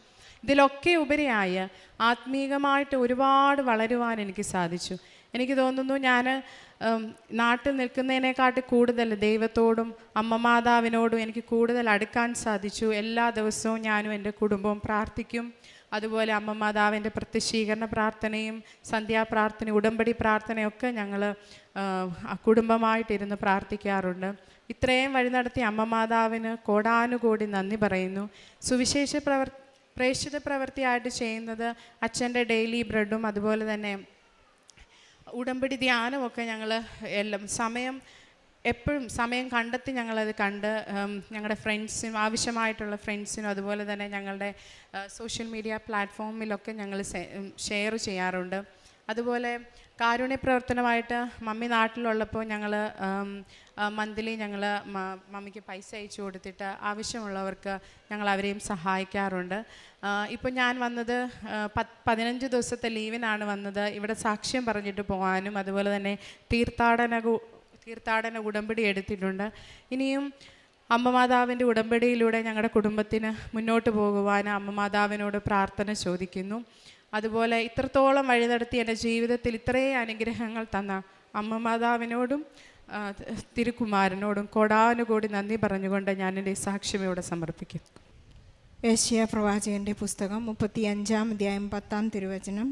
ഇതിലൊക്കെ ഉപരിയായ ആത്മീകമായിട്ട് ഒരുപാട് വളരുവാൻ എനിക്ക് സാധിച്ചു. എനിക്ക് തോന്നുന്നു ഞാൻ നാട്ടിൽ നിൽക്കുന്നതിനെക്കാട്ടി കൂടുതൽ ദൈവത്തോടും അമ്മമാതാവിനോടും എനിക്ക് കൂടുതൽ അടുക്കാൻ സാധിച്ചു. എല്ലാ ദിവസവും ഞാനും എൻ്റെ കുടുംബവും പ്രാർത്ഥിക്കും. അതുപോലെ അമ്മമാതാവിൻ്റെ പ്രത്യക്ഷീകരണ പ്രാർത്ഥനയും സന്ധ്യാപ്രാർത്ഥനയും ഉടമ്പടി പ്രാർത്ഥനയൊക്കെ ഞങ്ങൾ കുടുംബമായിട്ടിരുന്ന് പ്രാർത്ഥിക്കാറുണ്ട്. ഇത്രയും വഴി നടത്തിയ അമ്മമാതാവിന് കോടാനുകോടി നന്ദി പറയുന്നു. സുവിശേഷ പ്രേക്ഷിത പ്രവൃത്തിയായിട്ട് ചെയ്യുന്നത് അച്ഛൻ്റെ ഡെയിലി ബ്രെഡും അതുപോലെ തന്നെ ഉടമ്പടി ധ്യാനമൊക്കെ ഞങ്ങൾ എപ്പോഴും സമയം കണ്ടെത്തി ഞങ്ങളത് കണ്ട് ഞങ്ങളുടെ ഫ്രണ്ട്സിനും ആവശ്യമായിട്ടുള്ള ഫ്രണ്ട്സിനും അതുപോലെ തന്നെ ഞങ്ങളുടെ സോഷ്യൽ മീഡിയ പ്ലാറ്റ്ഫോമിലൊക്കെ ഞങ്ങൾ ഷെയർ ചെയ്യാറുണ്ട്. അതുപോലെ കാരുണ്യ പ്രവർത്തനമായിട്ട് മമ്മി നാട്ടിലുള്ളപ്പോൾ ഞങ്ങൾ മന്ത്ലി ഞങ്ങൾ മമ്മിക്ക് പൈസ അയച്ചു കൊടുത്തിട്ട് ആവശ്യമുള്ളവർക്ക് ഞങ്ങൾ അവരെയും സഹായിക്കാറുണ്ട്. ഇപ്പോൾ ഞാൻ വന്നത് 15 ദിവസത്തെ ലീവിനാണ് വന്നത്. ഇവിടെ സാക്ഷ്യം പറഞ്ഞിട്ട് പോകാനും അതുപോലെ തന്നെ തീർത്ഥാടന ഉടമ്പടി എടുത്തിട്ടുണ്ട്. ഇനിയും അമ്മമാതാവിൻ്റെ ഉടമ്പടിയിലൂടെ ഞങ്ങളുടെ കുടുംബത്തിന് മുന്നോട്ട് പോകുവാൻ അമ്മമാതാവിനോട് പ്രാർത്ഥന ചോദിക്കുന്നു. അതുപോലെ ഇത്രത്തോളം വഴി നടത്തി എൻ്റെ ജീവിതത്തിൽ ഇത്രയും അനുഗ്രഹങ്ങൾ തന്ന അമ്മമാതാവിനോടും തിരുക്കുമാരനോടും കോടാനുകോടി നന്ദി പറഞ്ഞുകൊണ്ട് ഞാൻ എൻ്റെ സാക്ഷ്യം ഇവിടെ സമർപ്പിക്കുന്നു. യെശയ്യാ പ്രവാചകൻ്റെ പുസ്തകം 35-ാം അധ്യായം 10-ാം തിരുവചനം.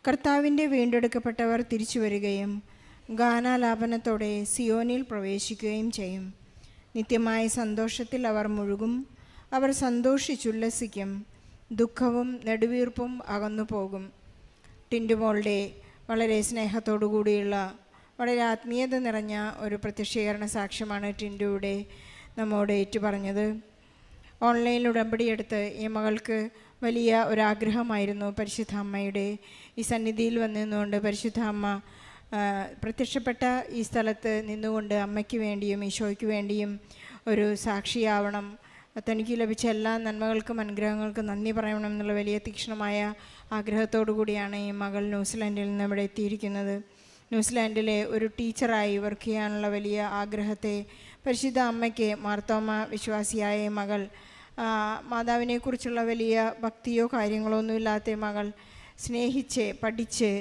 കർത്താവിൻ്റെ വീണ്ടെടുക്കപ്പെട്ടവർ തിരിച്ചു വരികയും ഗാനാലാപനത്തോടെ സിയോനിൽ പ്രവേശിക്കുകയും ചെയ്യും. നിത്യമായ സന്തോഷത്തിൽ അവർ മുഴുകും. അവർ സന്തോഷിച്ചുല്ലസിക്കും. ദുഃഖവും നെടുവീർപ്പും അകന്നു പോകും. ടിൻറ്റുമോളുടെ വളരെ സ്നേഹത്തോടു കൂടിയുള്ള വളരെ ആത്മീയത നിറഞ്ഞ ഒരു പ്രത്യക്ഷീകരണ സാക്ഷ്യമാണ് ടിൻറ്റുവിടെ നമ്മോട് ഏറ്റുപറഞ്ഞത്. ഓൺലൈനിൽ ഉടമ്പടിയെടുത്ത് ഈ മകൾക്ക് വലിയ ഒരാഗ്രഹമായിരുന്നു പരിശുദ്ധ അമ്മയുടെ ഈ സന്നിധിയിൽ വന്നുകൊണ്ട് പരിശുദ്ധ അമ്മ പ്രത്യക്ഷപ്പെട്ട ഈ സ്ഥലത്ത് നിന്നുകൊണ്ട് അമ്മയ്ക്ക് വേണ്ടിയും ഈശോയ്ക്ക് വേണ്ടിയും ഒരു സാക്ഷിയാവണം, തനിക്ക് ലഭിച്ച എല്ലാ നന്മകൾക്കും അനുഗ്രഹങ്ങൾക്കും നന്ദി പറയണം എന്നുള്ള വലിയ തീക്ഷ്ണമായ ആഗ്രഹത്തോടു കൂടിയാണ് ഈ മകൾ ന്യൂസിലാൻഡിൽ നിന്ന് ഇവിടെ എത്തിയിരിക്കുന്നത്. ന്യൂസിലാൻഡിലെ ഒരു ടീച്ചറായി വർക്ക് ചെയ്യാനുള്ള വലിയ ആഗ്രഹത്തെ പരിശുദ്ധ അമ്മയ്ക്ക് മാർത്തോമ വിശ്വാസിയായ മകൾ, മാതാവിനെക്കുറിച്ചുള്ള വലിയ ഭക്തിയോ കാര്യങ്ങളോ ഒന്നുമില്ലാത്ത മകൾ സ്നേഹിച്ച് പഠിച്ച്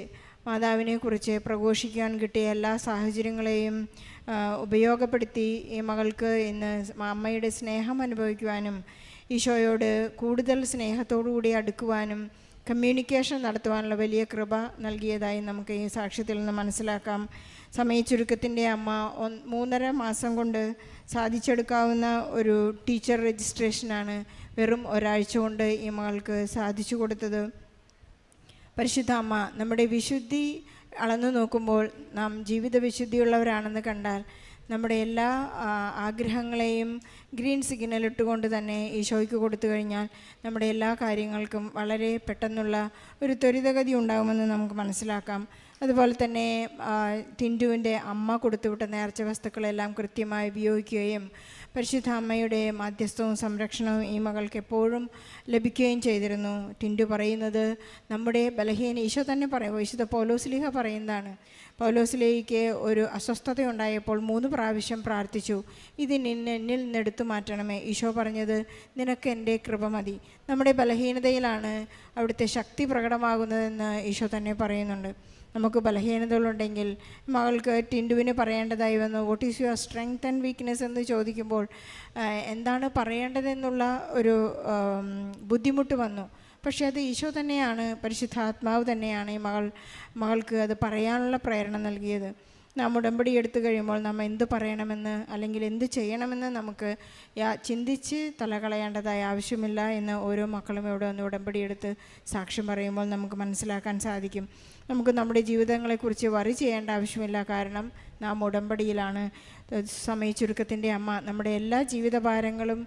മാതാവിനെക്കുറിച്ച് പ്രഘോഷിക്കാൻ കിട്ടിയ എല്ലാ സാഹചര്യങ്ങളെയും ഉപയോഗപ്പെടുത്തി ഈ മകൾക്ക് ഇന്ന് അമ്മയുടെ സ്നേഹം അനുഭവിക്കുവാനും ഈശോയോട് കൂടുതൽ സ്നേഹത്തോടുകൂടി അടുക്കുവാനും കമ്മ്യൂണിക്കേഷൻ നടത്തുവാനുള്ള വലിയ കൃപ നൽകിയതായി നമുക്ക് ഈ സാക്ഷ്യത്തിൽ നിന്ന് മനസ്സിലാക്കാം. സമയച്ചുരുക്കത്തിൻ്റെ അമ്മ 3.5 മാസം കൊണ്ട് സാധിച്ചെടുക്കാവുന്ന ഒരു ടീച്ചർ രജിസ്ട്രേഷനാണ് വെറും ഒരാഴ്ച കൊണ്ട് ഈ മകൾക്ക് സാധിച്ചു കൊടുത്തത്. പരിശുദ്ധ അമ്മ നമ്മുടെ വിശുദ്ധി അളന്നു നോക്കുമ്പോൾ നാം ജീവിത വിശുദ്ധിയുള്ളവരാണെന്ന് കണ്ടാൽ നമ്മുടെ എല്ലാ ആഗ്രഹങ്ങളെയും ഗ്രീൻ സിഗ്നൽ ഇട്ടുകൊണ്ട് തന്നെ ഈശോയ്ക്ക് കൊടുത്തു കഴിഞ്ഞാൽ നമ്മുടെ എല്ലാ കാര്യങ്ങൾക്കും വളരെ പെട്ടെന്നുള്ള ഒരു ത്വരിതഗതി ഉണ്ടാകുമെന്ന് നമുക്ക് മനസ്സിലാക്കാം. അതുപോലെ തന്നെ ടിൻറ്റുവിൻ്റെ അമ്മ കൊടുത്തുവിട്ട നേർച്ച വസ്തുക്കളെല്ലാം കൃത്യമായി ഉപയോഗിക്കുകയും പരിശുദ്ധ അമ്മയുടെ മാധ്യസ്ഥവും സംരക്ഷണവും ഈ മകൾക്ക് എപ്പോഴും ലഭിക്കുകയും ചെയ്തിരുന്നു. ടിൻറ്റു പറയുന്നത് നമ്മുടെ ഈശോ തന്നെ പറയും, വിശുദ്ധ പൗലോസ്ലീഹ പറയുന്നതാണ്. പൗലോസ്ലീഹയ്ക്ക് ഒരു അസ്വസ്ഥത ഉണ്ടായപ്പോൾ 3 പ്രാവശ്യം പ്രാർത്ഥിച്ചു, ഇത് എന്നിൽ നിന്നെടുത്തു മാറ്റണമേ. ഈശോ പറഞ്ഞത്, നിനക്ക് എൻ്റെ കൃപ മതി. നമ്മുടെ ബലഹീനതയിലാണ് അവിടുത്തെ ശക്തി പ്രകടമാകുന്നതെന്ന് ഈശോ തന്നെ പറയുന്നുണ്ട്. നമുക്ക് ബലഹീനതകളുണ്ടെങ്കിൽ മകൾക്ക് ടിൻറ്റുവിന് പറയേണ്ടതായി വന്നു, what is your strength and weakness എന്ന് ചോദിക്കുമ്പോൾ എന്താണ് പറയേണ്ടതെന്നുള്ള ഒരു ബുദ്ധിമുട്ട് വന്നു. പക്ഷേ അത് ഈശോ തന്നെയാണ്, പരിശുദ്ധാത്മാവ് തന്നെയാണ് ഈ മകൾക്ക് അത് പറയാനുള്ള പ്രേരണ നൽകിയത്. നാം ഉടമ്പടി എടുത്തു കഴിയുമ്പോൾ നാം എന്ത് പറയണമെന്ന് അല്ലെങ്കിൽ എന്ത് ചെയ്യണമെന്ന് നമുക്ക് ചിന്തിച്ച് തലകളയേണ്ടതായ ആവശ്യമില്ല എന്ന് ഓരോ മക്കളും ഇവിടെ ഒന്ന് ഉടമ്പടി എടുത്ത് സാക്ഷ്യം പറയുമ്പോൾ നമുക്ക് മനസ്സിലാക്കാൻ സാധിക്കും. നമുക്ക് നമ്മുടെ ജീവിതങ്ങളെക്കുറിച്ച് വറി ചെയ്യേണ്ട ആവശ്യമില്ല, കാരണം നാം ഉടമ്പടിയിലാണ്. സമയച്ചുരുക്കത്തിൻ്റെ അമ്മ നമ്മുടെ എല്ലാ ജീവിതഭാരങ്ങളും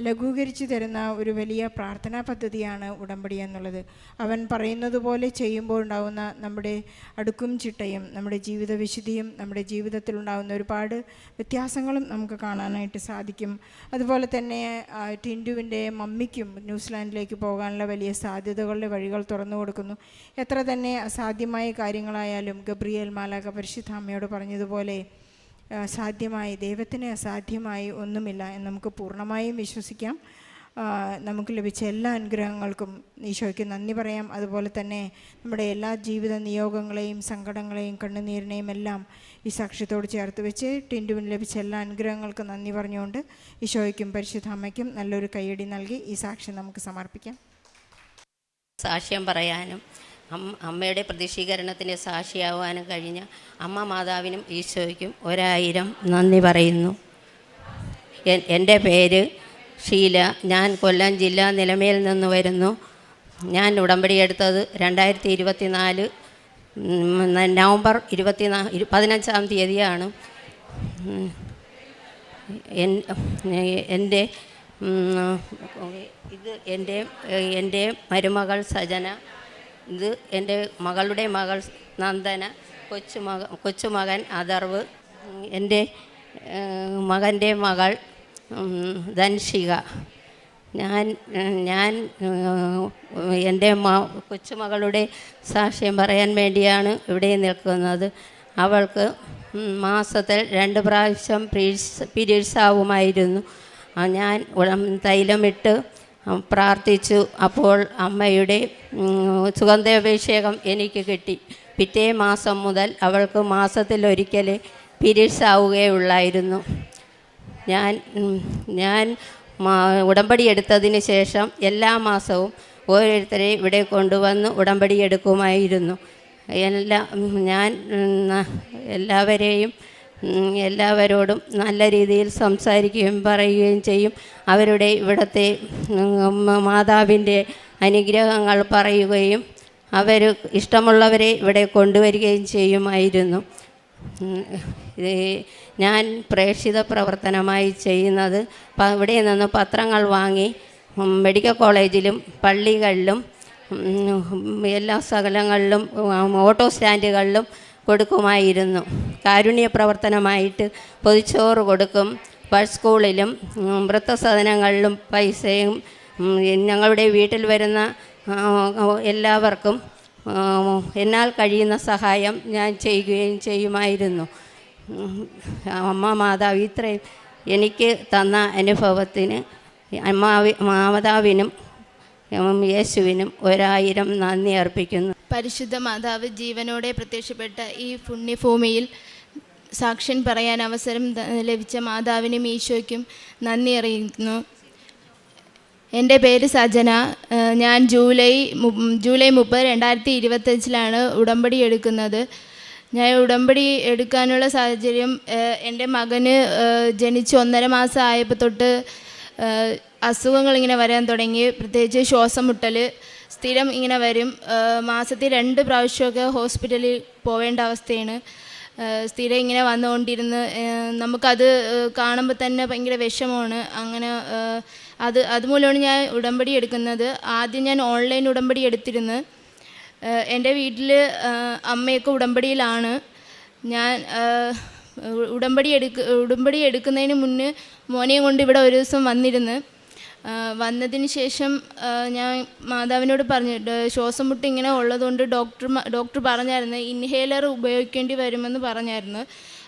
ലഘൂകരിച്ച് തരുന്ന ഒരു വലിയ പ്രാർത്ഥനാ പദ്ധതിയാണ് ഉടമ്പടി എന്നുള്ളത്. അവൻ പറയുന്നത് പോലെ ചെയ്യുമ്പോൾ ഉണ്ടാകുന്ന നമ്മുടെ അടുക്കും ചിട്ടയും നമ്മുടെ ജീവിത വിശുദ്ധിയും നമ്മുടെ ജീവിതത്തിലുണ്ടാകുന്ന ഒരുപാട് വ്യത്യാസങ്ങളും നമുക്ക് കാണാനായിട്ട് സാധിക്കും. അതുപോലെ തന്നെ ടിൻറ്റുവിൻ്റെ മമ്മിക്കും ന്യൂസിലാൻഡിലേക്ക് പോകാനുള്ള വലിയ സാധ്യതകളുടെ വഴികൾ തുറന്നു കൊടുക്കുന്നു. എത്ര തന്നെ അസാധ്യമായ കാര്യങ്ങളായാലും ഗബ്രിയേൽ മാലാഖ പരിശുദ്ധ അമ്മയോട് പറഞ്ഞതുപോലെ സാധ്യമായി, ദൈവത്തിന് അസാധ്യമായി ഒന്നുമില്ല എന്ന് നമുക്ക് പൂർണ്ണമായും വിശ്വസിക്കാം. നമുക്ക് ലഭിച്ച എല്ലാ അനുഗ്രഹങ്ങൾക്കും ഈശോയ്ക്ക് നന്ദി പറയാം. അതുപോലെ തന്നെ നമ്മുടെ എല്ലാ ജീവിത നിയോഗങ്ങളെയും സങ്കടങ്ങളെയും കണ്ണുനീരിനെയും എല്ലാം ഈ സാക്ഷ്യത്തോട് ചേർത്ത് വെച്ച് ടിൻറ്റുവിന് ലഭിച്ച എല്ലാ അനുഗ്രഹങ്ങൾക്കും നന്ദി പറഞ്ഞുകൊണ്ട് ഈശോയ്ക്കും പരിശുദ്ധ അമ്മയ്ക്കും നല്ലൊരു കയ്യടി നൽകി ഈ സാക്ഷ്യം നമുക്ക് സമർപ്പിക്കാം. സാക്ഷ്യം പറയാനും അമ്മയുടെ പ്രതിഷ്ഠീകരണത്തിന് സാക്ഷിയാവാനും കഴിഞ്ഞ അമ്മ മാതാവിനും ഈശോയ്ക്കും 1000 നന്ദി പറയുന്നു. എൻ്റെ പേര് ഷീല. ഞാൻ കൊല്ലം ജില്ല നിലമേൽ നിന്ന് വരുന്നു. ഞാൻ ഉടമ്പടി എടുത്തത് 2024 നവംബർ 15-ാം തീയതിയാണ്. എൻ്റെ മരുമകൾ സജന, ഇത് എൻ്റെ മകളുടെ മകൾ നന്ദന, കൊച്ചുമകൻ അഥർവ്, എൻ്റെ മകൻ്റെ മകൾ ധൻഷിക. ഞാൻ എൻ്റെ കൊച്ചുമകളുടെ സാക്ഷ്യം പറയാൻ വേണ്ടിയാണ് ഇവിടെ നിൽക്കുന്നത്. അവൾക്ക് മാസത്തിൽ 2 പ്രാവശ്യം പീരീഡ്സ് ആവുമായിരുന്നു. ഞാൻ തൈലമിട്ട് പ്രാർത്ഥിച്ചു. അപ്പോൾ അമ്മയുടെ സുഗന്ധാഭിഷേകം എനിക്ക് കിട്ടി. പിറ്റേ മാസം മുതൽ അവൾക്ക് മാസത്തിലൊരിക്കൽ പീരീഡ്സ് ആവുകയുള്ളായിരുന്നു. ഞാൻ ഉടമ്പടി എടുത്തതിന് ശേഷം എല്ലാ മാസവും ഓരോരുത്തരെ ഇവിടെ കൊണ്ടുവന്ന് ഉടമ്പടി എടുക്കുമായിരുന്നു. ഞാൻ എല്ലാവരോടും നല്ല രീതിയിൽ സംസാരിക്കുകയും പറയുകയും ചെയ്യും. അവരുടെ ഇവിടുത്തെ മാതാവിൻ്റെ അനുഗ്രഹങ്ങൾ പറയുകയും അവർ ഇഷ്ടമുള്ളവരെ ഇവിടെ കൊണ്ടുവരികയും ചെയ്യുമായിരുന്നു. ഞാൻ പ്രേക്ഷിത പ്രവർത്തനമായി ചെയ്യുന്നത് ഇവിടെ നിന്ന് പത്രങ്ങൾ വാങ്ങി മെഡിക്കൽ കോളേജിലും പള്ളികളിലും എല്ലാ സ്ഥലങ്ങളിലും ഓട്ടോ സ്റ്റാൻഡുകളിലും കൊടുക്കുമായിരുന്നു. കാരുണ്യ പ്രവർത്തനമായിട്ട് പൊതിച്ചോറ് കൊടുക്കും. സ്കൂളിലും വൃദ്ധസദനങ്ങളിലും പൈസയും ഞങ്ങളുടെ വീട്ടിൽ വരുന്ന എല്ലാവർക്കും എന്നാൽ കഴിയുന്ന സഹായം ഞാൻ ചെയ്യുകയും ചെയ്യുമായിരുന്നു. അമ്മ മാതാവ് ഇത്രയും എനിക്ക് തന്ന അനുഭവത്തിന് മാതാവിനും യേശുവിനും 1000 നന്ദി അർപ്പിക്കുന്നു. പരിശുദ്ധ മാതാവ് ജീവനോടെ പ്രത്യക്ഷപ്പെട്ട ഈ പുണ്യഭൂമിയിൽ സാക്ഷ്യം പറയാൻ അവസരം ലഭിച്ച മാതാവിനും ഈശോയ്ക്കും നന്ദി അറിയിക്കുന്നു. എൻ്റെ പേര് സജന. ഞാൻ ജൂലൈ 30, 2025 ഉടമ്പടി എടുക്കുന്നത്. ഞാൻ ഉടമ്പടി എടുക്കാനുള്ള സാഹചര്യം, എൻ്റെ മകന് ജനിച്ച് 1.5 മാസം ആയപ്പോൾ തൊട്ട് അസുഖങ്ങളിങ്ങനെ വരാൻ തുടങ്ങി. പ്രത്യേകിച്ച് ശ്വാസം മുട്ടൽ സ്ഥിരം ഇങ്ങനെ വരും. മാസത്തിൽ 2 പ്രാവശ്യമൊക്കെ ഹോസ്പിറ്റലിൽ പോവേണ്ട അവസ്ഥയാണ്. സ്ഥിരം ഇങ്ങനെ വന്നുകൊണ്ടിരുന്ന് നമുക്കത് കാണുമ്പോൾ തന്നെ ഭയങ്കര വിഷമമാണ്. അങ്ങനെ അതുമൂലമാണ് ഞാൻ ഉടമ്പടി എടുക്കുന്നത്. ആദ്യം ഞാൻ ഓൺലൈൻ ഉടമ്പടി എടുത്തിരുന്നു. എൻ്റെ വീട്ടിൽ അമ്മയൊക്കെ ഉടമ്പടിയിലാണ്. ഞാൻ ഉടമ്പടി എടുക്കുന്നതിന് മുന്നേ മോനെയും കൊണ്ട് ഇവിടെ ഒരു ദിവസം വന്നിരുന്നു. വന്നതിന് ശേഷം ഞാൻ മാതാവിനോട് പറഞ്ഞു, ശ്വാസം മുട്ട് ഇങ്ങനെ ഉള്ളതുകൊണ്ട് ഡോക്ടർ പറഞ്ഞായിരുന്നു ഇൻഹേലർ ഉപയോഗിക്കേണ്ടി വരുമെന്ന് പറഞ്ഞായിരുന്നു.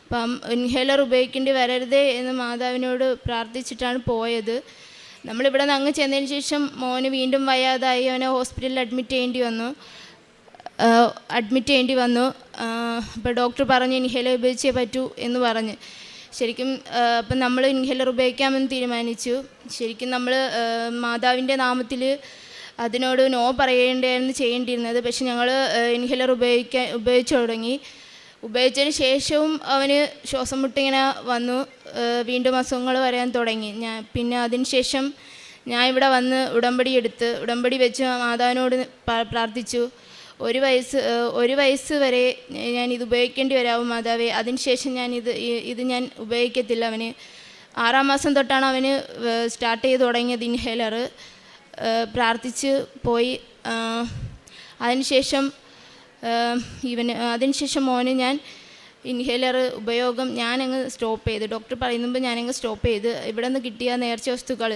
അപ്പം ഇൻഹേലർ ഉപയോഗിക്കേണ്ടി വരരുതേ എന്ന് മാതാവിനോട് പ്രാർത്ഥിച്ചിട്ടാണ് പോയത്. നമ്മളിവിടെ നിന്ന് അങ്ങ് ചെന്നതിന് ശേഷം മോന് വീണ്ടും വയ്യാതായി. അവനെ ഹോസ്പിറ്റലിൽ അഡ്മിറ്റ് ചെയ്യേണ്ടി വന്നു. അപ്പോൾ ഡോക്ടർ പറഞ്ഞു ഇൻഹേലർ ഉപയോഗിച്ചേ പറ്റൂ എന്ന് പറഞ്ഞ്. ശരിക്കും അപ്പം നമ്മൾ ഇൻഹേലർ ഉപയോഗിക്കാമെന്ന് തീരുമാനിച്ചു. ശരിക്കും നമ്മൾ മാതാവിൻ്റെ നാമത്തിൽ അതിനോട് നോ പറയേണ്ടായിരുന്നു ചെയ്യേണ്ടിയിരുന്നത്. പക്ഷെ ഞങ്ങൾ ഇൻഹേലർ ഉപയോഗിച്ചു തുടങ്ങി. ഉപയോഗിച്ചതിന് ശേഷവും അവന് ശ്വാസം മുട്ടിങ്ങനെ വന്നു, വീണ്ടും അസുഖങ്ങൾ വരാൻ തുടങ്ങി. പിന്നെ അതിന് ശേഷം ഞാൻ ഇവിടെ വന്ന് ഉടമ്പടി വെച്ച് മാതാവിനോട് പ്രാർത്ഥിച്ചു. ഒരു വയസ്സ് വരെ ഞാനിത് ഉപയോഗിക്കേണ്ടി വരാവും മാതാവേ, അതിനുശേഷം ഇത് ഞാൻ ഉപയോഗിക്കത്തില്ല. അവന് 6-ാം മാസം തൊട്ടാണ് അവന് സ്റ്റാർട്ട് ചെയ്ത് തുടങ്ങിയത് ഇൻഹേലർ. പ്രാർത്ഥിച്ച് പോയി. അതിനുശേഷം മോന് ഞാൻ ഇൻഹേലർ ഉപയോഗം ഞാനങ്ങ് സ്റ്റോപ്പ് ചെയ്ത്, ഡോക്ടർ പറയുമ്പോൾ ഞാനങ്ങ് സ്റ്റോപ്പ് ചെയ്ത്. ഇവിടെ നിന്ന് കിട്ടിയ നേർച്ച വസ്തുക്കൾ,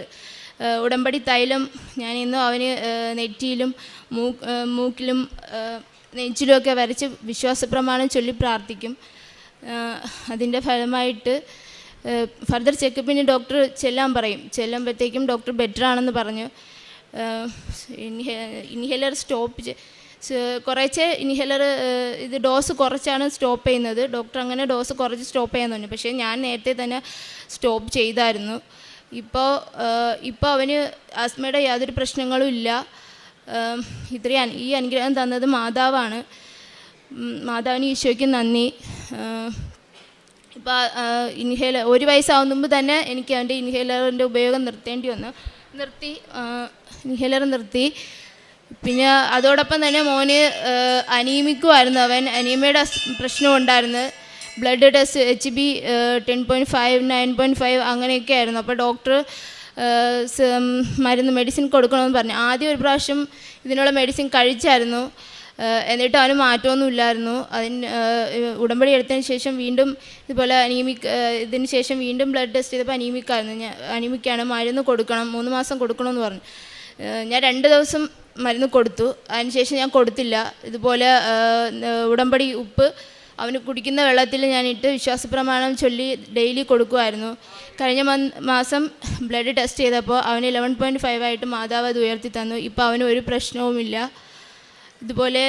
ഉടമ്പടി തൈലം ഞാൻ ഇന്നും അവന് നെറ്റിയിലും മൂക്കിലും നെഞ്ചിലുമൊക്കെ വരച്ച് വിശ്വാസപ്രമാണം ചൊല്ലി പ്രാർത്ഥിക്കും. അതിൻ്റെ ഫലമായിട്ട് ഫർദർ ചെക്കപ്പിന് ഡോക്ടർ ചെല്ലുമ്പോഴത്തേക്കും ഡോക്ടർ ബെറ്റർ ആണെന്ന് പറഞ്ഞു. ഇൻഹേലർ കുറേശ്ശെ ഇൻഹേലർ ഇത് ഡോസ് കുറച്ചാണ് സ്റ്റോപ്പ് ചെയ്യുന്നത്. ഡോക്ടർ അങ്ങനെ ഡോസ് കുറച്ച് സ്റ്റോപ്പ് ചെയ്യാൻ പറഞ്ഞു. പക്ഷേ ഞാൻ നേരത്തെ തന്നെ സ്റ്റോപ്പ് ചെയ്തായിരുന്നു. ഇപ്പോൾ അവന് ആസ്മയുടെ യാതൊരു പ്രശ്നങ്ങളും ഇല്ല. ഈ അനുഗ്രഹം തന്നത് മാതാവാണ്. മാതാവിന് ഈശോയ്ക്ക് നന്ദി. ഇപ്പോൾ ഒരു വയസ്സാവുന്ന മുമ്പ് തന്നെ എനിക്ക് അവൻ്റെ ഇൻഹേലറിൻ്റെ ഉപയോഗം നിർത്തി. പിന്നെ അതോടൊപ്പം തന്നെ മോന് അനീമിക്കുമായിരുന്നു. അവൻ അനീമിയയുടെ പ്രശ്നം ഉണ്ടായിരുന്നു. ബ്ലഡ് ടെസ്റ്റ് HB 10.5, 9.5 അങ്ങനെയൊക്കെ ആയിരുന്നു. അപ്പോൾ ഡോക്ടർ മെഡിസിൻ കൊടുക്കണമെന്ന് പറഞ്ഞു. ആദ്യം ഒരു പ്രാവശ്യം ഇതിനുള്ള മെഡിസിൻ കഴിച്ചായിരുന്നു. എന്നിട്ട് അവന് മാറ്റമൊന്നുമില്ലായിരുന്നു. ഉടമ്പടി എടുത്തതിന് ശേഷം വീണ്ടും ഇതുപോലെ ഇതിന് ശേഷം വീണ്ടും ബ്ലഡ് ടെസ്റ്റ് ചെയ്തപ്പോൾ അനീമിക്കാണ്, മരുന്ന് കൊടുക്കണം, 3 മാസം കൊടുക്കണമെന്ന് പറഞ്ഞു. ഞാൻ 2 ദിവസം മരുന്ന് കൊടുത്തു. അതിനുശേഷം ഞാൻ കൊടുത്തില്ല. ഇതുപോലെ ഉടമ്പടി ഉപ്പ് അവന് കുടിക്കുന്ന വെള്ളത്തിൽ ഞാനിട്ട് വിശ്വാസപ്രമാണം ചൊല്ലി ഡെയിലി കൊടുക്കുമായിരുന്നു. കഴിഞ്ഞ മാസം ബ്ലഡ് ടെസ്റ്റ് ചെയ്തപ്പോൾ അവന് 11.5 ആയിട്ട് മാതാവ് അത് ഉയർത്തി തന്നു. ഇപ്പോൾ അവന് ഒരു പ്രശ്നവുമില്ല. ഇതുപോലെ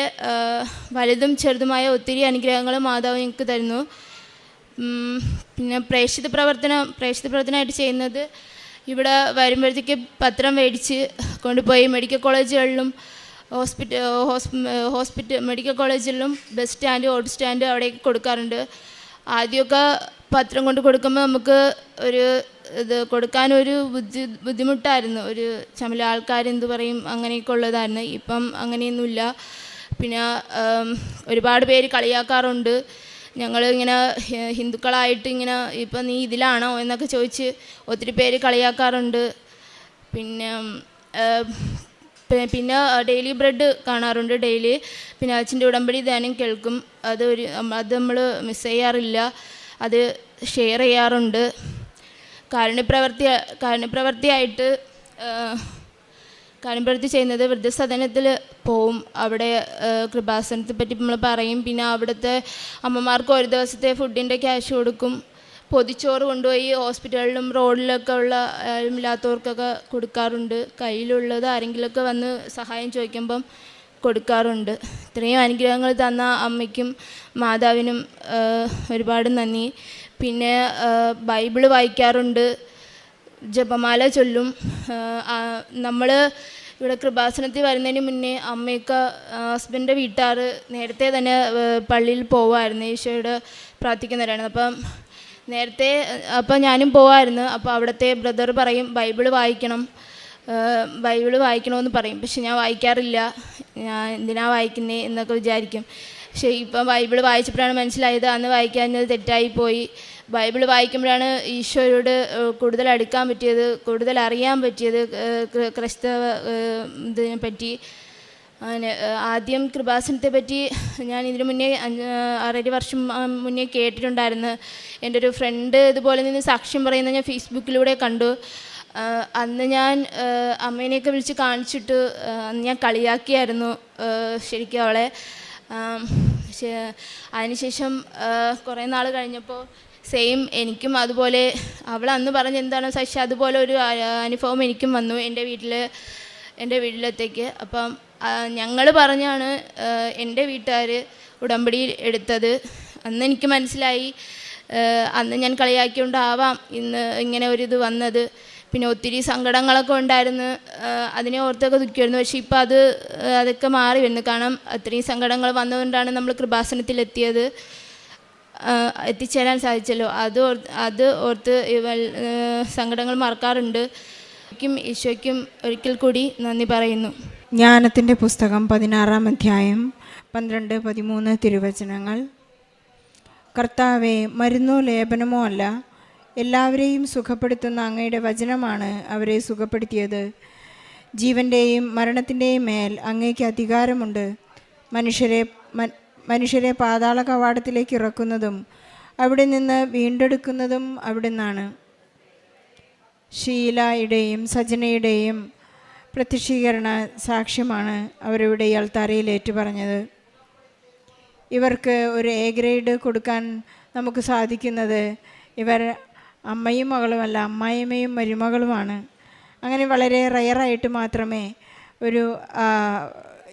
വലുതും ചെറുതുമായ ഒത്തിരി അനുഗ്രഹങ്ങൾ മാതാവ് ഞങ്ങൾക്ക് തരുന്നു. പിന്നെ പ്രേക്ഷിത പ്രവർത്തനമായിട്ട് ചെയ്യുന്നത്, ഇവിടെ വരുമ്പോഴത്തേക്ക് പത്രം മേടിച്ച് കൊണ്ടുപോയി മെഡിക്കൽ കോളേജുകളിലും മെഡിക്കൽ കോളേജിലും ബസ് സ്റ്റാൻഡ്, ഓട്ടോ സ്റ്റാൻഡ് അവിടേക്ക് കൊടുക്കാറുണ്ട്. ആദ്യമൊക്കെ പത്രം കൊണ്ട് കൊടുക്കുമ്പോൾ നമുക്ക് ഇത് കൊടുക്കാനൊരു ബുദ്ധിമുട്ടായിരുന്നു. ഒരു ആൾക്കാരെന്ത് പറയും അങ്ങനെയൊക്കെ ഉള്ളതായിരുന്നു. ഇപ്പം അങ്ങനെയൊന്നുമില്ല. പിന്നെ ഒരുപാട് പേര് കളിയാക്കാറുണ്ട്. ഞങ്ങൾ ഇങ്ങനെ ഹിന്ദുക്കളായിട്ട് ഇങ്ങനെ ഇപ്പം നീ ഇതിലാണോ എന്നൊക്കെ ചോദിച്ച് ഒത്തിരി പേര് കളിയാക്കാറുണ്ട്. പിന്നെ ഡെയിലി ബ്രെഡ് കാണാറുണ്ട് ഡെയിലി. പിന്നെ അച്ഛൻ്റെ ഉടമ്പടി ധ്യാനം കേൾക്കും. അത് നമ്മൾ മിസ് ചെയ്യാറില്ല, അത് ഷെയർ ചെയ്യാറുണ്ട്. കാരുണ്യപ്രവൃത്തി ചെയ്യുന്നത് വൃദ്ധസദനത്തിൽ പോവും. അവിടെ കൃപാസനത്തെ പറ്റി നമ്മൾ പറയും. പിന്നെ അവിടുത്തെ അമ്മമാർക്ക് ഒരു ദിവസത്തെ ഫുഡിൻ്റെ ക്യാഷ് കൊടുക്കും. പൊതിച്ചോറ് കൊണ്ടുപോയി ഹോസ്പിറ്റലിലും റോഡിലൊക്കെ ഉള്ള ആരുമില്ലാത്തവർക്കൊക്കെ കൊടുക്കാറുണ്ട്. കയ്യിലുള്ളത് ആരെങ്കിലുമൊക്കെ വന്ന് സഹായം ചോദിക്കുമ്പം കൊടുക്കാറുണ്ട്. ഇത്രയും അനുഗ്രഹങ്ങൾ തന്ന അമ്മയ്ക്കും മാതാവിനും ഒരുപാട് നന്ദി. പിന്നെ ബൈബിള് വായിക്കാറുണ്ട്, ജപമാല ചൊല്ലും. നമ്മൾ ഇവിടെ കൃപാസനത്തിൽ വരുന്നതിന് മുന്നേ അമ്മയൊക്കെ ഹസ്ബൻഡിൻ്റെ വീട്ടുകാർ നേരത്തെ തന്നെ പള്ളിയിൽ പോവായിരുന്നു, ഈശോയോട് പ്രാർത്ഥിക്കുന്നവരായിരുന്നു. അപ്പം ഞാനും പോവായിരുന്നു. അപ്പോൾ അവിടുത്തെ ബ്രദർ പറയും ബൈബിള് വായിക്കണമെന്ന് പറയും. പക്ഷെ ഞാൻ വായിക്കാറില്ല, ഞാൻ എന്തിനാ വായിക്കുന്നേ എന്നൊക്കെ വിചാരിക്കും. പക്ഷേ ഇപ്പം ബൈബിള് വായിച്ചപ്പോഴാണ് മനസ്സിലായത് അന്ന് വായിക്കാഞ്ഞത് തെറ്റായിപ്പോയി. ബൈബിൾ വായിക്കുമ്പോഴാണ് ഈശോയോട് കൂടുതൽ അടുക്കാൻ പറ്റിയത്, കൂടുതൽ അറിയാൻ പറ്റിയത് ക്രൈസ്തവ ഇതിനെ പറ്റി. അങ്ങനെ ആദ്യം കൃപാസനത്തെ പറ്റി ഞാൻ ഇതിനു മുന്നേ 6 വർഷം മുന്നേ കേട്ടിട്ടുണ്ടായിരുന്നു. എൻ്റെ ഒരു ഫ്രണ്ട് ഇതുപോലെ നിന്ന് സാക്ഷ്യം പറയുന്നത് ഞാൻ ഫേസ്ബുക്കിലൂടെ കണ്ടു. അന്ന് ഞാൻ അമ്മേനെയൊക്കെ വിളിച്ച് കാണിച്ചിട്ട് അന്ന് ഞാൻ കളിയാക്കിയായിരുന്നു ശരിക്കും അവളെ. അതിനുശേഷം കുറേ നാൾ കഴിഞ്ഞപ്പോൾ സെയിം എനിക്കും അതുപോലെ അവൾ അന്ന് പറഞ്ഞ എന്താണോ സാക്ഷി അതുപോലെ ഒരു അനുഭവം എനിക്കും വന്നു എൻ്റെ വീട്ടിലത്തേക്ക്. അപ്പം ഞങ്ങൾ പറഞ്ഞാണ് എൻ്റെ വീട്ടുകാർ ഉടമ്പടി എടുത്തത്. അന്ന് എനിക്ക് മനസ്സിലായി അന്ന് ഞാൻ കളിയാക്കിയോണ്ടാവാം ഇന്ന് ഇങ്ങനെ ഒരിത് വന്നത്. പിന്നെ ഒത്തിരി സങ്കടങ്ങളൊക്കെ ഉണ്ടായിരുന്നു, അതിനെ ഓർത്തൊക്കെ ദുഃഖമായിരുന്നു. പക്ഷേ ഇപ്പം അതൊക്കെ മാറി വരുന്നു. കാരണം അത്രയും സങ്കടങ്ങൾ വന്നതുകൊണ്ടാണ് നമ്മൾ കൃപാസനത്തിലെത്തിയത്, എത്തിച്ചേരാൻ സാധിച്ചല്ലോ. അത് ഓർത്ത് സങ്കടങ്ങൾ മറക്കാറുണ്ട്. ഈശോയ്ക്കും ഒരിക്കൽ കൂടി നന്ദി പറയുന്നു. ജ്ഞാനത്തിൻ്റെ പുസ്തകം 16-ാം അധ്യായം 12-13 തിരുവചനങ്ങൾ. കർത്താവേ, മരുന്നോ ലേപനമോ അല്ല, എല്ലാവരെയും സുഖപ്പെടുത്തുന്ന അങ്ങയുടെ വചനമാണ് അവരെ സുഖപ്പെടുത്തിയത്. ജീവൻ്റെയും മരണത്തിൻ്റെയും മേൽ അങ്ങയ്ക്ക് അധികാരമുണ്ട്. മനുഷ്യരെ പാതാള കവാടത്തിലേക്ക് ഇറക്കുന്നതും അവിടെ നിന്ന് വീണ്ടെടുക്കുന്നതും അവിടെ നിന്നാണ്. ഷീലയുടെയും സജനയുടെയും പ്രത്യക്ഷീകരണ സാക്ഷ്യമാണ് അവരിവിടെ അൾത്താരയിൽ ഏറ്റുപറഞ്ഞത്. ഇവർക്ക് ഒരു എ ഗ്രേഡ് കൊടുക്കാൻ നമുക്ക് സാധിക്കുന്നത് ഇവർ അമ്മയും മകളുമല്ല, അമ്മായിയമ്മയും മരുമകളുമാണ്. അങ്ങനെ വളരെ റയറായിട്ട് മാത്രമേ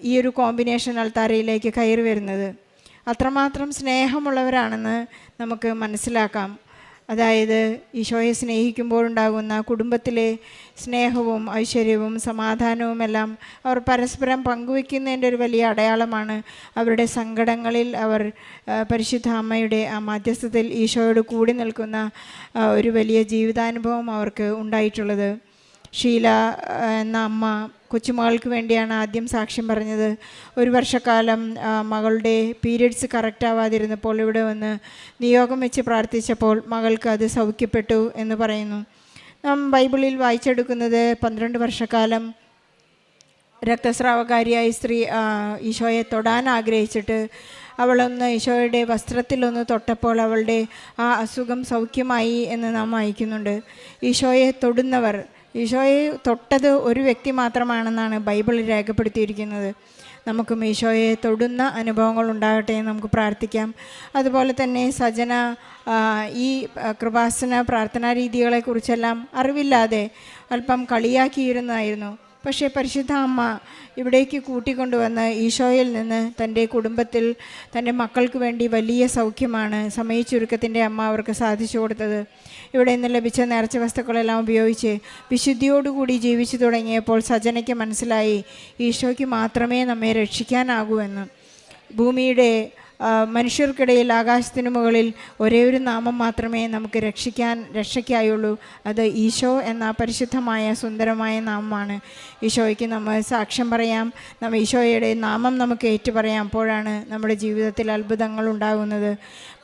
ഈ ഒരു കോമ്പിനേഷൻ അൾത്താരയിലേക്ക് കയറി വരുന്നത്. അത്രമാത്രം സ്നേഹമുള്ളവരാണെന്ന് നമുക്ക് മനസ്സിലാക്കാം. അതായത് ഈശോയെ സ്നേഹിക്കുമ്പോഴുണ്ടാകുന്ന കുടുംബത്തിലെ സ്നേഹവും ഐശ്വര്യവും സമാധാനവും എല്ലാം അവർ പരസ്പരം പങ്കുവയ്ക്കുന്നതിൻ്റെ ഒരു വലിയ അടയാളമാണ്. അവരുടെ സങ്കടങ്ങളിൽ അവർ പരിശുദ്ധ അമ്മയുടെ ആ മധ്യസ്ഥത്തിൽ ഈശോയോട് കൂടി നിൽക്കുന്ന ഒരു വലിയ ജീവിതാനുഭവം അവർക്ക് ഉണ്ടായിട്ടുള്ളത്. ഷീല എന്ന അമ്മ കൊച്ചുമകൾക്ക് വേണ്ടിയാണ് ആദ്യം സാക്ഷ്യം പറഞ്ഞത്. 1 വർഷക്കാലം മകളുടെ പീരിയഡ്സ് കറക്റ്റ് ആവാതിരുന്നപ്പോൾ ഇവിടെ വന്ന് നിയോഗം വെച്ച് പ്രാർത്ഥിച്ചപ്പോൾ മകൾക്ക് അത് സൗഖ്യപ്പെട്ടു എന്ന് പറയുന്നു. നാം ബൈബിളിൽ വായിച്ചെടുക്കുന്നത് 12 വർഷക്കാലം രക്തസ്രാവകാരിയായ സ്ത്രീ ഈശോയെ തൊടാൻ ആഗ്രഹിച്ചിട്ട് അവളൊന്ന് ഈശോയുടെ വസ്ത്രത്തിലൊന്ന് തൊട്ടപ്പോൾ അവളുടെ ആ അസുഖം സൗഖ്യമായി എന്ന് നാം വായിക്കുന്നുണ്ട്. ഈശോയെ തൊടുന്നവർ, ഈശോയെ തൊട്ടത് ഒരു വ്യക്തി മാത്രമാണെന്നാണ് ബൈബിളിൽ രേഖപ്പെടുത്തിയിരിക്കുന്നത്. നമുക്കും ഈശോയെ തൊടുന്ന അനുഭവങ്ങൾ ഉണ്ടാകട്ടെ എന്ന് നമുക്ക് പ്രാർത്ഥിക്കാം. അതുപോലെ തന്നെ സജന ഈ കൃപാസന പ്രാർത്ഥനാ രീതികളെക്കുറിച്ചെല്ലാം അറിവില്ലാതെ അല്പം കളിയാക്കിയിരുന്നതായിരുന്നു. പക്ഷേ പരിശുദ്ധ അമ്മ ഇവിടേക്ക് കൂട്ടിക്കൊണ്ടുവന്ന് ഈശോയിൽ നിന്ന് തൻ്റെ കുടുംബത്തിൽ തൻ്റെ മക്കൾക്ക് വേണ്ടി വലിയ സൗഖ്യമാണ് സമയച്ചുരുക്കത്തിൻ്റെ അമ്മ അവർക്ക് സാധിച്ചു കൊടുത്തത്. ഇവിടെ നിന്ന് ലഭിച്ച നേർച്ച വസ്തുക്കളെല്ലാം ഉപയോഗിച്ച് വിശുദ്ധിയോടുകൂടി ജീവിച്ചു തുടങ്ങിയപ്പോൾ സജനയ്ക്ക് മനസ്സിലായി ഈശോയ്ക്ക് മാത്രമേ നമ്മെ രക്ഷിക്കാനാകൂ എന്ന്. ഭൂമിയുടെ മനുഷ്യർക്കിടയിൽ ആകാശത്തിന് മുകളിൽ ഒരേ ഒരു നാമം മാത്രമേ നമുക്ക് രക്ഷയ്ക്കായുള്ളൂ. അത് ഈശോ എന്ന പരിശുദ്ധമായ സുന്ദരമായ നാമമാണ്. ഈശോയ്ക്ക് നമ്മൾ സാക്ഷ്യം പറയാം, നമ്മൾ ഈശോയുടെ നാമം നമുക്ക് ഏറ്റുപറയാം. അപ്പോഴാണ് നമ്മുടെ ജീവിതത്തിൽ അത്ഭുതങ്ങൾ ഉണ്ടാകുന്നത്.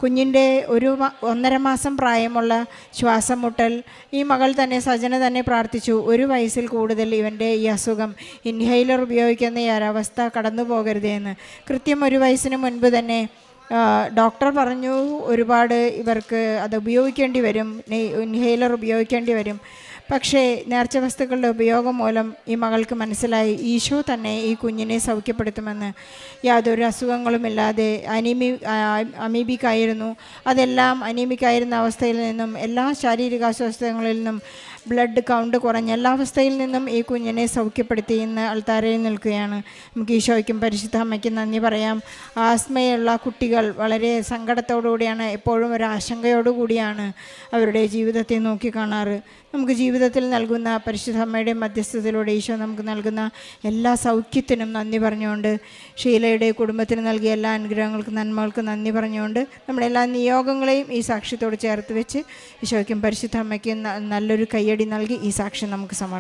കുഞ്ഞിൻ്റെ 1.5 മാസം പ്രായമുള്ള ശ്വാസം മുട്ടൽ ഈ മകൾ തന്നെ സജന തന്നെ പ്രാർത്ഥിച്ചു. 1 വയസ്സിൽ കൂടുതൽ ഇവൻ്റെ ഈ അസുഖം ഇൻഹെയിലർ ഉപയോഗിക്കുന്ന ഈ ഒരവസ്ഥ കടന്നു പോകരുതേ എന്ന്. കൃത്യം 1 വയസ്സിന് മുൻപ് തന്നെ ഡോക്ടർ പറഞ്ഞു ഇവർക്ക് അത് ഉപയോഗിക്കേണ്ടി വരും, ഇൻഹെയിലർ ഉപയോഗിക്കേണ്ടി വരും. പക്ഷേ നേർച്ച വസ്തുക്കളുടെ ഉപയോഗം മൂലം ഈ മകൾക്ക് മനസ്സിലായി ഈശോ തന്നെ ഈ കുഞ്ഞിനെ സൗഖ്യപ്പെടുത്തുമെന്ന്. യാതൊരു അസുഖങ്ങളുമില്ലാതെ അമീബിക്കായിരുന്നു. അതെല്ലാം അനീമിക്കായിരുന്ന അവസ്ഥയിൽ നിന്നും, എല്ലാ ശാരീരിക അസ്വസ്ഥതകളിൽ നിന്നും, ബ്ലഡ് കൗണ്ട് കുറഞ്ഞ എല്ലാ അവസ്ഥയിൽ നിന്നും ഈ കുഞ്ഞിനെ സൗഖ്യപ്പെടുത്തി ഇന്ന് അൾത്താരയിൽ നിൽക്കുകയാണ്. നമുക്ക് ഈശോയ്ക്കും പരിശുദ്ധ അമ്മയ്ക്കും നന്ദി പറയാം. ആസ്മയുള്ള കുട്ടികൾ വളരെ സങ്കടത്തോടുകൂടിയാണ്, എപ്പോഴും ഒരു ആശങ്കയോടുകൂടിയാണ് അവരുടെ ജീവിതത്തെ നോക്കിക്കാണാറ്. നമുക്ക് ജീവിതത്തിൽ നൽകുന്ന പരിശുദ്ധ അമ്മയുടെ മധ്യസ്ഥതയിലൂടെ ഈശോ നമുക്ക് നൽകുന്ന എല്ലാ സൗഖ്യത്തിനും നന്ദി പറഞ്ഞുകൊണ്ട്, ഷീലയുടെ കുടുംബത്തിന് നൽകിയ എല്ലാ അനുഗ്രഹങ്ങൾക്കും നന്മകൾക്കും നന്ദി പറഞ്ഞുകൊണ്ട്, നമ്മുടെ എല്ലാ നിയോഗങ്ങളെയും ഈ സാക്ഷ്യത്തോട് ചേർത്ത് വെച്ച് ഈശോയ്ക്കും പരിശുദ്ധ അമ്മയ്ക്കും നല്ലൊരു കയ്യടി നൽകി ഈ സാക്ഷ്യം നമുക്ക് സമർപ്പിക്കാം.